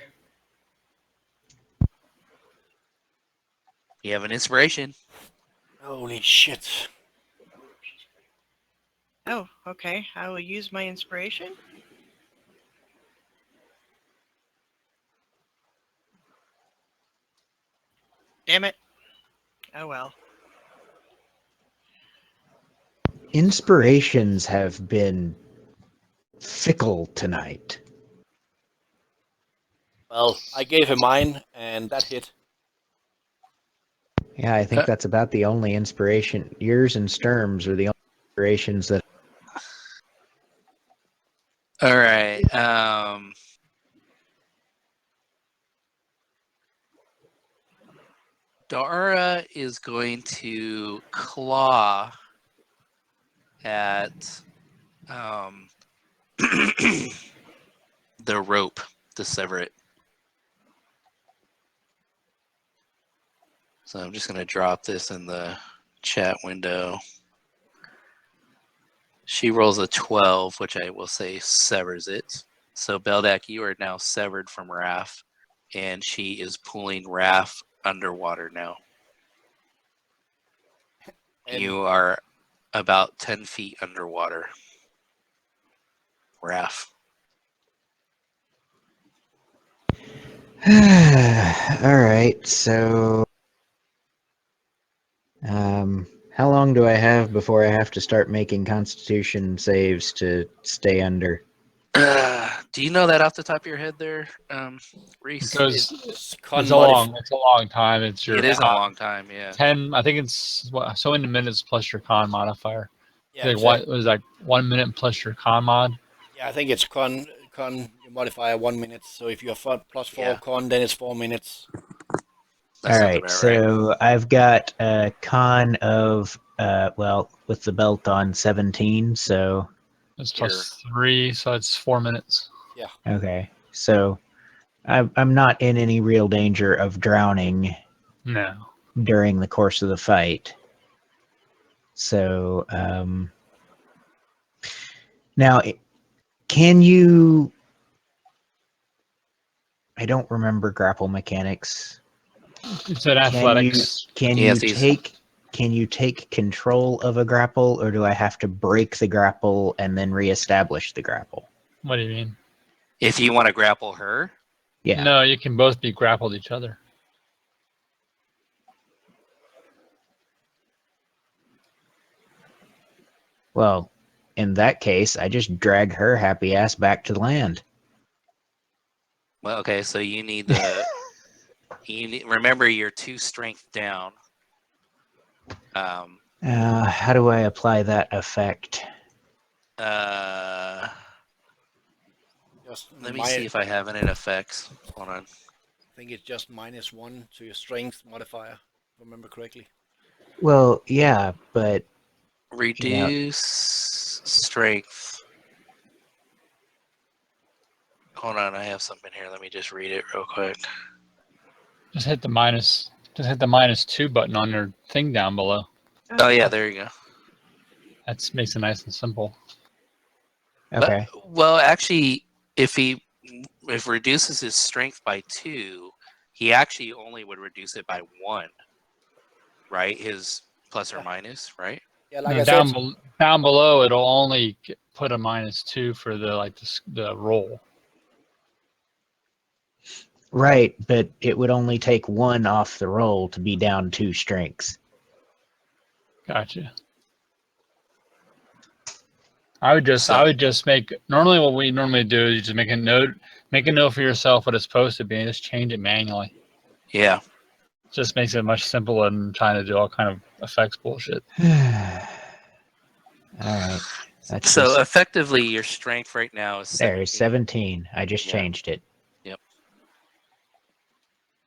You have an inspiration.
Holy shit.
Oh, okay. I will use my inspiration. Damn it. Oh well.
Inspirations have been fickle tonight.
Well, I gave him mine, and that hit.
Yeah, I think that's about the only inspiration. Yours and Sturm's are the only inspirations that.
All right. Dara is going to claw at the rope to sever it. So I'm just going to drop this in the chat window. She rolls a 12, which I will say severs it. So Beldak, you are now severed from Raph, and she is pulling Raph underwater now.
And
You are about 10 feet underwater. Raph.
All right, so how long do I have before I have to start making Constitution saves to stay under?
Do you know that off the top of your head there, Reese?
Because
it's
it's a long time. It's your
It is a
con-
long time, yeah.
10. I think it's so many minutes plus your con modifier.
Yeah,
Like what was like 1 minute plus your con mod?
Yeah, I think it's con you modify 1 minute. So if you're plus 4
Yeah.
con, then it's 4 minutes.
That
All
sounds
right,
about
so I've got a con of with the belt on 17, so
It's plus 3, so it's 4 minutes.
okay, so I'm not in any real danger of drowning
No.
during the course of the fight. So now, can you? I don't remember grapple mechanics.
It's an athletics.
Can
Yes,
you
he's-
take control of a grapple, or do I have to break the grapple and then reestablish the grapple?
What do you mean?
If you want to grapple her,
Yeah.
No, you can both be grappled each other.
Well, in that case, I just drag her happy ass back to land.
well, okay, so you need the. Remember, you're 2 strength down.
How do I apply that effect?
Let
Just
me see if I have it in effects. Hold on.
I think it's just -1 to your strength modifier, if I remember correctly.
Well, yeah, but
Reduce strength. Hold on, I have something here. Let me just read it real quick.
Just hit the -2 button on your thing down below.
Oh yeah, there you go.
That makes it nice and simple.
okay.
Well, actually, if reduces his strength by 2, he actually only would reduce it by 1. Right? His plus or minus, right?
Yeah, like
No,
I said,
down below, it'll only put a -2 for the roll.
Right, but it would only take 1 off the roll to be down 2 strengths.
Gotcha. I would just
So-
make, normally what we normally do is you just make a note for yourself what it's supposed to be and just change it manually.
Yeah.
Just makes it much simpler than trying to do all kind of effects bullshit.
All right. That's
So
just,
effectively, your strength right now is
there's
17.
17. I just
Yeah.
changed it.
Yep.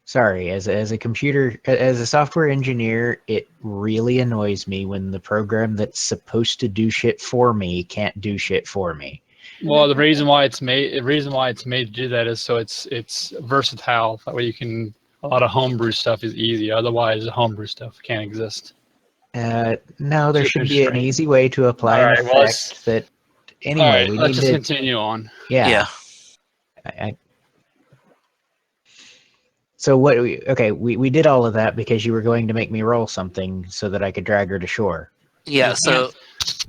Sorry, as a software engineer, it really annoys me when the program that's supposed to do shit for me can't do shit for me.
Well, the reason why it's made to do that is so it's versatile. That way you can, a lot of homebrew stuff is easy. Otherwise, the homebrew stuff can't exist.
No, there
Keep
should
it
be an
straight.
easy way to apply an
All right, well, let's-
effect that.
All
Anyway,
right,
we
let's
need
just
to.
continue on.
Yeah. So what? We did all of that because you were going to make me roll something so that I could drag her to shore.
Yeah.
You
So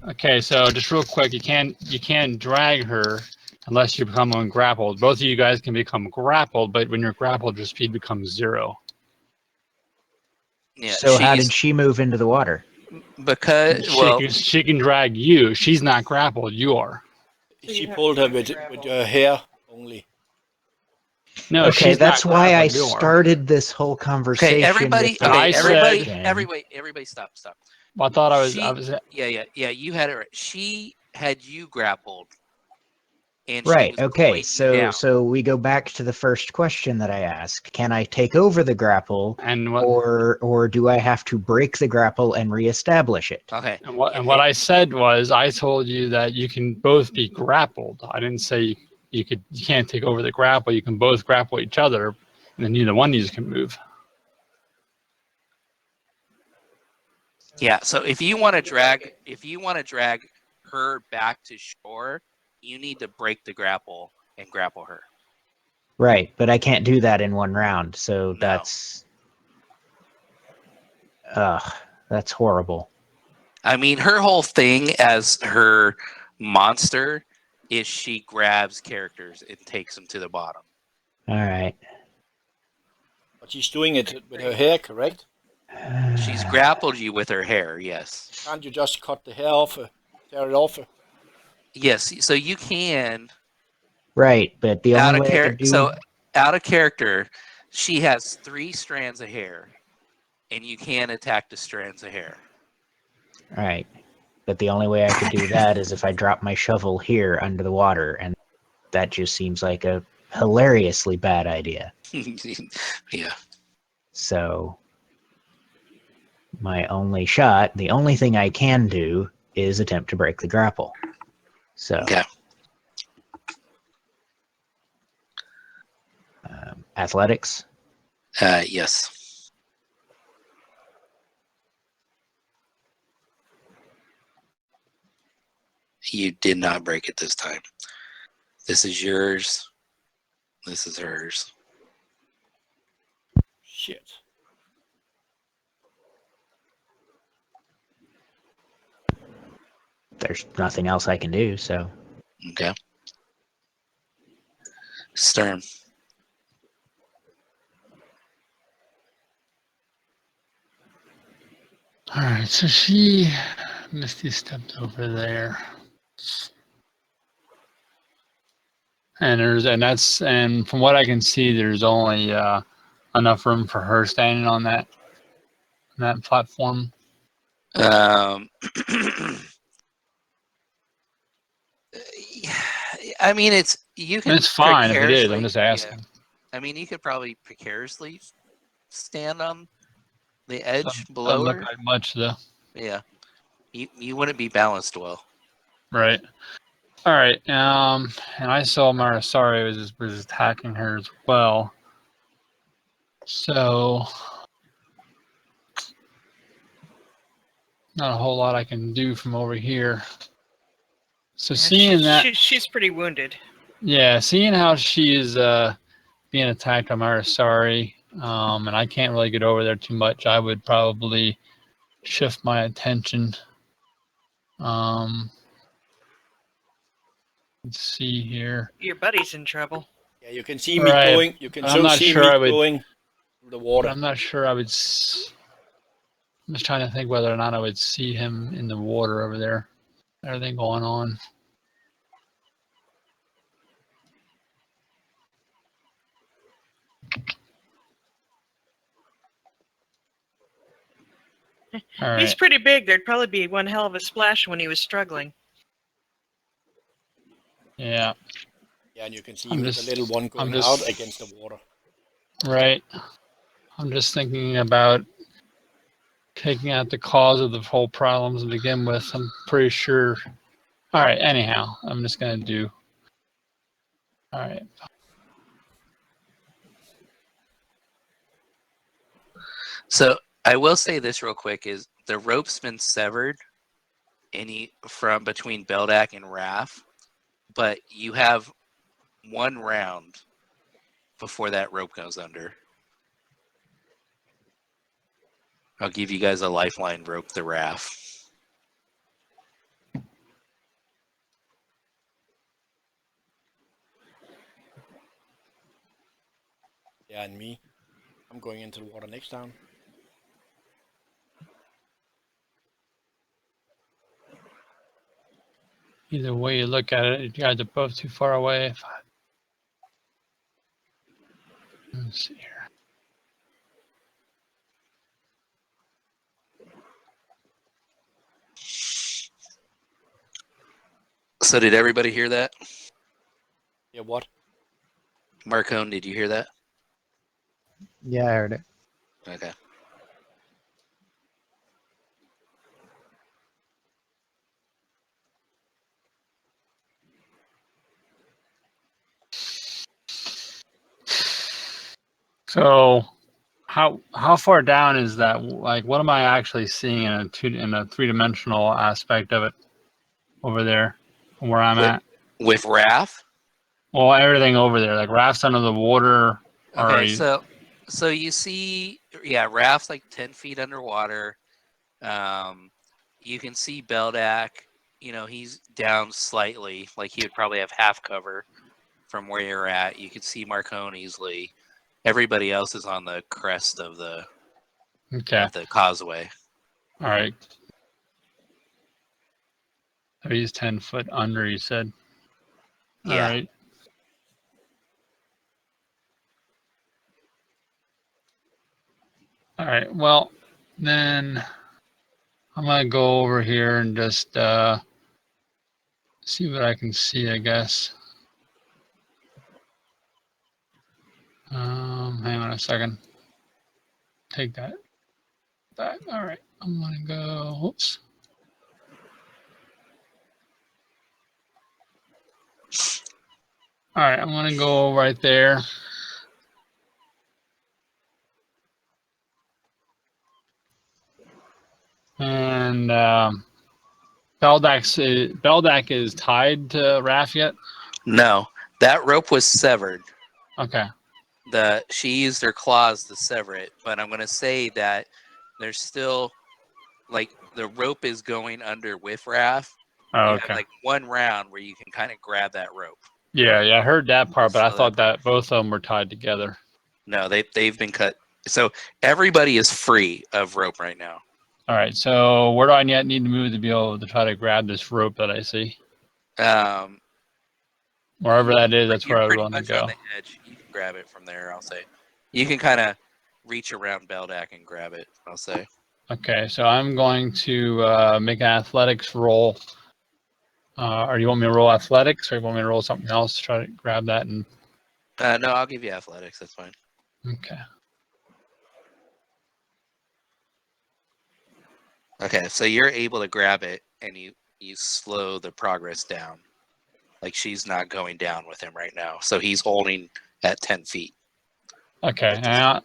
Okay, so just real quick, you can't drag her unless you become ungrappled. Both of you guys can become grappled, but when you're grappled, your speed becomes 0.
yeah.
So how did she move into the water?
Because
She can drag you. She's not grappled. You are.
So
She
you have
pulled
to
her
try
with
to grapple.
her hair only.
No,
Okay,
she's
that's
not
why I
grappled, you are.
started this whole conversation.
everybody.
with the
And I
Everybody.
said-
Everybody. Stop.
Well, I thought I
She-
was.
Yeah. You had it right. She had you grappled, and
Right.
she was
Okay.
pulling you down.
So we go back to the first question that I asked. Can I take over the grapple,
And what?
or do I have to break the grapple and reestablish it?
Okay.
And what I said was, I told you that you can both be grappled. I didn't say you can't take over the grapple. You can both grapple each other, and then neither one of you can move.
Yeah. So if you want to drag her back to shore, you need to break the grapple and grapple her.
Right, but I can't do that in one round. So
No.
that's horrible.
I mean, her whole thing as her monster is she grabs characters and takes them to the bottom.
All right.
But she's doing it with her hair, correct?
She's grappled you with her hair, yes.
Can't you just cut the hair off her, tear it off her?
Yes, so you can
Right, but the
out
only
of
way I could
character.
do
So out of character, she has 3 strands of hair, and you can attack the strands of hair.
right, but the only way I could do that is if I drop my shovel here under the water, and that just seems like a hilariously bad idea.
Yeah.
So my only shot, the only thing I can do, is attempt to break the grapple. So.
Okay.
Athletics.
Yes. You did not break it this time. This is yours. This is hers.
Shit.
There's nothing else I can do, so.
Okay. Stern.
All right, so she Misty stepped over there, and from what I can see, there's only enough room for her standing on that platform.
I mean, you can.
It's fine if it is. I'm
precariously-
just asking.
I mean, you could probably precariously stand on the edge
Doesn't
below
look
her.
like much though.
Yeah, you wouldn't be balanced well.
Right. All right. And I saw Marasari was attacking her as well. So not a whole lot I can do from over here. So
Yeah,
seeing that,
she's pretty wounded.
yeah, seeing how she is being attacked by Marasari, and I can't really get over there too much, I would probably shift my attention. Let's see here.
Your buddy's in trouble.
Yeah, you can see me
Right.
going. You can
I'm
so
not
see
sure
me
I would-
going through the water.
I'm not sure I would. I'm just trying to think whether or not I would see him in the water over there. Everything going on. All
He's
right.
pretty big. There'd probably be one hell of a splash when he was struggling.
Yeah.
Yeah, and you can see
I'm
the
just-
little one
I'm
going
just-
out against the water.
Right. I'm just thinking about taking out the cause of the whole problem to begin with. I'm pretty sure. All right. Anyhow, I'm just gonna do. All right.
So I will say this real quick: is the rope's been severed from between Beldak and Raf, but you have one round before that rope goes under. I'll give you guys a lifeline rope the Raf.
Yeah, and me. I'm going into the water next time.
Either way you look at it, you guys are both too far away. Let's see here.
So did everybody hear that?
Yeah, what?
Marcone, did you hear that?
Yeah, I heard it.
Okay.
So, how far down is that? Like, what am I actually seeing in a 3-dimensional aspect of it over there, where I'm at?
With Raf?
Well, everything over there, like rafts under the water.
Okay,
Are
so you see, yeah, Raf's like 10 feet underwater. You can see Beldak, he's down slightly, like he would probably have half cover from where you're at. You can see Marcone easily. Everybody else is on the crest of the
okay.
causeway.
All right. So he's 10 foot under. You said. All
Yeah.
right. All right. Well, then I'm gonna go over here and just see what I can see. I guess. Hang on a second. Take that back. All right. I'm gonna go. Whoops. All right. I'm gonna go right there. And Beldak is tied to Raph yet?
No, that rope was severed.
Okay.
She used her claws to sever it, but I'm gonna say that there's still like the rope is going under with Raf.
Oh,
You
okay.
have like one round where you can kind of grab that rope.
Yeah, I heard that part, but I
Slow
thought
that
that both of them were tied together.
No, they've been cut. So everybody is free of rope right now.
All right. So where do I need to move to be able to try to grab this rope that I see? Wherever that is, that's where I
You're
would
pretty
want to
much
go.
on the edge. You can grab it from there. I'll say. You can kind of reach around Beldak and grab it. I'll say.
Okay. So I'm going to make an athletics roll. Or do you want me to roll athletics, or you want me to roll something else to try to grab that? And
No, I'll give you athletics. That's fine.
okay.
Okay, so you're able to grab it, and you slow the progress down. Like she's not going down with him right now, so he's holding at 10 feet.
Okay. All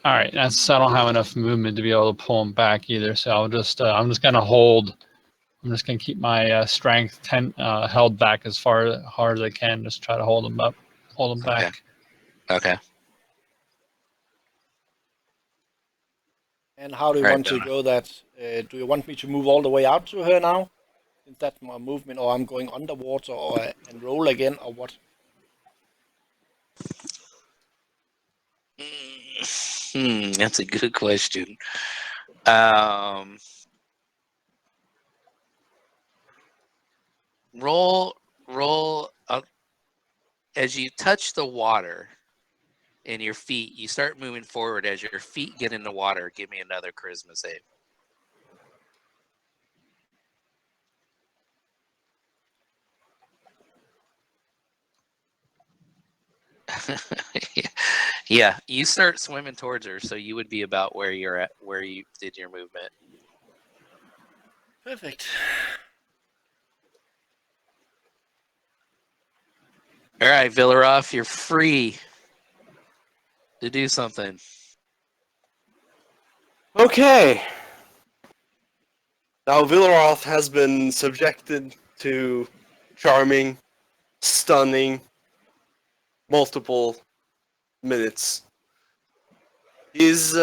right. I don't have enough movement to be able to pull him back either. So I'm just gonna hold. I'm just gonna keep my strength held back as hard as I can. Just try to hold him back.
Okay.
And how do you
All right,
want to
Donna.
go that? Do you want me to move all the way out to her now? Is that my movement, or I'm going underwater, and roll again, or what?
That's a good question. Roll. As you touch the water in your feet, you start moving forward. As your feet get in the water, give me another charisma save. Yeah, you start swimming towards her, so you would be about where you're at, where you did your movement.
Perfect.
All right, Villaroff, you're free to do something.
Okay. Now Villaroth has been subjected to charming, stunning, multiple minutes. He's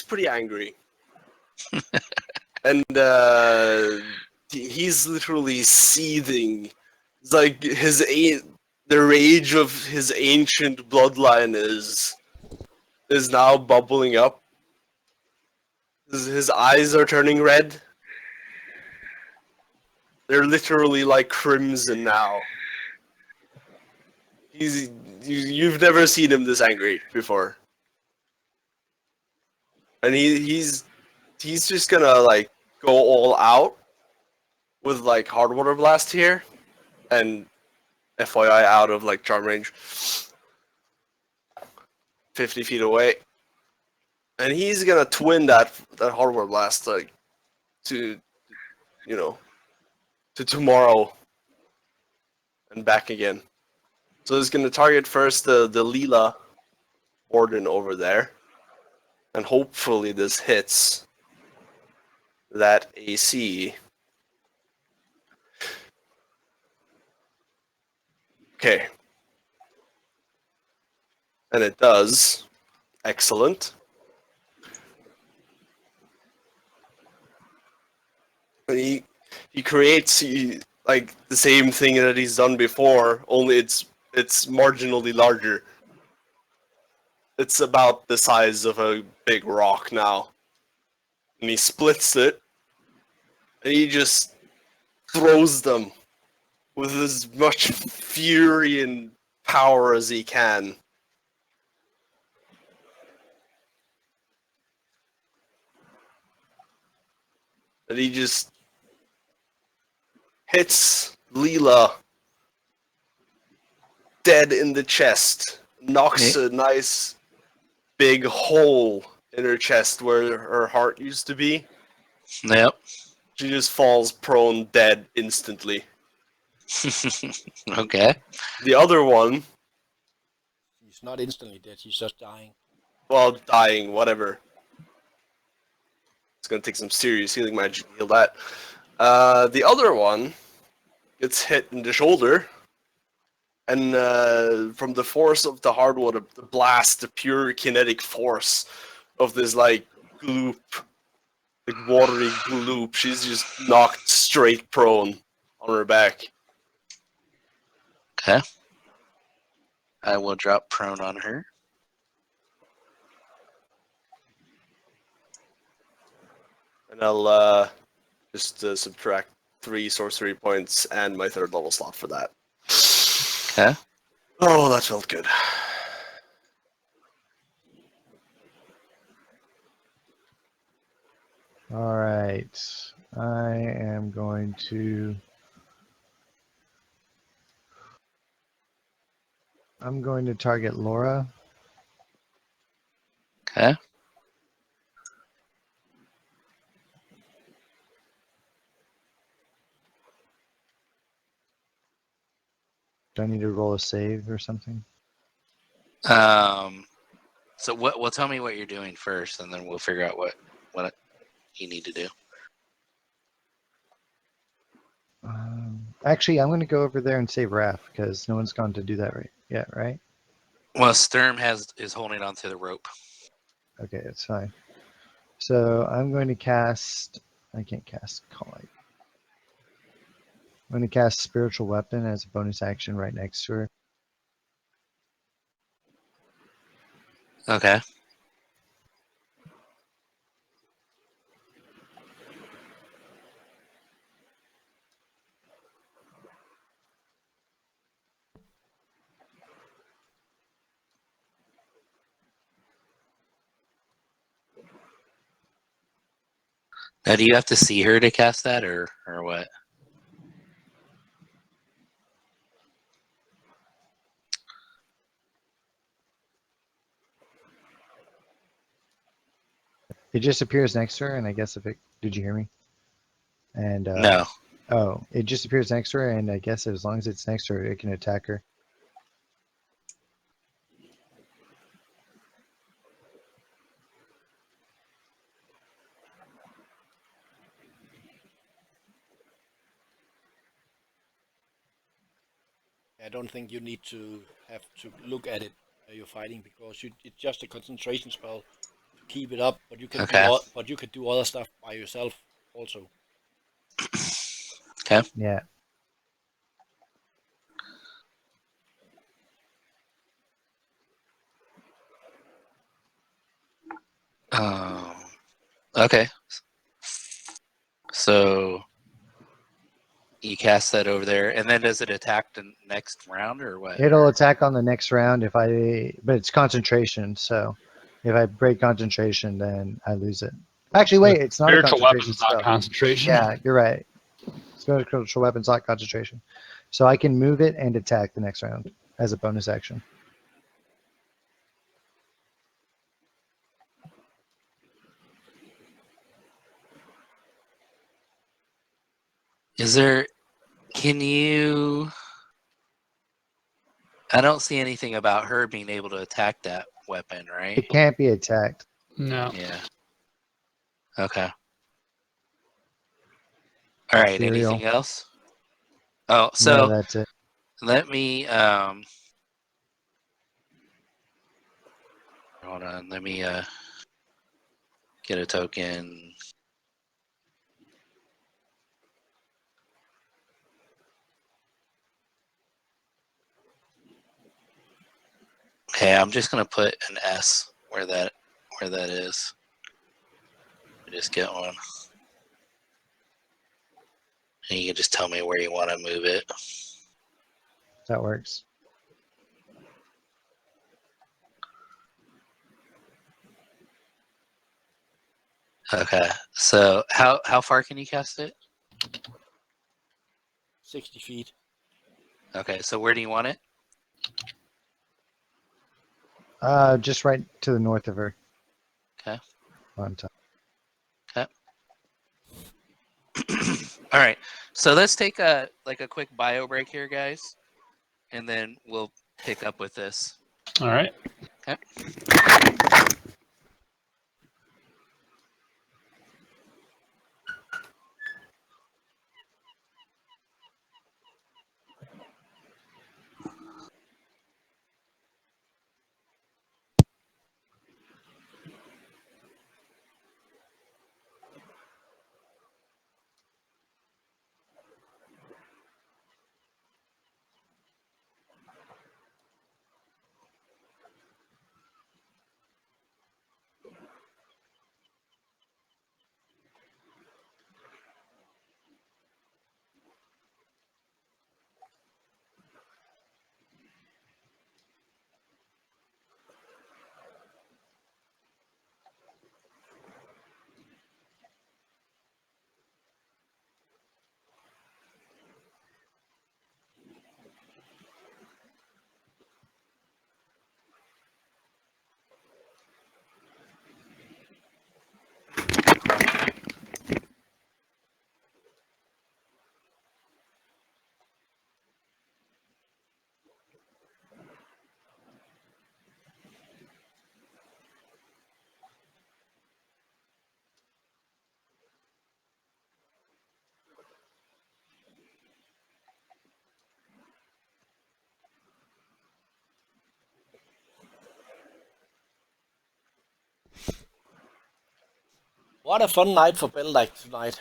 pretty angry, and he's literally seething. It's like the rage of his ancient bloodline is now bubbling up. His eyes are turning red. They're literally like crimson now. You've never seen him this angry before, and he's just gonna like go all out with like hard water blast here, and FYI out of like charm range, 50 feet away, and he's gonna twin that hard water blast like to to tomorrow and back again. So it's gonna target first the Leela Warden over there, and hopefully this hits that AC. Okay. And it does. Excellent. And he creates like the same thing that he's done before, only it's marginally larger. It's about the size of a big rock now. And he splits it, and he just throws them with as much fury and power as he can. And he just hits Leela dead in the chest, knocks a nice big hole in her chest where her heart used to be.
Yep.
She just falls prone dead instantly.
Okay.
The other one,
She's not instantly dead, she's just dying.
well, dying, whatever. It's gonna take some serious healing magic to heal that. The other one gets hit in the shoulder, and from the force of the hardwood, the blast, the pure kinetic force of this like gloop, like watery gloop, she's just knocked straight prone on her back.
Okay. I will drop prone on her.
And I'll just subtract 3 sorcery points and my 3rd level slot for that.
Okay.
Oh, that felt good.
All right. I am going to. I'm going to target Laura.
Okay.
Do I need to roll a save or something?
So what? Well, tell me what you're doing first, and then we'll figure out what you need to do.
Actually, I'm going to go over there and save Raph because no one's gone to do that right yet, right?
Well, Sturm is holding onto the rope.
Okay, that's fine. So I'm going to cast. I can't cast Call Light. I'm going to cast Spiritual Weapon as a bonus action right next to her.
Okay. Now, do you have to see her to cast that, or what?
It just appears next to her, and I guess if it did you hear me? And
No.
oh, it just appears next to her, and I guess as long as it's next to her, it can attack her.
I don't think you need to have to look at it you're fighting because it's just a concentration spell to keep it up. But you can
Okay.
do other stuff by yourself also.
Okay.
Yeah.
Okay. So you cast that over there, and then does it attack the next round or what?
It'll attack on the next round but it's concentration. So if I break concentration, then I lose it. Actually, wait, it's not a
Spiritual
concentration
weapons, not
spell.
concentration.
Yeah, you're right. Spiritual weapons, not concentration. So I can move it and attack the next round as a bonus action.
Is there? Can you? I don't see anything about her being able to attack that weapon, right?
It can't be attacked.
No.
Yeah. Okay. All right.
Ethereal.
Anything else? Oh,
No,
so
that's it.
let me hold on. Let me get a token. Okay, I'm just gonna put an S where that is. Just get one. And you can just tell me where you want to move it.
That works.
Okay. So how far can you cast it?
60 feet.
Okay, so where do you want it?
Just right to the north of her.
Okay.
On top.
Okay. All right. So let's take a quick bio break here, guys, and then we'll pick up with this.
All right.
Okay.
What a fun night for Bell like tonight.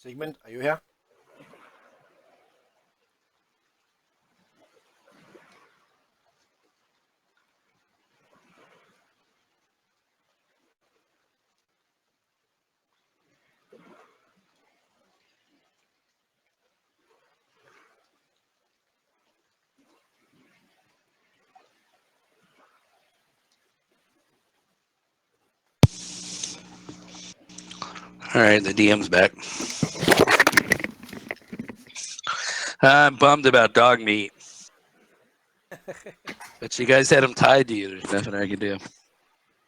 Sigmund, are you here?
All right, the DM's back. I'm bummed about dog meat. But you guys had him tied to you. There's nothing I can do.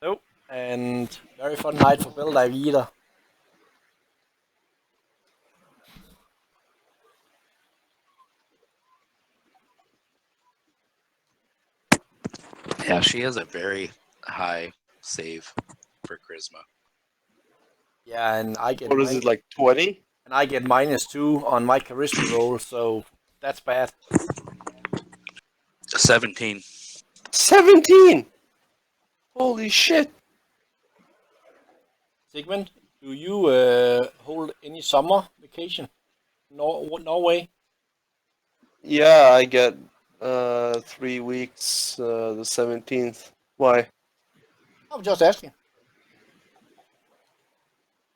Nope. And very fun night for Bill Dive either.
Yeah, she has a very high save for charisma.
Yeah, and I get
What is it, like 20?
and I get -2 on my charisma roll, so that's bad.
17.
17! Holy shit!
Sigmund, do you hold any summer vacation? Norway?
Yeah, I get 3 weeks, the 17th. Why?
I'm just asking.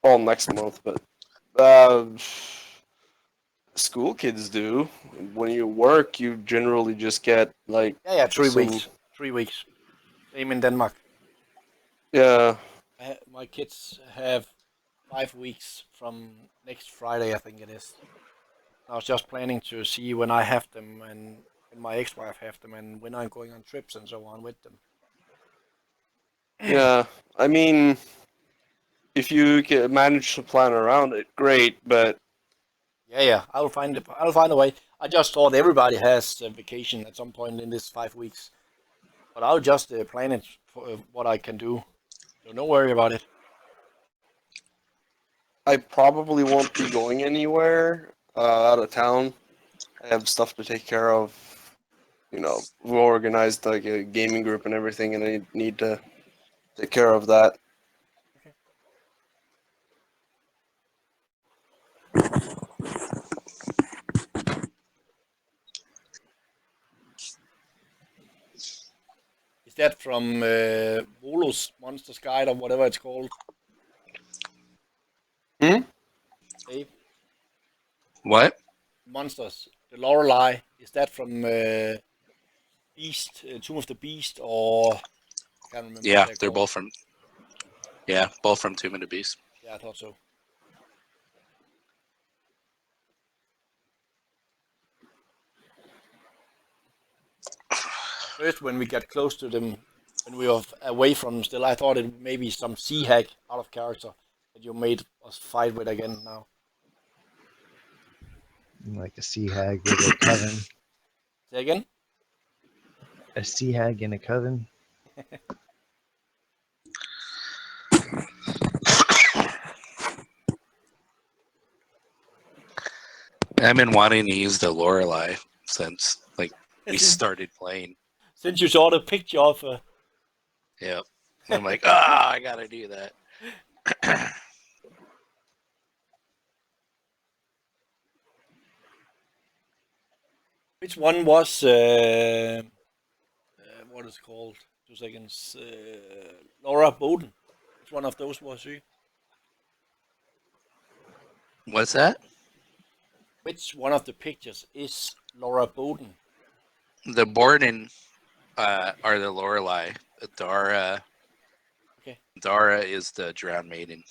All next month, but school kids do. When you work, you generally just get like
Yeah, 3
some-
weeks. 3 weeks. Same in Denmark.
yeah.
My kids have 5 weeks from next Friday, I think it is. I was just planning to see when I have them and when my ex-wife have them and when I'm going on trips and so on with them.
Yeah, I mean, if you can manage to plan around it, great. But
Yeah, I'll find a way. I just thought everybody has a vacation at some point in this 5 weeks, but I'll just plan it for what I can do. So don't worry about it.
I probably won't be going anywhere out of town. I have stuff to take care of. You know, we organized like a gaming group and everything, and I need to take care of that.
Is that from Volo's Monsters Guide or whatever it's called?
Hmm?
Dave?
What?
Monsters. The Lorelei. Is that from Beast, Tomb of the Beast, or I can't remember.
Yeah,
what
they're
called.
both from. Yeah, both from Tomb of the Beast.
Yeah, I thought so. First, when we got close to them, when we were away from them still, I thought it may be some sea hack out of character that you made us fight with again now.
Like a sea hag with a coven.
Say again?
A sea hag in a coven.
I've been wanting to use the Lorelei since like we started playing.
Since you saw the picture of her.
Yeah. I'm like, I gotta do that.
Which one was, what is it called? 2 seconds. Laura Bowden. Which one of those was she?
What's that?
Which one of the pictures is Laura Bowden?
The Borden are the Lorelei. Dara.
Okay.
Dara is the Drowned Maiden.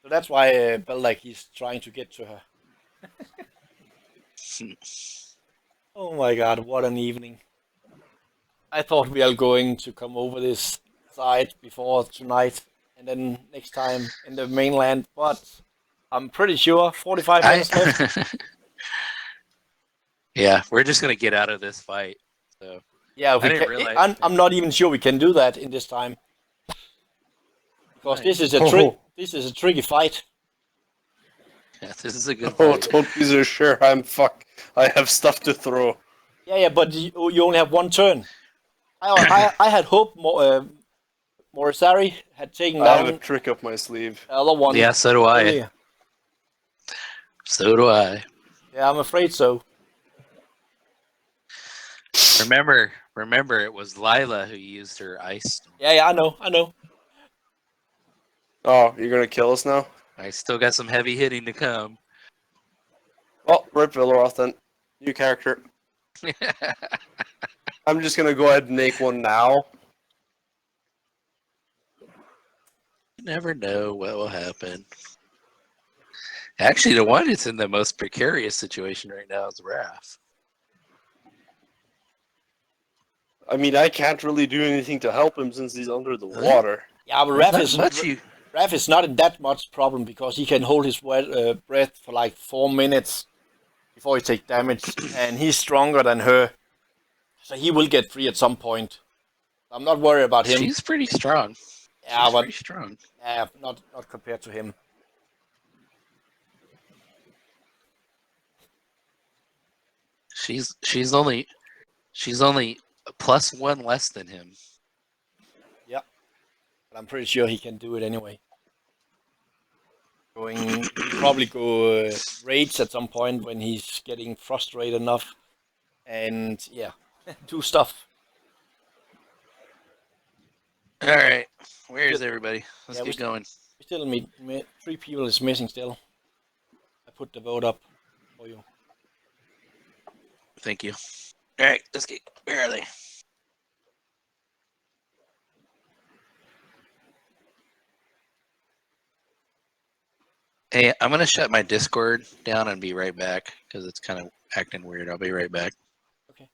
So that's why I felt like he's trying to get to her. Oh my god, what an evening. I thought we are going to come over this side before tonight and then next time in the mainland, but I'm pretty sure 45 minutes left.
Yeah, we're just gonna get out of this fight. So
Yeah,
I didn't realize.
I'm not even sure we can do that in this time. Because
Nice.
this is a tricky fight.
Yeah, this is a good
Oh,
fight.
don't be so sure. I have stuff to throw.
Yeah, but you only have one turn. I had hoped more, Morisari had taken
I have a
down
trick up my sleeve.
the other one.
Yeah, so do I.
earlier.
So do I.
Yeah, I'm afraid so.
Remember, it was Lila who used her ice storm.
Yeah, I know.
Oh, you're gonna kill us now?
I still got some heavy hitting to come.
Well, rip Villaroth then. New character. I'm just gonna go ahead and make one now.
You never know what will happen. Actually, the one that's in the most precarious situation right now is Raph.
I mean, I can't really do anything to help him since he's under the
Huh?
water.
Yeah, but
Not much you.
Raph is not in that much problem because he can hold his breath for like 4 minutes before he takes damage, and he's stronger than her, so he will get free at some point. I'm not worried about him.
She's pretty strong.
Yeah,
She's
but
pretty strong.
not compared to him.
She's only a +1 less than him.
Yeah, but I'm pretty sure he can do it anyway. He'll probably go raids at some point when he's getting frustrated enough, and yeah, do stuff.
All right, where is everybody? Let's
Yeah,
get going.
We still meet 3 people is missing still. I put the vote up for you.
Thank you. All right, let's get. Where are they? Hey, I'm gonna shut my Discord down and be right back because it's kind of acting weird. I'll be right back.
Okay.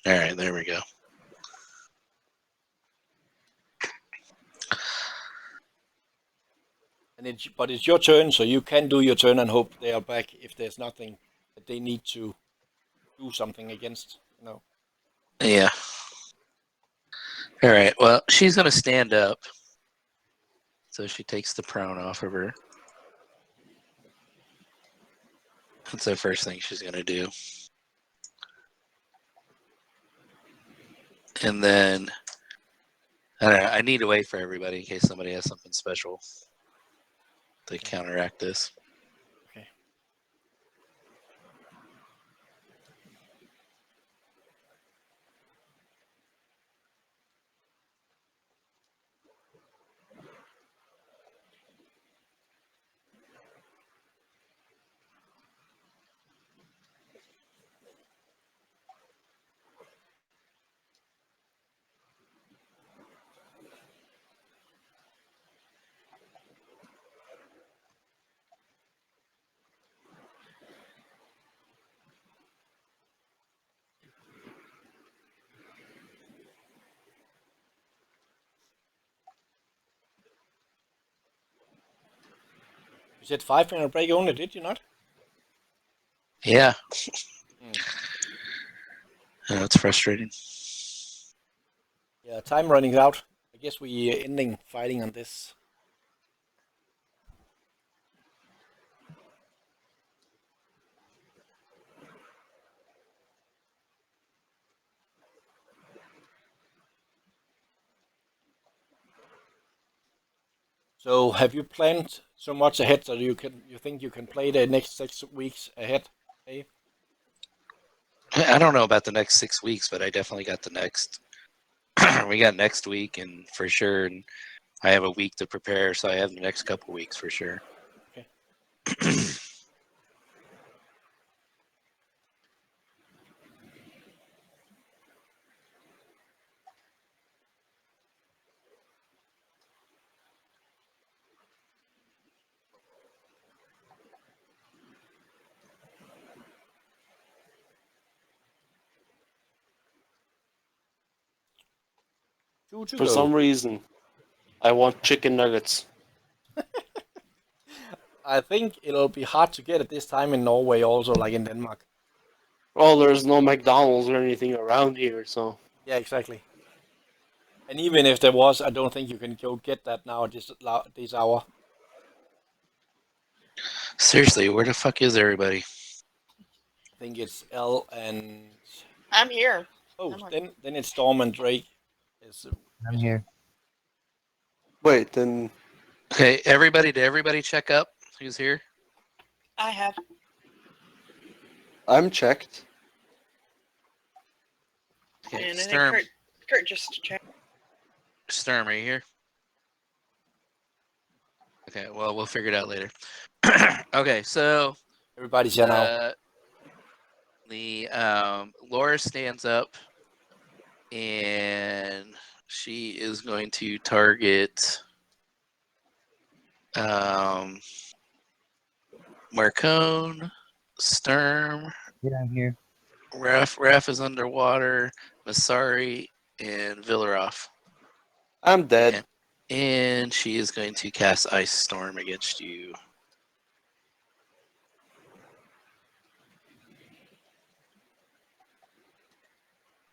All right, there we go.
And but it's your turn, so you can do your turn and hope they are back if there's nothing that they need to do something against. No.
Yeah. All right. Well, she's gonna stand up, so she takes the prone off of her. That's the first thing she's gonna do. And then I don't know. I need to wait for everybody in case somebody has something special to counteract this.
Okay. You said 5-minute break only, did you not?
Yeah.
Hmm.
That's frustrating.
Yeah, time running out. I guess we ending fighting on this. So have you planned so much ahead that you think you can play the next 6 weeks ahead? Hey?
I don't know about the next 6 weeks, but I definitely got the next. We got next week, and for sure. And I have a week to prepare, so I have the next couple weeks for sure.
Okay.
For some reason, I want chicken nuggets.
I think it'll be hard to get at this time in Norway, also like in Denmark.
Well, there's no McDonald's or anything around here, so.
Yeah, exactly. And even if there was, I don't think you can go get that now at this hour.
Seriously, where the fuck is everybody?
I think it's L and
I'm here.
oh,
I'm on.
then it's Storm and Drake. Is
I'm here.
Wait, then
Okay, everybody, did everybody check up? Who's here?
I have.
I'm checked.
Okay,
And I think
Sturm,
Kurt just checked.
Sturm, are you here? Okay, well, we'll figure it out later. Okay, so
everybody's here now.
Laura stands up and she is going to target Marcone, Sturm,
Yeah, I'm here.
Raf is underwater, Masari, and Villaroff.
I'm dead.
And she is going to cast Ice Storm against you.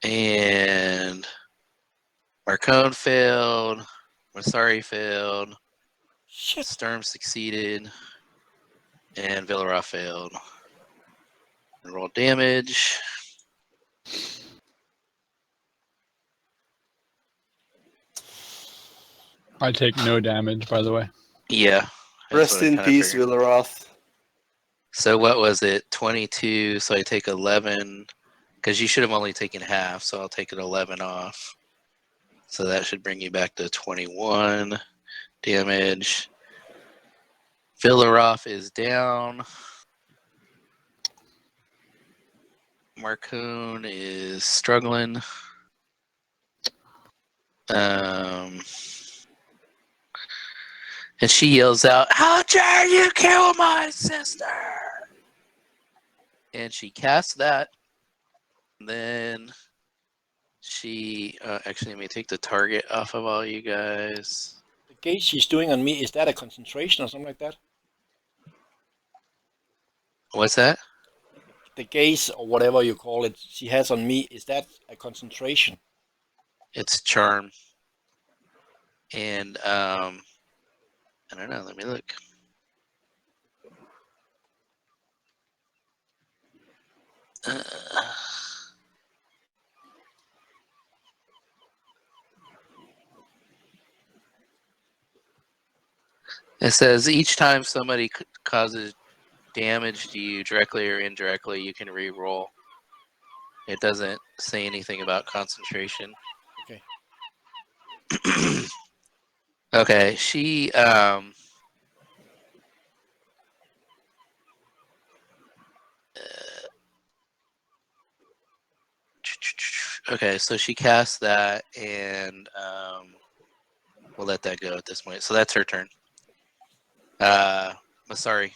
And Marcone failed, Masari failed,
Shit.
Sturm succeeded, and Villaroff failed. And roll damage.
I take no damage, by the way.
Yeah. that's
Rest
what I
in
kinda
peace,
figured.
Villaroth.
So what was it? 22. So I take 11 because you should have only taken half. So I'll take an 11 off. So that should bring you back to 21 damage. Villaroff is down. Marcoon is struggling. And she yells out, "How dare you kill my sister!" And she casts that. And then she actually let me take the target off of all you guys.
The gaze she's doing on me, is that a concentration or something like that?
What's that?
The gaze or whatever you call it she has on me, is that a concentration?
It's charm. And I don't know, let me look. It says each time somebody causes damage to you directly or indirectly, you can re-roll. It doesn't say anything about concentration.
Okay.
Okay, she okay, so she casts that, and we'll let that go at this point. So that's her turn. Masari.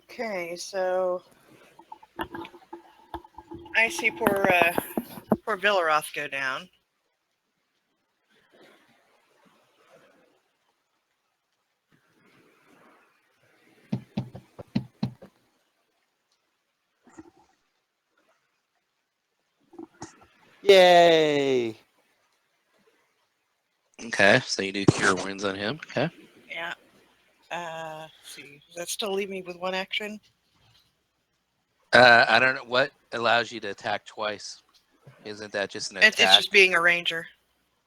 Okay, so I see poor Villaroth go down.
Yay!
Okay, so you do cure wounds on him. Okay.
Yeah. Let's see. Does that still leave me with one action?
I don't know what allows you to attack twice. Isn't that just an attack?
It's just being a ranger.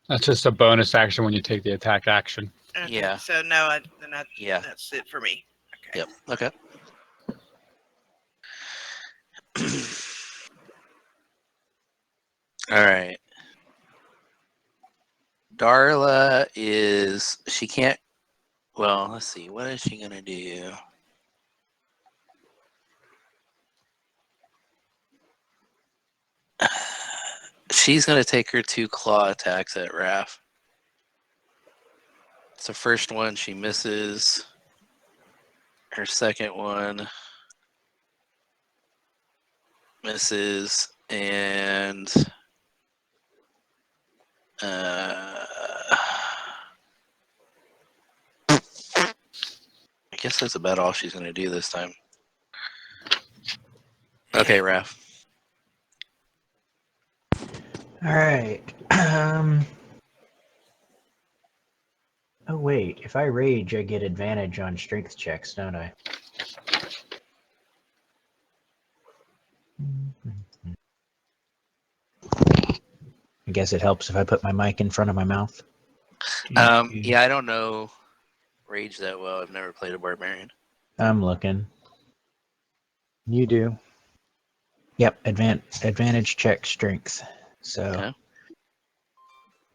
That's just a bonus action when you take the attack action.
Okay,
Yeah.
So no,
Yeah.
that's it for me. Okay.
Yep. Okay. All right. Darla she can't. Well, let's see. What is she gonna do? She's gonna take her 2 claw attacks at Raph. So first one she misses. Her second one misses, and I guess that's about all she's gonna do this time. Okay, Raph.
All right. Oh wait, if I rage, I get advantage on strength checks, don't I? I guess it helps if I put my mic in front of my mouth.
Yeah, I don't know Rage that well. I've never played a barbarian.
I'm looking.
You do.
Yep, advantage check strength. So
Okay.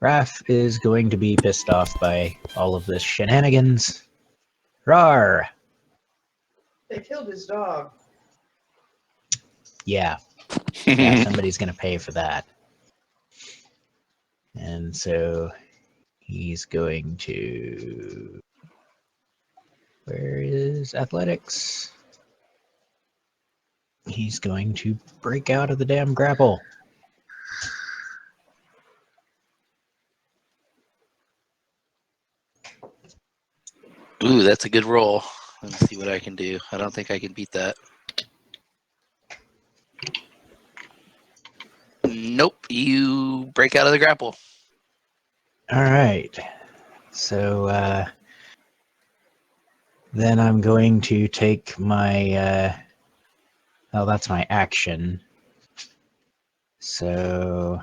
Raph is going to be pissed off by all of this shenanigans. Rar!
They killed his dog.
Yeah, yeah, somebody's going to pay for that. And so he's going to. Where is athletics? He's going to break out of the damn grapple.
Ooh, that's a good roll. Let's see what I can do. I don't think I can beat that. Nope, you break out of the grapple.
All right. So then I'm going to take my. Oh, that's my action. So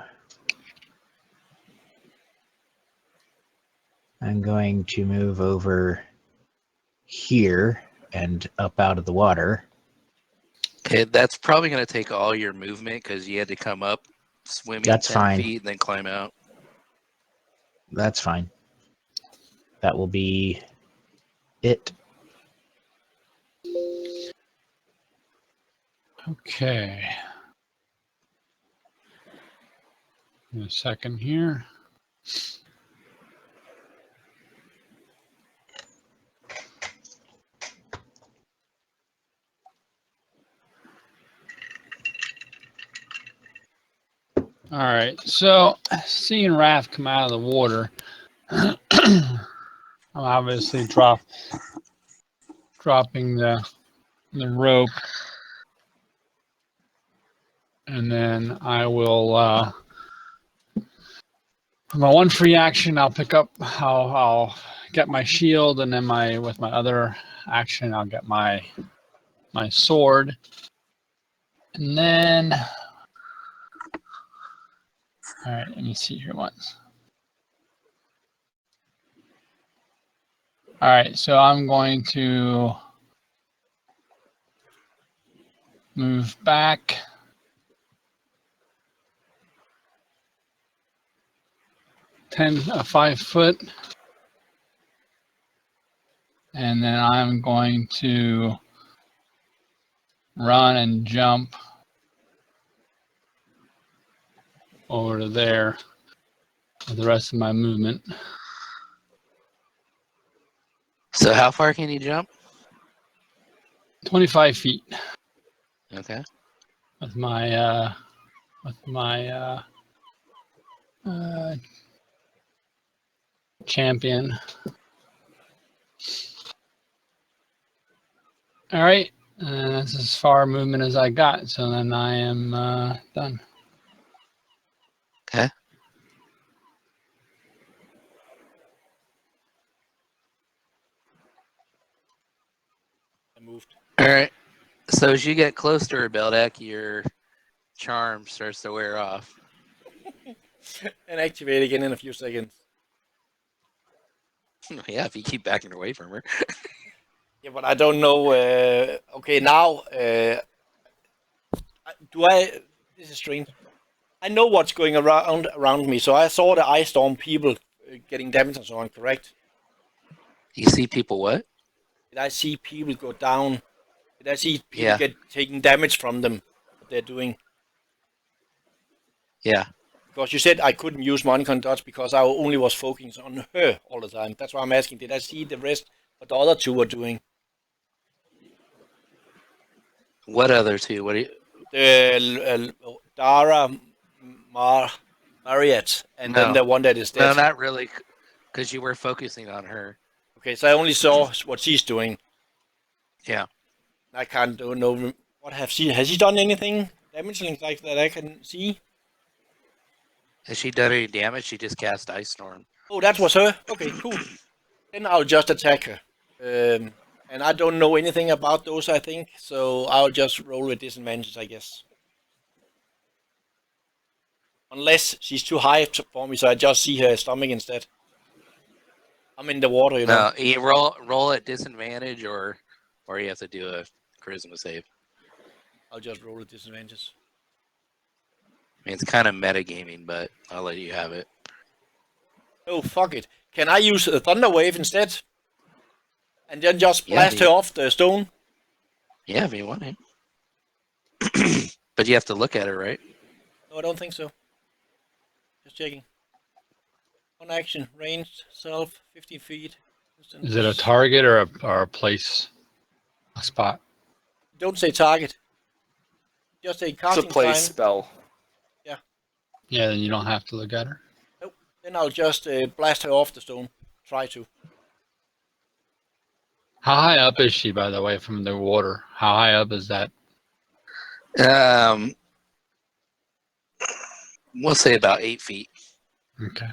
I'm going to move over here and up out of the water.
Okay, that's probably going to take all your movement because you had to come up swimming
That's
10
fine.
feet and then climb out.
That's fine. That will be it.
Okay. In a second here. All right, so seeing Raph come out of the water, I'm obviously dropping the rope, and then I will. For my one free action, I'll pick up. I'll get my shield, and then with my other action, I'll get my sword, and then. All right, let me see here once. All right, so I'm going to move back. Ten, 5 foot. And then I'm going to run and jump over to there with the rest of my movement.
So how far can you jump?
25 feet
Okay.
with my champion. All right, that's as far movement as I got. So then I am done.
Okay.
I moved.
All right. So as you get close to her, Beldak, your charm starts to wear off.
And activate again in a few seconds.
Yeah, if you keep backing away from her.
Yeah, but I don't know. Okay, now This is strange. I know what's going around me, so I saw the ice storm people getting damaged and so on. Correct?
You see people what?
Did I see people go down? Did I see people
Yeah.
get taking damage from them? What they're doing?
Yeah.
Because you said I couldn't use Monicon Dodge because I only was focusing on her all the time. That's why I'm asking. Did I see the rest? What the other two were doing?
What other two? What do you?
The Dara, Mariette, and then
No.
the one that is dead.
No, not really, because you were focusing on her.
Okay, so I only saw what she's doing.
Yeah.
I can't know what has she done anything damage like that I can see?
Has she done any damage? She just cast Ice Storm.
Oh, that was her. Okay, cool. Then I'll just attack her. And I don't know anything about those, I think, so I'll just roll with disadvantage, I guess. Unless she's too high for me, so I just see her stomach instead. I'm in the water, you know.
No, you roll at disadvantage, or you have to do a charisma save.
I'll just roll with disadvantage.
I mean, it's kind of metagaming, but I'll let you have it.
Oh, fuck it. Can I use a thunder wave instead? And then just
Yeah,
blast her
dude.
off the stone?
Yeah, if you want to. But you have to look at her, right?
No, I don't think so. Just checking. One action, ranged, self, 15 feet.
Is it a target or a place, a spot?
Don't say target. Just say
It's a
casting
play
time.
spell.
Yeah, then you don't have to look at her.
Nope. Then I'll just blast her off the stone. Try to.
How high up is she, by the way, from the water? How high up is that?
We'll say about 8 feet.
Okay.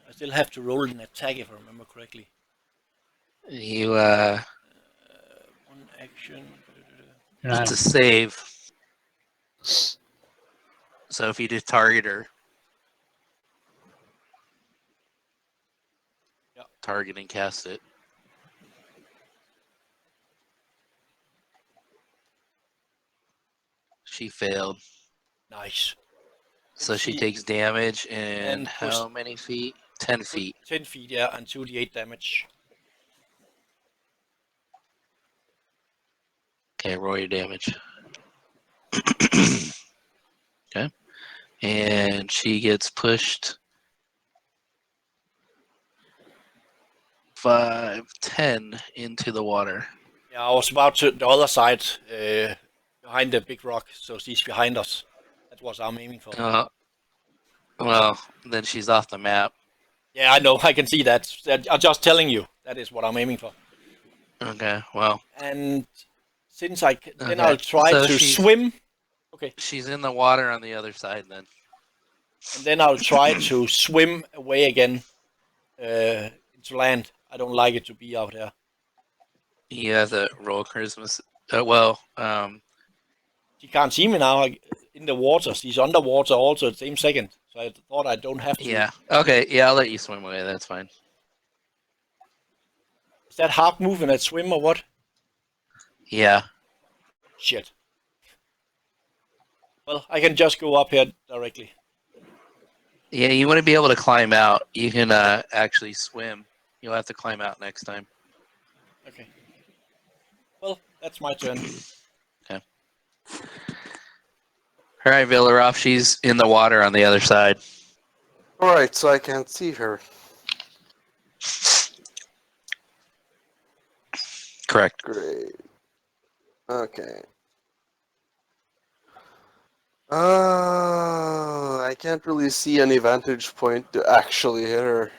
I still have to roll an attack if I remember correctly.
You
One action.
You're
it's
not,
a save. So if you just target her,
Yeah.
target and cast it. She failed,
Nice.
so she
she-
takes damage. And
and
how many feet? 10 feet.
10 feet, yeah, and 2d8 damage.
Okay, roll your damage. Okay, and she gets pushed 5, 10 into the water.
Yeah, I was about to the other side, behind the big rock, so she's behind us. That's what I'm aiming for.
Well, then she's off the map.
Yeah, I know, I can see that. I'm just telling you, that is what I'm aiming for.
Okay, well,
And since then
Okay,
I'll try
so
to
she's-
swim. Okay,
she's in the water on the other side then.
and then I'll try to swim away again into land. I don't like it to be out there.
He has a roll charisma.
She can't see me now in the water. She's underwater also at the same second. So I thought I don't have to.
Yeah. Okay. Yeah, I'll let you swim away. That's fine.
Is that half moving at swim or what?
Yeah.
Shit. Well, I can just go up here directly.
Yeah, you want to be able to climb out. You can actually swim. You'll have to climb out next time.
Okay. Well, that's my turn.
All right, Villaroff, she's in the water on the other side.
Alright, so I can't see her.
Correct.
Great. Okay. I can't really see any vantage point to actually hit her.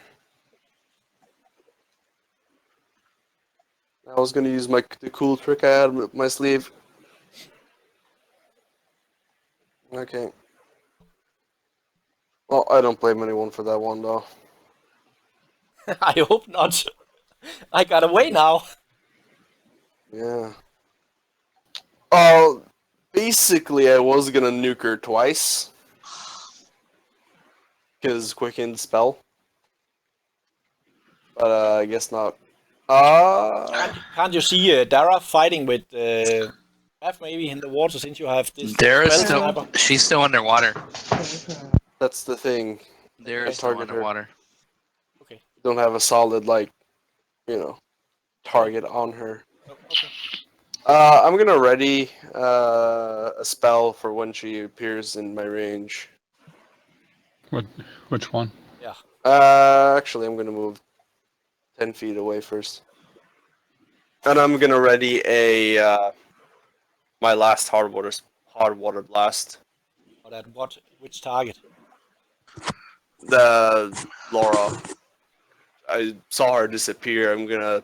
I was gonna use the cool trick I had with my sleeve. Okay. Well, I don't blame anyone for that one, though.
I hope not. I got away now.
Yeah. Oh, basically, I was gonna nuke her twice. Because quicken spell. But, I guess not.
Can't you see Dara fighting with Beth maybe in the water since you have this
Dara's
spell
still.
sniper?
She's still underwater.
That's the thing.
Dara's still
target her.
underwater.
Okay.
Don't have a solid, target on her.
Oh, okay.
I'm gonna ready a spell for when she appears in my range.
Which one?
Actually, I'm gonna move 10 feet away first. And I'm gonna ready my last hard water blast.
Or that what? Which target?
The Laura. I saw her disappear. I'm gonna,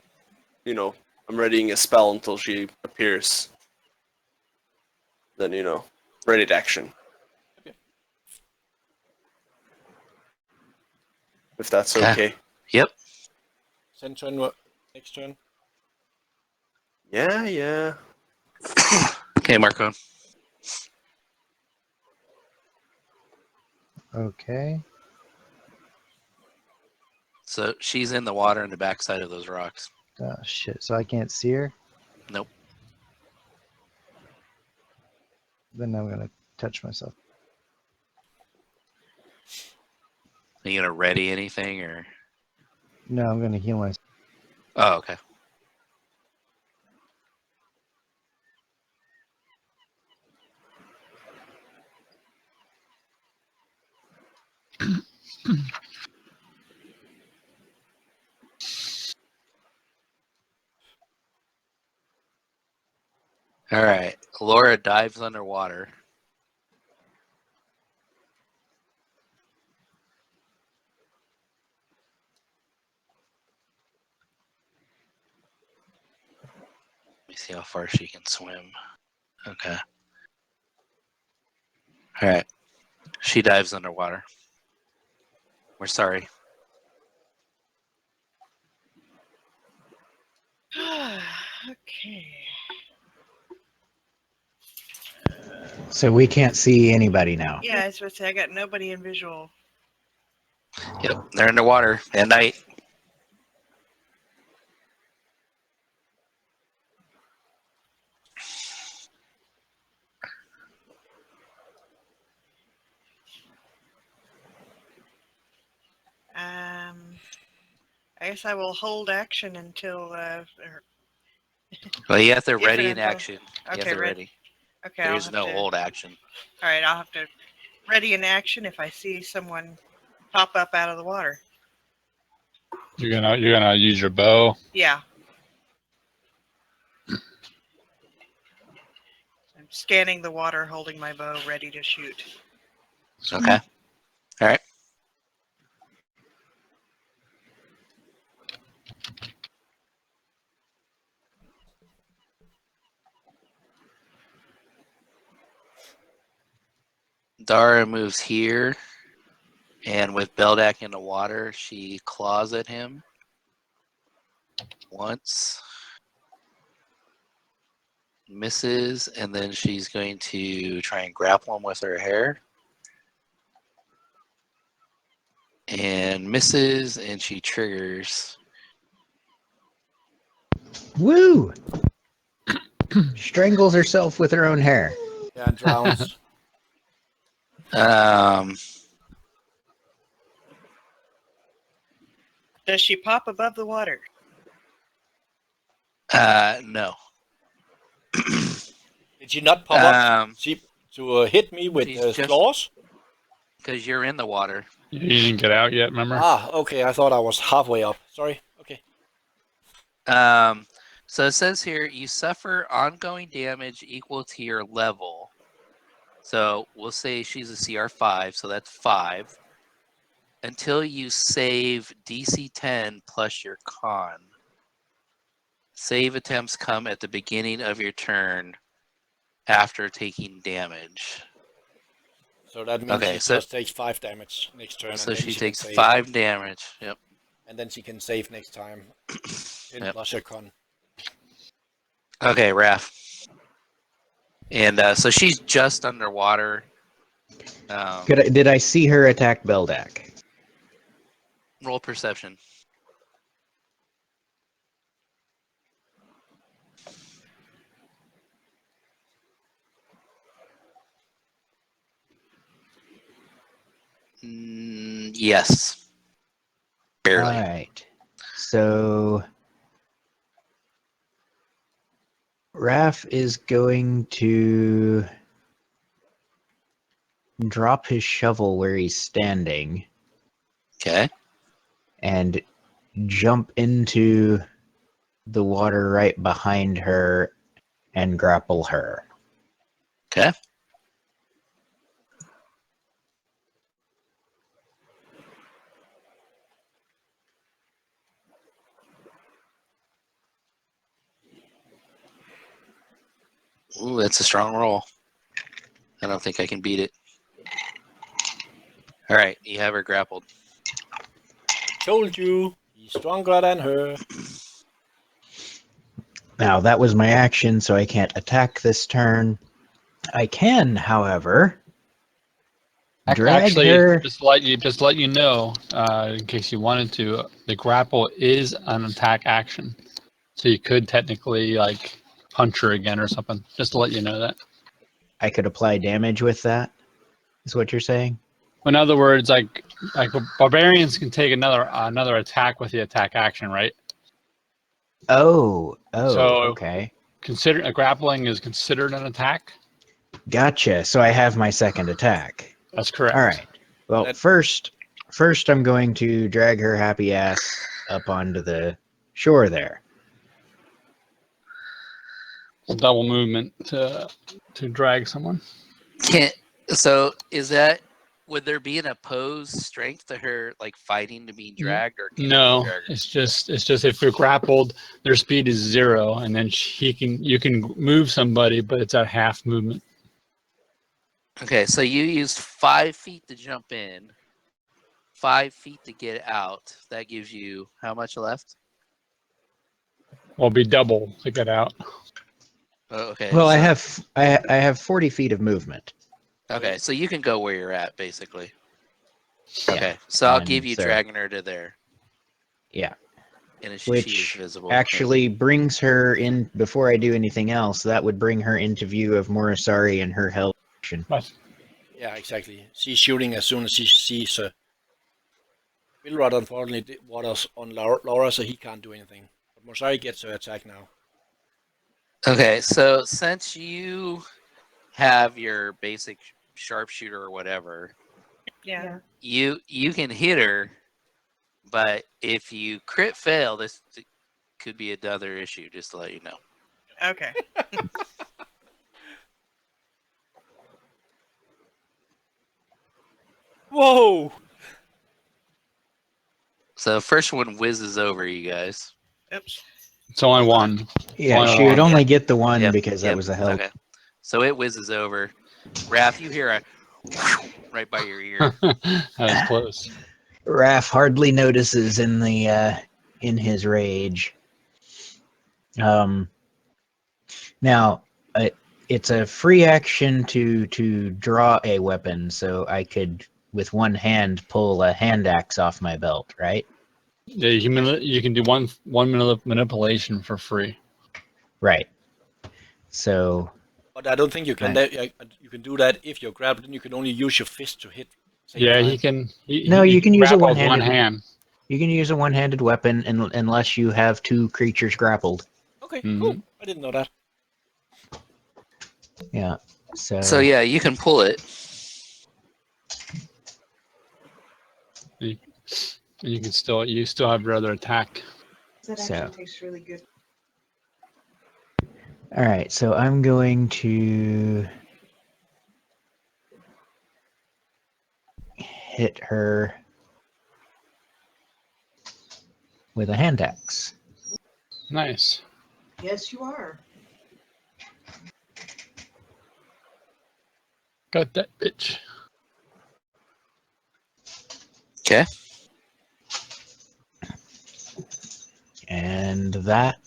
I'm readying a spell until she appears. Then, ready to action. if that's
Okay.
okay.
Yep.
Send turn. Next turn.
Yeah.
Okay, Marco.
Okay.
So she's in the water in the backside of those rocks.
Oh shit! So I can't see her.
Nope.
Then I'm gonna touch myself.
Are you gonna ready anything or?
No, I'm gonna heal myself.
Oh, okay. All right. Laura dives underwater. Let me see how far she can swim. Okay. All right. She dives underwater. We're sorry.
Okay.
So we can't see anybody now.
Yeah, I was supposed to say I got nobody in visual.
Yep. They're underwater at night.
I guess I will hold action until.
Well, you have to
If
ready
and
in
until-
action. You
Okay,
have to
ready.
ready.
Okay,
There
I'll
is
have
no
to.
hold action.
All right, I'll have to ready in action if I see someone pop up out of the water.
You're gonna use your bow.
Yeah. I'm scanning the water, holding my bow, ready to shoot.
Okay. All right. Dara moves here, and with Beldak in the water, she claws at him once, misses, and then she's going to try and grapple him with her hair. And misses, and she triggers.
Woo! Strangles herself with her own hair.
Yeah, and drowns.
Does she pop above the water?
No.
Did she not pop up
Um,
to hit me with
she's just-
claws?
because you're in the water.
You didn't get out yet, remember?
Ah, okay. I thought I was halfway up. Sorry. Okay.
So it says here you suffer ongoing damage equal to your level. So we'll say she's a CR5, so that's 5. Until you save DC 10 plus your con. Save attempts come at the beginning of your turn after taking damage.
So that means
Okay,
she
so-
just takes 5 damage next turn.
So
and then
she
can
takes
save.
5 damage. Yep.
And then she can save next time. 10
Yep.
plus her con.
Okay, Raph. And so she's just underwater.
Did I see her attack Beldak?
Roll perception. Yes. Barely.
All right. So Raph is going to drop his shovel where he's standing
Okay.
and jump into the water right behind her and grapple her.
Okay. Ooh, that's a strong roll. I don't think I can beat it. All right, you have her grappled.
Told you, he's stronger than her.
Now, that was my action, so I can't attack this turn. I can, however, drag
Actually,
her.
just let you know, in case you wanted to, the grapple is an attack action, so you could technically like punch her again or something. Just to let you know that.
I could apply damage with that, is what you're saying?
In other words, like barbarians can take another attack with the attack action, right?
Oh,
So
okay.
Grappling is considered an attack.
Gotcha. So I have my second attack.
That's correct.
All right. Well,
That-
first I'm going to drag her happy ass up onto the shore there.
Double movement to drag someone.
Can't. So is that? Would there be an opposed strength to her, like fighting to be dragged, or can
No,
you drag her?
it's just if you're grappled, their speed is 0, and then you can move somebody, but it's at half movement.
Okay, so you used 5 feet to jump in, 5 feet to get out. That gives you how much left?
Well, be double to get out.
Oh, okay.
Well,
so,
I have 40 feet of movement.
Okay, so you can go where you're at, basically.
Yeah,
Okay, so I'll
and
give you
so-
dragging her to there.
Yeah.
And she is
Which
visible.
actually brings her in, before I do anything else, that would bring her into view of Morisari and her held action.
But
Yeah, exactly. She's shooting as soon as she sees Milrod, unfortunately, did waters on Laura, so he can't do anything. But Mosari gets her attack now.
Okay, so since you have your basic sharpshooter or whatever,
Yeah.
you can hit her, but if you crit fail, this could be another issue, just to let you know.
Okay.
Whoa!
So the first one whizzes over you guys.
Oops.
it's only one.
Yeah,
One
she would
on.
only get the one
Yep,
because that
yep,
was a held.
Okay. So it whizzes over. Raph, you hear a right by your ear.
That was close.
Raph hardly notices in the in his rage. Now it's a free action to draw a weapon, so I could with one hand pull a hand axe off my belt, right?
Yeah, you can do one manipulation for free.
Right. So
But I don't think you can.
Right.
You can do that if you're grappled, and you can only use your fist to hit. Same
Yeah,
time.
he can.
No, you can use a
grapple with one
one-handed-
hand.
you can use a one-handed weapon unless you have two creatures grappled.
Okay,
Mhm.
cool. I didn't know that.
Yeah.
So yeah, you can pull it.
You still have your other attack.
That
So-
actually tastes really good.
All right, so I'm going to hit her with a hand axe.
Nice.
Yes, you are.
Got that bitch.
Okay.
And that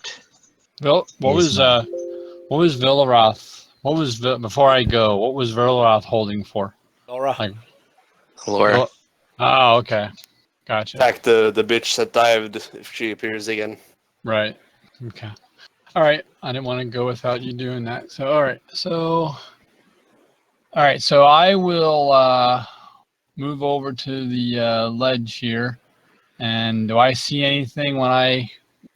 Well, what
Is
was Villaroth? Before I go? What was Villaroth holding for?
Laura.
Like,
Laura.
oh, okay, gotcha.
Attack the bitch that dived if she appears again.
Right. Okay. All right. I didn't want to go without you doing that. So all right. So I will move over to the ledge here. And do I see anything when I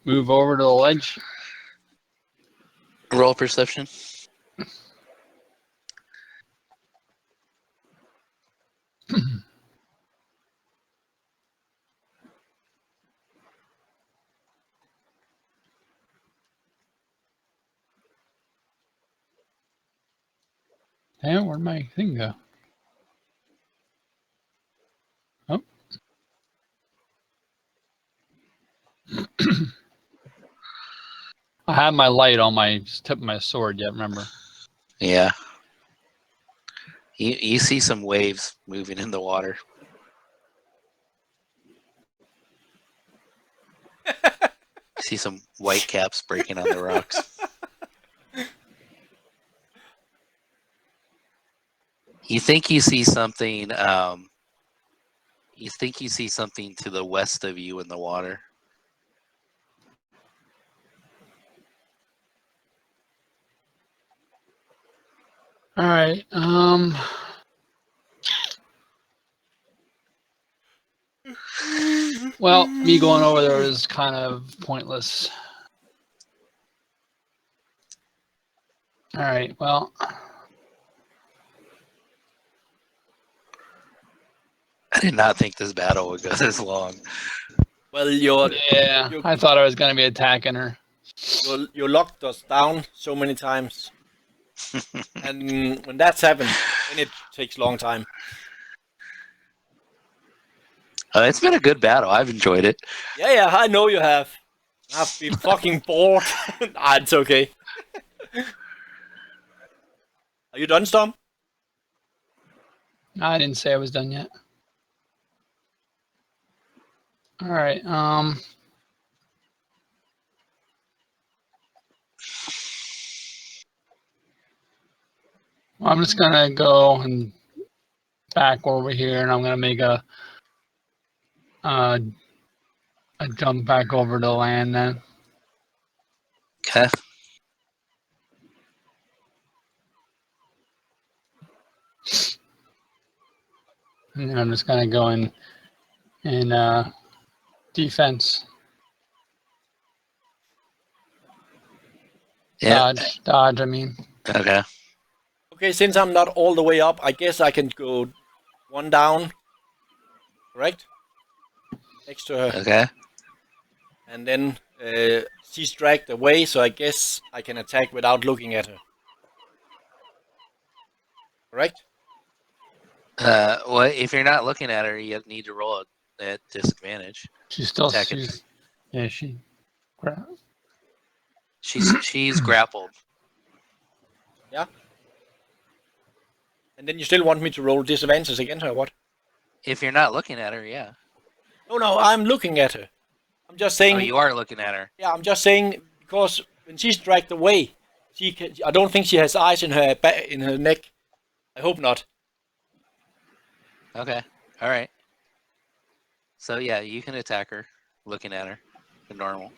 move over to the ledge?
Roll perception.
Damn, where'd my thing go? Oh. I have my light on my tip of my sword yet, remember?
Yeah. You see some waves moving in the water. See some white caps breaking on the rocks. You think you see something? You think you see something to the west of you in the water?
All right. Well, me going over there is kind of pointless. All right. Well,
I did not think this battle would go this long.
Well,
yeah, I thought I was going to be attacking her.
you locked us down so many times, and when that's happened, then it takes a long time.
It's been a good battle. I've enjoyed it.
Yeah, I know you have. I've been fucking bored. It's okay. Are you done, Storm?
No, I didn't say I was done yet. All right. Well, I'm just gonna go and back over here, and I'm gonna make a jump back over to land then.
Okay.
And then I'm just gonna go in defense.
Yeah.
Dodge. I mean.
Okay.
Okay, since I'm not all the way up, I guess I can go one down. Correct? Next to her.
Okay.
And then she's dragged away, so I guess I can attack without looking at her. Correct?
Well, if you're not looking at her, you need to roll at disadvantage.
She's still.
Attacking. She's grappled.
Yeah. And then you still want me to roll disadvantages against her, what?
If you're not looking at her, yeah.
No, I'm looking at her. I'm just saying.
Oh, you are looking at her.
Yeah, I'm just saying because when she's dragged away, I don't think she has eyes in her in her neck. I hope not.
Okay. All right. So yeah, you can attack her, looking at her, the normal.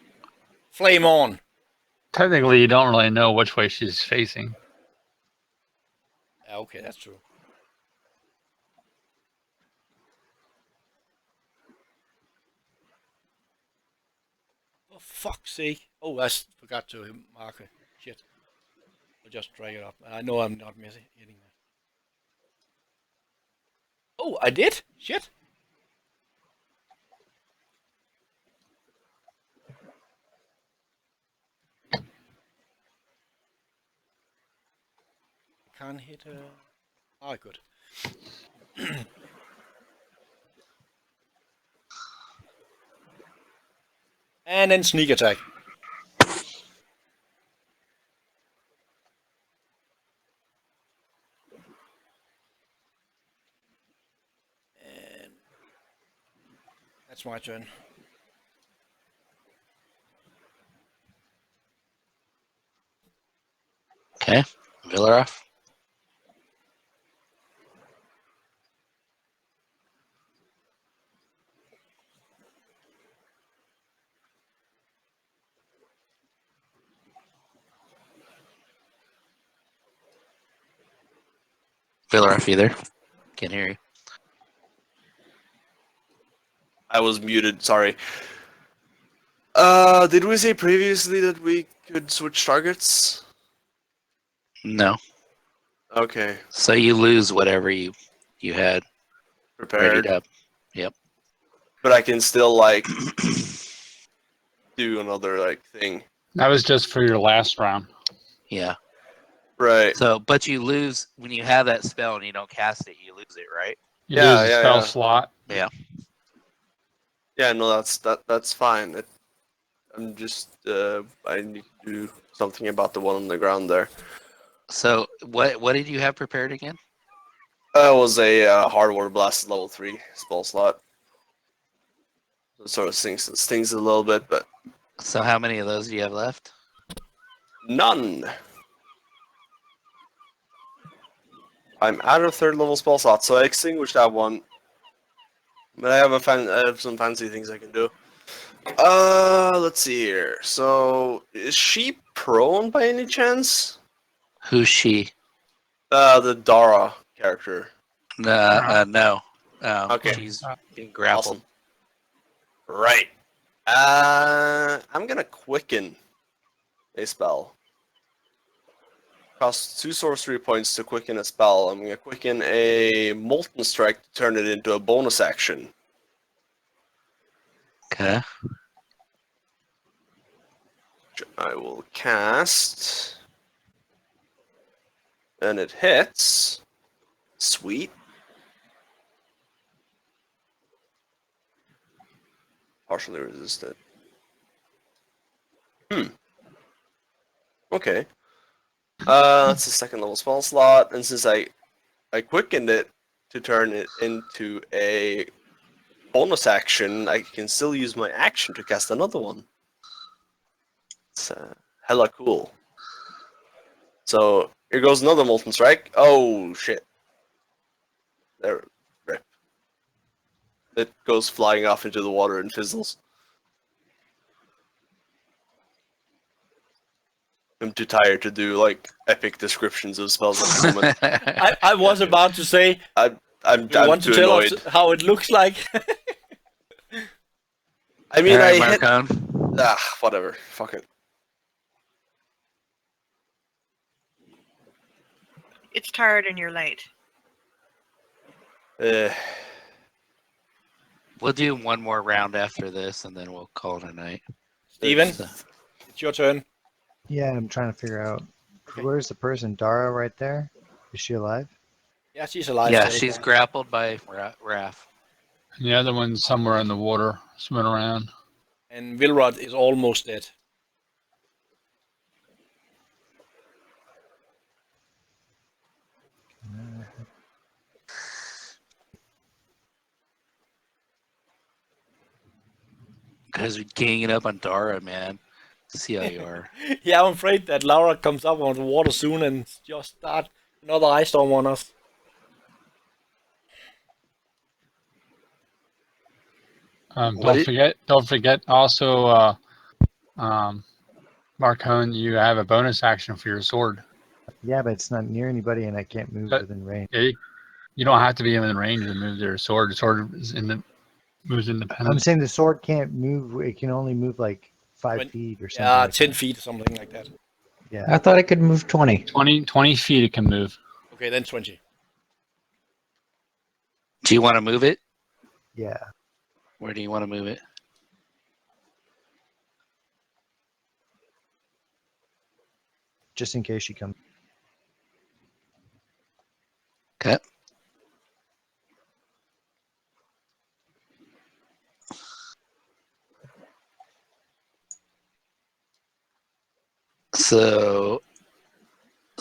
Flame on.
Technically, you don't really know which way she's facing.
Yeah, okay, that's true. For fuck's sake. Oh, I forgot to mark her. Shit. I'll just drag it up. I know I'm not hitting that. Oh, I did? Shit. Can't hit her. Oh, good. And then sneak attack. And that's my turn.
Okay. Villaroff. Villaroff either. Can't hear you.
I was muted, sorry. Did we say previously that we could switch targets?
No.
Okay.
So you lose whatever you had
Prepared.
readied up. Yep.
But I can still, like, do another, like, thing.
That was just for your last round.
Yeah.
Right.
So, but you lose when you have that spell and you don't cast it. You lose it, right?
You
Yeah,
lose the
yeah,
spell
yeah.
slot.
Yeah.
Yeah, no, that's fine. I'm just I need to do something about the one on the ground there.
So, what did you have prepared again?
It was a hardware blast level 3 spell slot. It sort of stings a little bit, but
So how many of those do you have left?
none. I'm out of third level spell slots, so I extinguished that one. But I have some fancy things I can do. Let's see here. So, is she prone by any chance?
Who's she?
The Dara character.
No.
Okay.
She's being grappled.
Awesome. Right. I'm gonna quicken a spell. Costs 2 sorcery points to quicken a spell. I'm gonna quicken a Molten Strike to turn it into a bonus action.
Okay.
Which I will cast. And it hits. Sweet. Partially resisted. Okay. That's the second level spell slot, and since I quickened it to turn it into a bonus action, I can still use my action to cast another one. It's hella cool. So here goes another Molten Strike. Oh shit. There, rip. It goes flying off into the water and fizzles. I'm too tired to do like epic descriptions of spells at the moment.
I was about to say,
I'm
do you want to
too
tell
annoyed.
us how it looks like?
I mean,
All right,
I hit.
Marcon.
Whatever. Fuck it.
It's tired and you're late.
We'll do one more round after this, and then we'll call it a night.
Steven,
So-
it's your turn.
Yeah, I'm trying to figure out where's the person. Dara, right there. Is she alive?
Yeah, she's alive.
Yeah,
still.
she's grappled by Raph.
And the other one's somewhere in the water, swimming around.
And Vilrod is almost dead.
Guys are ganging up on Dara, man. See how you are.
Yeah, I'm afraid that Laura comes up on the water soon and just start another ice storm on us.
Don't forget also, Marcone, you have a bonus action for your sword.
Yeah, but it's not near anybody, and I can't move
But-
within range.
You don't have to be in range to move your sword. The sword is moves
I'm
independent.
saying the sword can't move. It can only move like 5
When-
feet or something.
Yeah,
like
10
that.
feet or something like that.
Yeah.
I thought I could move 20.
20 feet it can move.
Okay, then 20.
Do you want to move it?
Yeah.
Where do you want to move it?
Just in case she comes.
Okay. So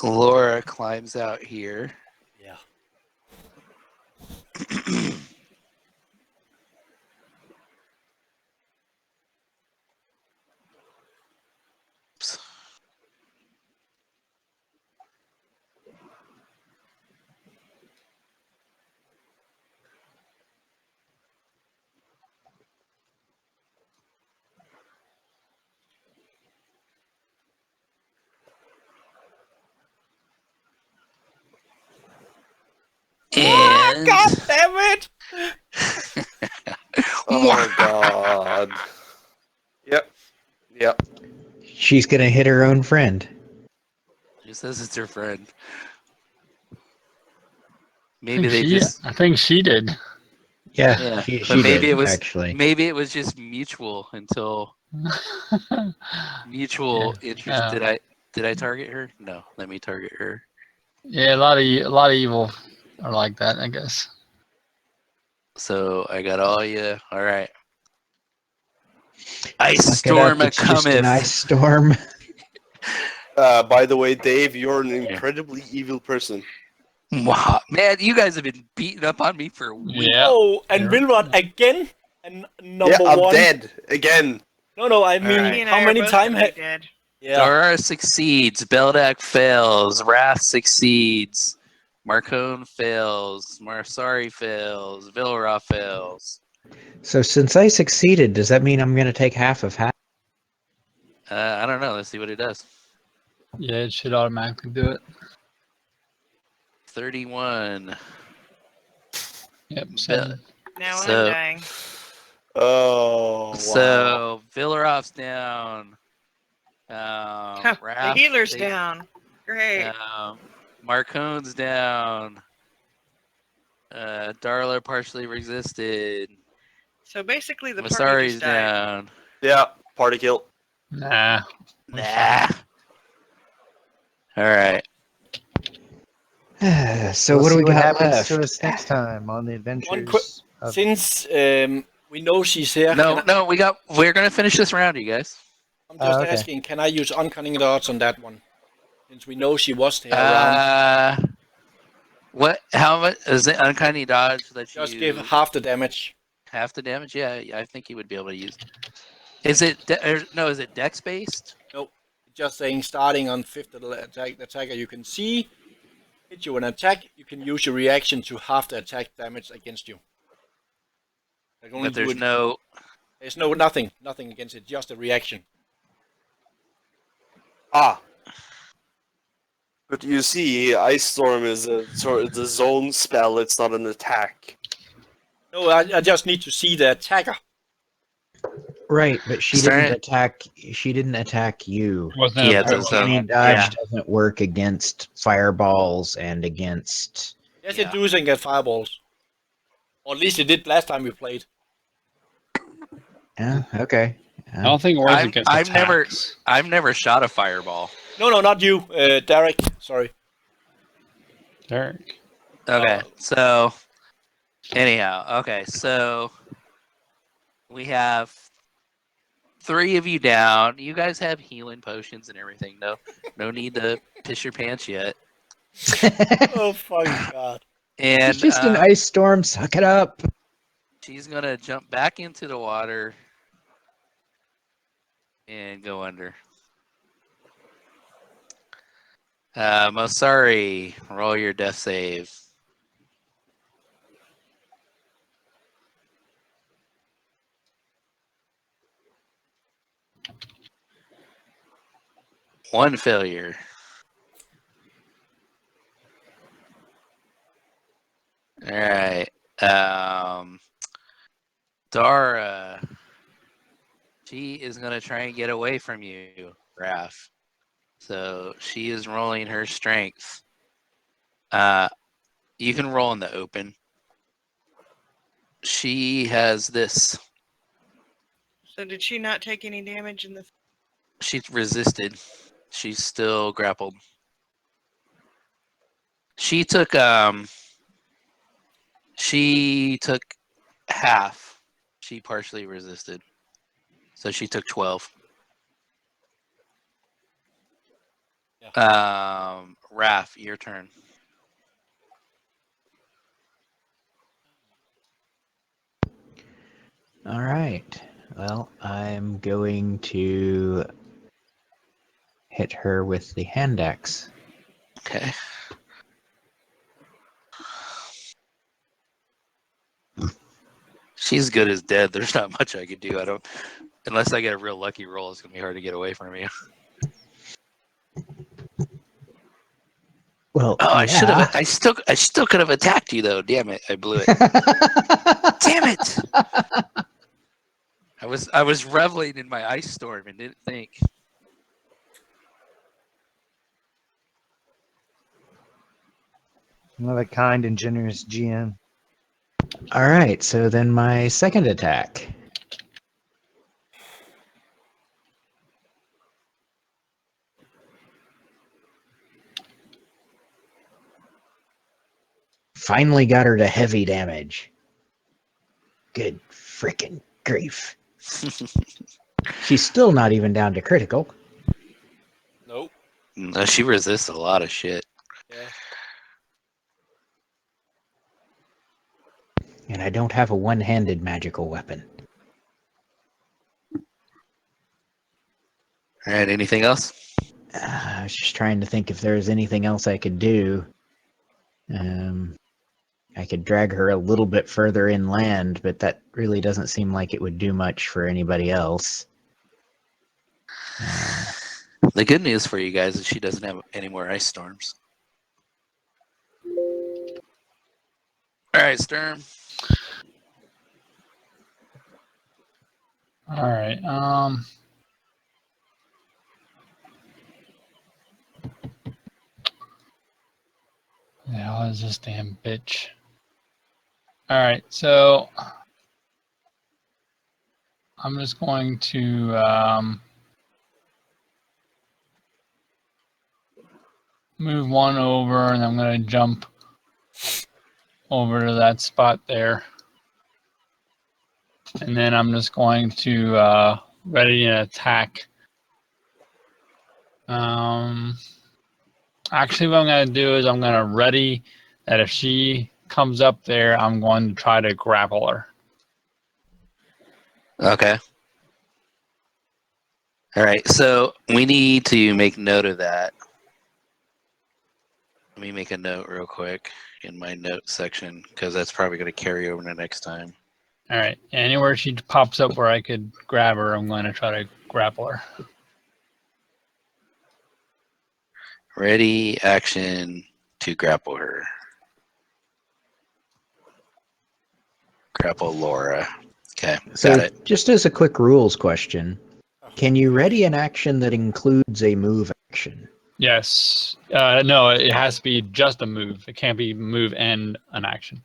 Laura climbs out here.
Yeah.
And
God damn it!
Oh god. Yep. Yep.
She's going to hit her own friend.
she says it's her friend.
I
Maybe
think
they
she-
just
I think she did.
Yeah,
Yeah,
she
but maybe
did,
it was
actually.
maybe it was just mutual until mutual interest.
Yeah.
Did I target her? No, let me target her.
Yeah, a lot of evil are like that, I guess.
So I got all you. All right. Ice
Suck it up,
storm a
it's just an
cometh.
ice storm.
By the way, Dave, you're an incredibly evil person.
Wow, man, you guys have been beating up on me for weeks.
Yeah.
Oh, and
Yeah.
Vilrod again And
Yeah,
number
I'm
one.
dead again.
No, I mean,
Alright.
Me and
how
I are
many
both
times?
gonna be dead.
Yeah.
Dora succeeds. Beldak fails. Wrath succeeds. Marcone fails. Marsari fails. Vilra fails.
So since I succeeded, does that mean I'm going to take half of half?
I don't know. Let's see what it does.
Yeah, it should automatically do it.
31.
Yep,
Be-
7.
Now
So-
I'm dying.
Oh, wow.
So Villarov's down.
The
Raph
healer's
takes-
down. Great.
Marcone's down. Darla partially resisted.
So basically, the party
Masari's
just died.
down.
Yeah, party kill.
Nah.
Nah. All right.
So
We'll
what do
see
we
what
got
happens
left?
to us next time on the adventures of
Since we know she's here,
No, we're gonna finish this round, you guys.
I'm just
okay.
asking, can I use uncanny dodge on that one? Since we know she was here around,
What? How much is it? Uncanny dodge that
just
you
give half the damage.
half the damage? Yeah, I think you would be able to use. Is it is it dex based?
No, just saying starting on 5th attack, the attacker you can see, hit you an attack, you can use your reaction to half the attack damage against you. Like only
But there's
do it- nothing against it, just a reaction.
Ah. But you see, Ice Storm is a sort of the zone spell, it's not an attack.
No, I just need to see the attacker.
Right, but she
Sorry.
didn't attack. She didn't attack you.
Wasn't
Yeah,
it a
those,
Uncanny dodge
yeah.
doesn't work against fireballs and against.
Yes,
Yeah.
it does and get fireballs. Or at least it did last time we played.
Yeah, okay.
I don't think it works against
I've never-
attacks.
I've never shot a fireball.
No, not you, Derek. Sorry.
Derek.
Okay, so anyhow, okay, so we have 3 of you down. You guys have healing potions and everything. No need to piss your pants yet.
Oh, fucking God.
And
It's just an ice storm. Suck it up.
she's gonna jump back into the water and go under. Mosari, roll your death save. One failure. All right. Dara, she is gonna try and get away from you, Raph. So she is rolling her strength. You can roll in the open. She has this.
So did she not take any damage in the?
She's resisted. She's still grappled. She took half. She partially resisted. So she took 12. Raph, your turn.
All right. Well, I'm going to hit her with the hand axe.
Okay. She's good as dead. There's not much I could do. Unless I get a real lucky roll, it's gonna be hard to get away from you.
Well,
Oh, I should
yeah.
have. I still could have attacked you though. Damn it! I blew it. Damn it! I was reveling in my ice storm and didn't think.
Another kind and generous GM.
All right. So then my second attack. Finally got her to heavy damage. Good freaking grief. She's still not even down to critical.
Nope.
No, she resists a lot of shit.
Yeah.
And I don't have a one-handed magical weapon.
All right. Anything else?
I was just trying to think if there was anything else I could do. I could drag her a little bit further inland, but that really doesn't seem like it would do much for anybody else.
The good news for you guys is she doesn't have any more ice storms. All right, Sturm.
All right. The hell is this damn bitch? All right, so I'm just going to move one over, and I'm going to jump over to that spot there. And then I'm just going to ready an attack. Actually, what I'm going to do is I'm going to ready that if she comes up there, I'm going to try to grapple her.
Okay. All right. So we need to make note of that. Let me make a note real quick in my note section because that's probably going to carry over to next time.
All right. Anywhere she pops up where I could grab her, I'm going to try to grapple her.
Ready, action to grapple her. Grapple Laura. Okay,
So,
got it.
just as a quick rules question, can you ready an action that includes a move action?
Yes. No, it has to be just a move. It can't be move and an action.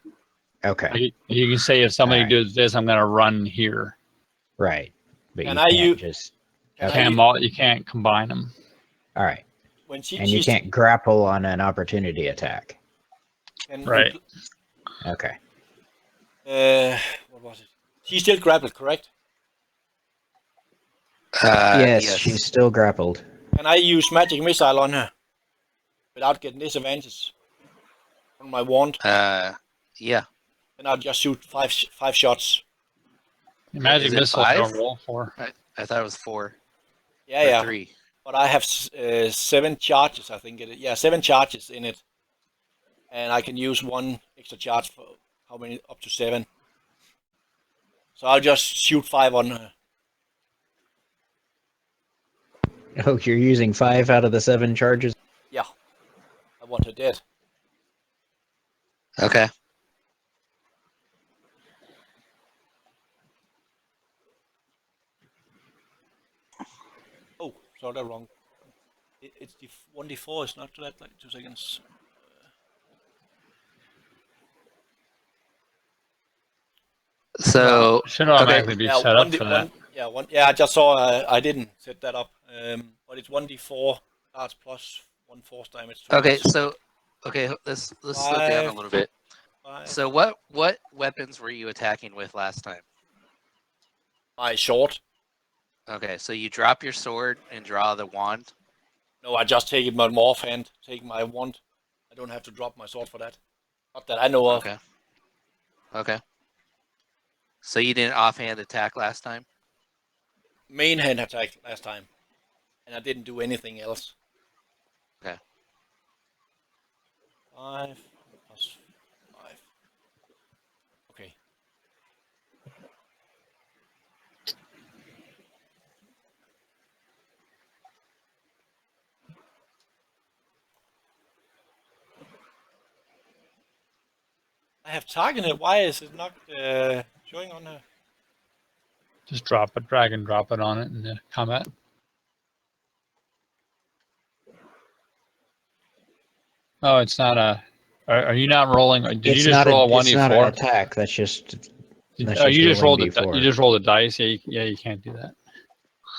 Okay,
Like, you can say if somebody
Alright.
does this, I'm going to run here.
right. But
Can
you
I
can't
u-
just.
Can
Okay.
I
You can't combine them.
All right.
when
And you can't grapple on an opportunity attack.
can
Right.
Okay.
what was it? She's still grappled, correct?
Yes, she's still grappled.
Can I use magic missile on her without getting disadvantage on my wand?
Yeah.
Then I'll just shoot five shots.
Magic
Is it
missile
5?
don't roll for.
I thought it was 4
Yeah,
or
yeah.
3.
But I have 7 charges, I think it is. Yeah, 7 charges in it. And I can use 1 extra charge for how many? Up to 7. So I'll just shoot 5 on her.
Oh, you're using 5 out of the 7 charges?
Yeah. I want her dead.
Okay.
Oh, sorry, that's wrong. It's the 1d4, it's not that, like 2 seconds.
So
Should automatically be
Yeah,
set up for that.
I just saw I didn't set that up. But it's 1d4 starts plus 1 force damage.
okay, so let's slow down a
5,
little bit.
5.
So what weapons were you attacking with last time?
My sword.
Okay, so you drop your sword and draw the wand.
No, I just take it my morph hand, take my wand. I don't have to drop my sword for that. Not that I know of.
Okay. Okay. So you didn't offhand attack last time?
Main hand attack last time. And I didn't do anything else.
Okay.
5 plus 5. Okay. I have targeted. Why is it not showing on her?
Just drop it, drag and drop it on it in the combat. Oh, it's not a. Are you not rolling? Did you just roll a 1d4?
It's not an attack. That's just.
You just rolled you just rolled a dice. Yeah, you can't do that.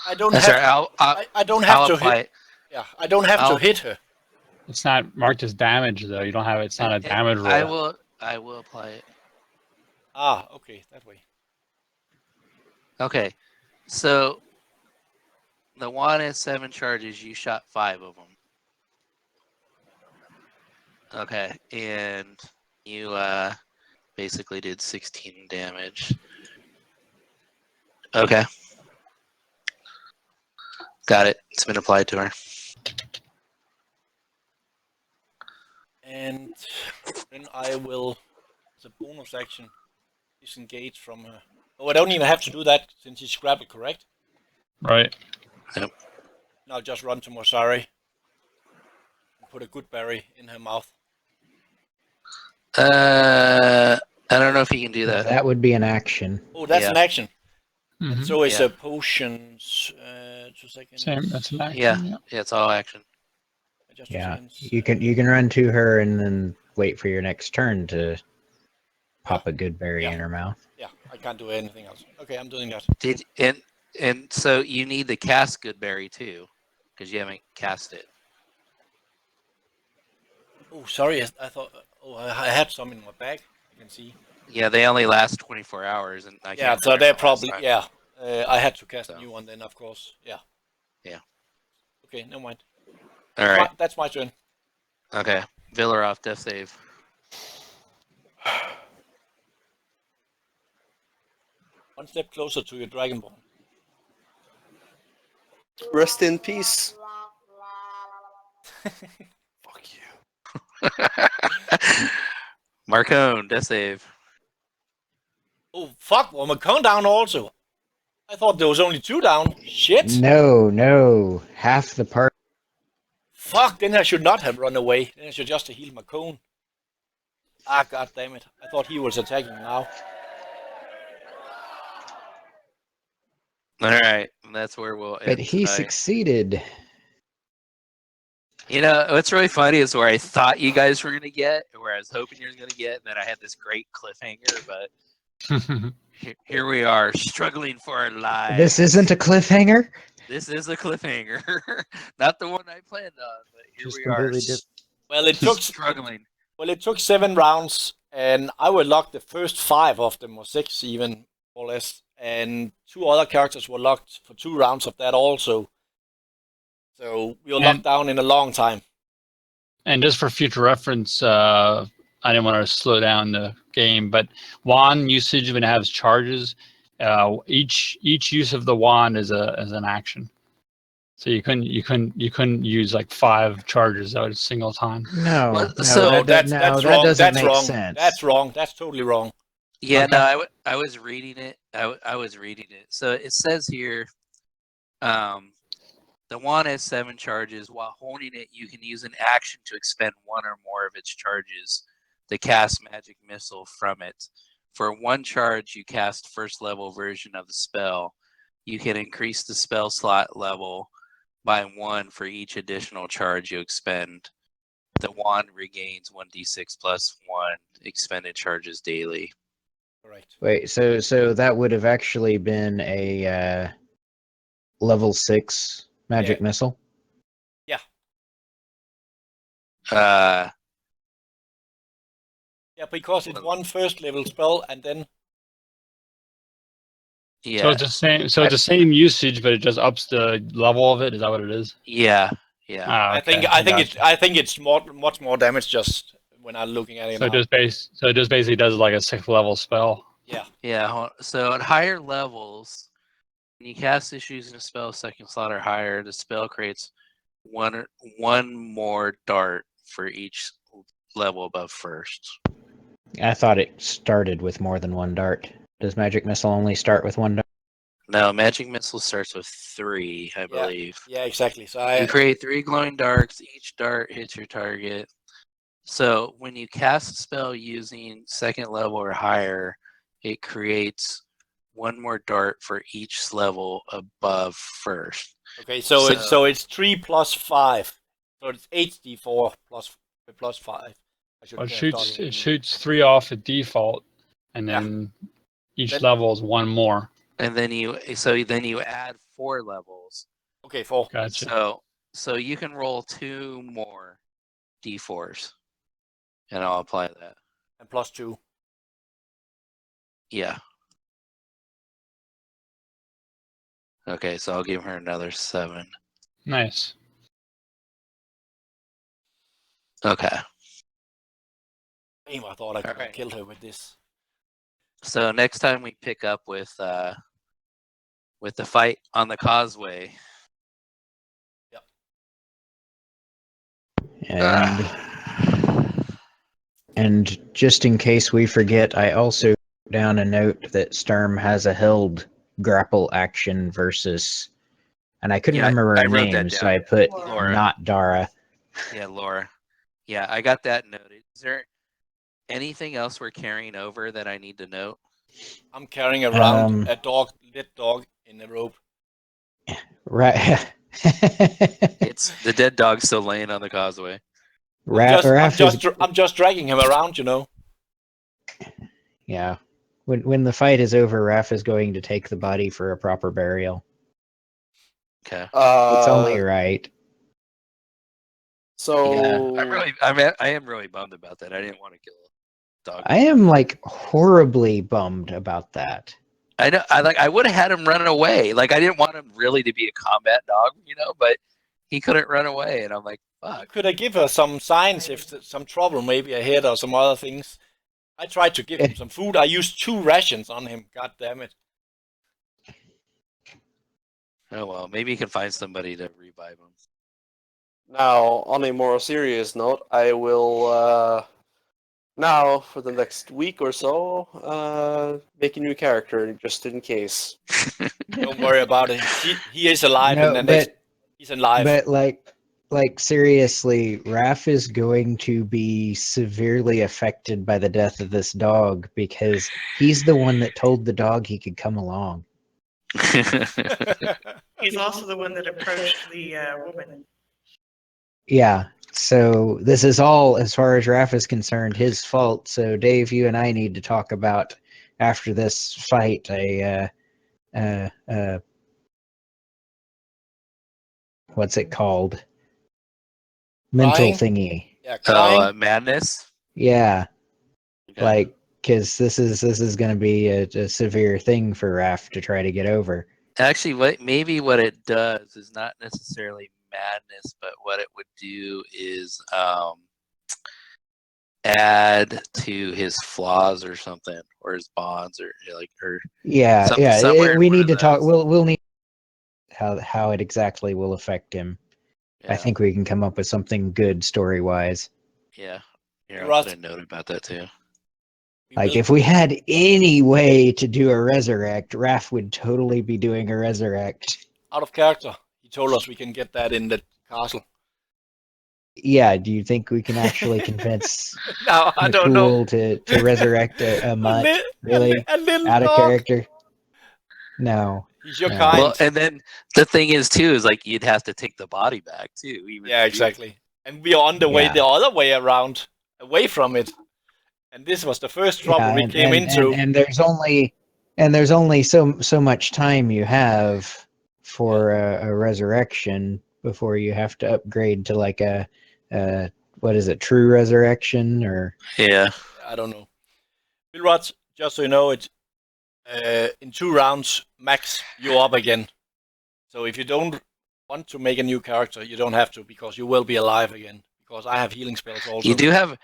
I don't
That's
have.
right.
I don't have
I'll
to
apply
hit.
it.
Yeah, I don't have to hit her.
It's not marked as damage though. You don't have it's not a damage roll.
I will apply it.
Ah, okay, that way.
Okay. So the wand has 7 charges, you shot 5 of them. Okay, and you basically did 16 damage. Okay. Got it. It's been applied to her.
And then I will, as a bonus action, disengage from her. Oh, I don't even have to do that since she's grappled, correct?
Right.
And I'll just run to Mosari and put a good berry in her mouth.
I don't know if you can do that.
That would be an action.
Oh, that's
Yeah.
an action.
Mhm.
And so is
Yeah.
a potions. 2 seconds.
Same. That's an action.
Yeah.
Yeah.
Yeah, it's all action.
Just 2
Yeah,
seconds.
you can run to her and then wait for your next turn to pop a good berry
Yeah.
in her mouth.
Yeah, I can't do anything else. Okay, I'm doing that.
Did and so you need the cast Goodberry too, because you haven't cast it.
Oh, sorry. I thought. Oh, I had some in my bag. I can see.
Yeah, they only last 24 hours, and I
Yeah,
can't
so
remember
they're
last
probably.
time.
Yeah. I had to cast
So.
a new one then, of course. Yeah.
Yeah.
Okay, never mind.
All right.
That's my turn.
Okay. Villaroff, death save.
One step closer to your Dragonborn.
Rest in peace. Fuck you.
Marcone, death save.
Oh, fuck. Well, my count down also. I thought there was only 2 down. Shit.
No, half the party.
Fuck, then I should not have run away. Then I should just have healed my cone. Ah, god damn it. I thought he was attacking now.
All right, that's where we'll end
But he
tonight.
succeeded.
You know, what's really funny is where I thought you guys were going to get, where I was hoping you were going to get, and then I had this great cliffhanger, but here we are, struggling for our lives.
This isn't a cliffhanger?
This is a cliffhanger. Not the one I planned on, but here
Just
we are,
completely different.
Well, it took
struggling.
Well, it took 7 rounds, and I would lock the first 5 of them, or 6 even, more or less. And 2 other characters were locked for 2 rounds of that also. So we were locked down in a long time.
And just for future reference, I didn't want to slow down the game, but wand usage when it has charges, each use of the wand is an action. So you couldn't use like 5 charges at a single time.
No,
Well,
no,
so
that's
that
wrong.
doesn't
That's
make
wrong.
sense.
That's wrong. That's totally wrong.
Yeah,
Okay.
no, I was reading it. I was reading it. So it says here, the wand has 7 charges. While holding it, you can use an action to expend 1 or more of its charges to cast magic missile from it. For 1 charge, you cast first level version of the spell. You can increase the spell slot level by 1 for each additional charge you expend. The wand regains 1d6 plus 1 expended charges daily.
Correct.
Wait, so that would have actually been a level 6 magic missile?
Uh,
Yeah, because it's 1 first level spell, and then
yeah,
So it's the same. So it's the same usage, but it just ups the level of it. Is that what it is?
yeah.
Ah,
I think
okay, gotcha.
I think it's much more damage just when I'm looking at it
So
now.
it just basically does like a 6th level spell.
Yeah, so at higher levels, when you cast this using a spell 2nd slot or higher, the spell creates one more dart for each level above first.
I thought it started with more than 1 dart. Does magic missile only start with 1 dart?
No, magic missile starts with 3, I believe.
Yeah, exactly. So
You create 3 glowing darts. Each dart hits your target. So when you cast a spell using 2nd level or higher, it creates 1 more dart for each level above first.
okay, so it's 3 plus 5, so it's 8d4 plus 5. I should
Well,
start
it shoots 3 off at default, and
Yeah.
then each
Then-
level is 1 more.
And then you add 4 levels.
Okay, 4.
Gotcha.
So you can roll 2 more d4s, and I'll apply that.
And plus 2.
Yeah. Okay, so I'll give her another 7.
Nice.
Okay.
Damn, I thought I could have
Alright.
killed her with this.
So next time we pick up with the fight on the causeway.
And just in case we forget, I also wrote down a note that Sturm has a held grapple action versus, and I couldn't
Yeah,
remember
I
her
wrote that
name, so
down.
I put
Laura.
not Dara.
Yeah, Laura. Yeah, I got that noted. Is there anything else we're carrying over that I need to note?
I'm carrying around a dead dog in a rope.
Right.
It's the dead dog still laying on the causeway.
I'm just dragging him around, you know.
Yeah. When the fight is over, Raph is going to take the body for a proper burial.
Okay.
It's only right.
So
Yeah, I am really bummed about that. I didn't want to kill a dog.
I am like horribly bummed about that.
I know. I would have had him run away. Like I didn't want him really to be a combat dog, but he couldn't run away, and I'm like, fuck.
Could I give her some signs if there's some trouble maybe ahead or some other things? I tried to give him some food. I used 2 rations on him. God damn it.
Oh well, maybe you can find somebody to revive him.
now, on a more serious note, I will now for the next week or so make a new character just in case.
Don't worry about it. He is alive
No,
in the next. He's alive.
But like seriously, Raph is going to be severely affected by the death of this dog because he's the one that told the dog he could come along.
He's also the one that approached the woman.
Yeah. So this is all, as far as Raph is concerned, his fault. So Dave, you and I need to talk about after this fight what's it called? Mental
Crying?
thingy.
Yeah, crying.
Madness.
Yeah.
Okay.
Like, because this is going to be a severe thing for Raph to try to get over.
Actually, what it does is not necessarily madness, but what it would do is add to his flaws or something, or his bonds, or somewhere.
We need to talk. We'll need how it exactly will affect him.
Yeah.
I think we can come up with something good story wise.
Yeah. Here, I'll put a note about that too.
Like if we had any way to do a resurrect, Raph would totally be doing a resurrect.
Out of character. He told us we can get that in the castle.
Yeah, do you think we can actually convince
No, I don't know.
to resurrect a mutt? Really?
A little
Out of
dog.
character? No.
He's your
No.
kind.
Well, and then the thing is too is like you'd have to take the body back too.
Yeah, exactly. And we are on the way the other way around, away from it. And this was the first trouble we came into.
And there's only so much time you have for a resurrection before you have to upgrade to like a what is it, true resurrection or?
Yeah.
I don't know. Bill Rods, just so you know, it's in 2 rounds max you're up again. So if you don't want to make a new character, you don't have to, because you will be alive again. Because I have healing spells also.
You do have.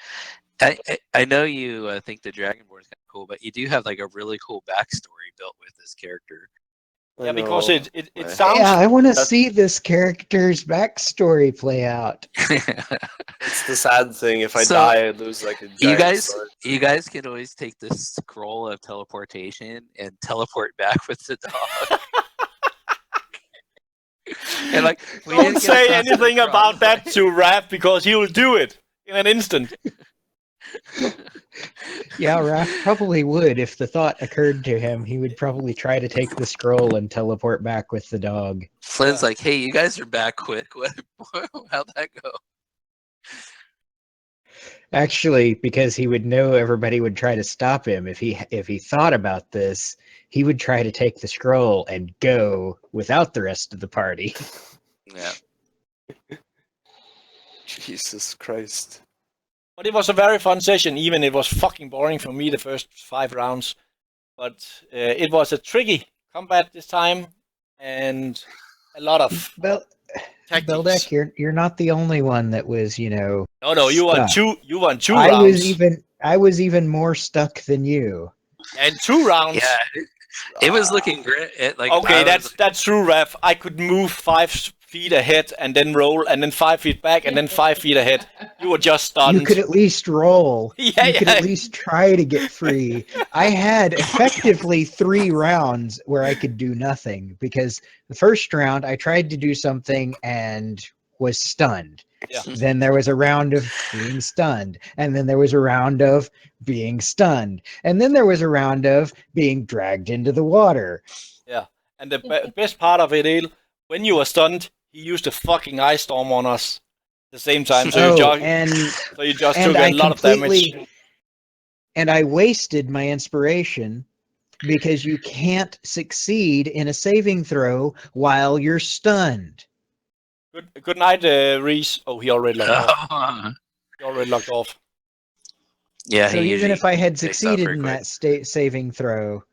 I know you think the Dragonborn is kind of cool, but you do have like a really cool backstory built with this character.
Yeah, because it sounds.
Yeah, I want to see this character's backstory play out.
It's the sad thing. If I die, I lose like a giant sword.
You guys can always take this scroll of teleportation and teleport back with the dog. And like,
don't say anything about that to Raph, because he will do it in an instant.
Yeah, Raph probably would. If the thought occurred to him, he would probably try to take the scroll and teleport back with the dog.
Flynn's like, hey, you guys are back quick. How'd that go?
Actually, because he would know everybody would try to stop him. If he thought about this, he would try to take the scroll and go without the rest of the party.
Yeah.
Jesus Christ.
But it was a very fun session, even it was fucking boring for me the first 5 rounds. But it was a tricky combat this time, and a lot of tactics.
Beldek, you're not the only one that was,
No, you won two. You won 2
I
rounds.
I was even more stuck than you.
And 2 rounds.
Yeah, it was looking great.
Okay, that's true, Raph. I could move feet ahead and then roll, and then 5 feet back and then 5 feet ahead. You were just stunned.
You could at least roll.
Yeah,
you could
yeah.
at least try to get free. I had effectively 3 rounds where I could do nothing because the first round I tried to do something and was stunned.
Yeah.
Then there was a round of being stunned, and then there was a round of being stunned, and then there was a round of being dragged into the water.
Yeah. And the best part of it is, when you were stunned, he used a fucking ice storm on us at the same time. So you just took a lot of damage.
And I wasted my inspiration because you can't succeed in a saving throw while you're stunned.
Good night, Reese. Oh, he already logged off. He already logged off.
Yeah.
So
he
even
usually
if I had
takes off
succeeded
pretty
in
quick.
that saving throw,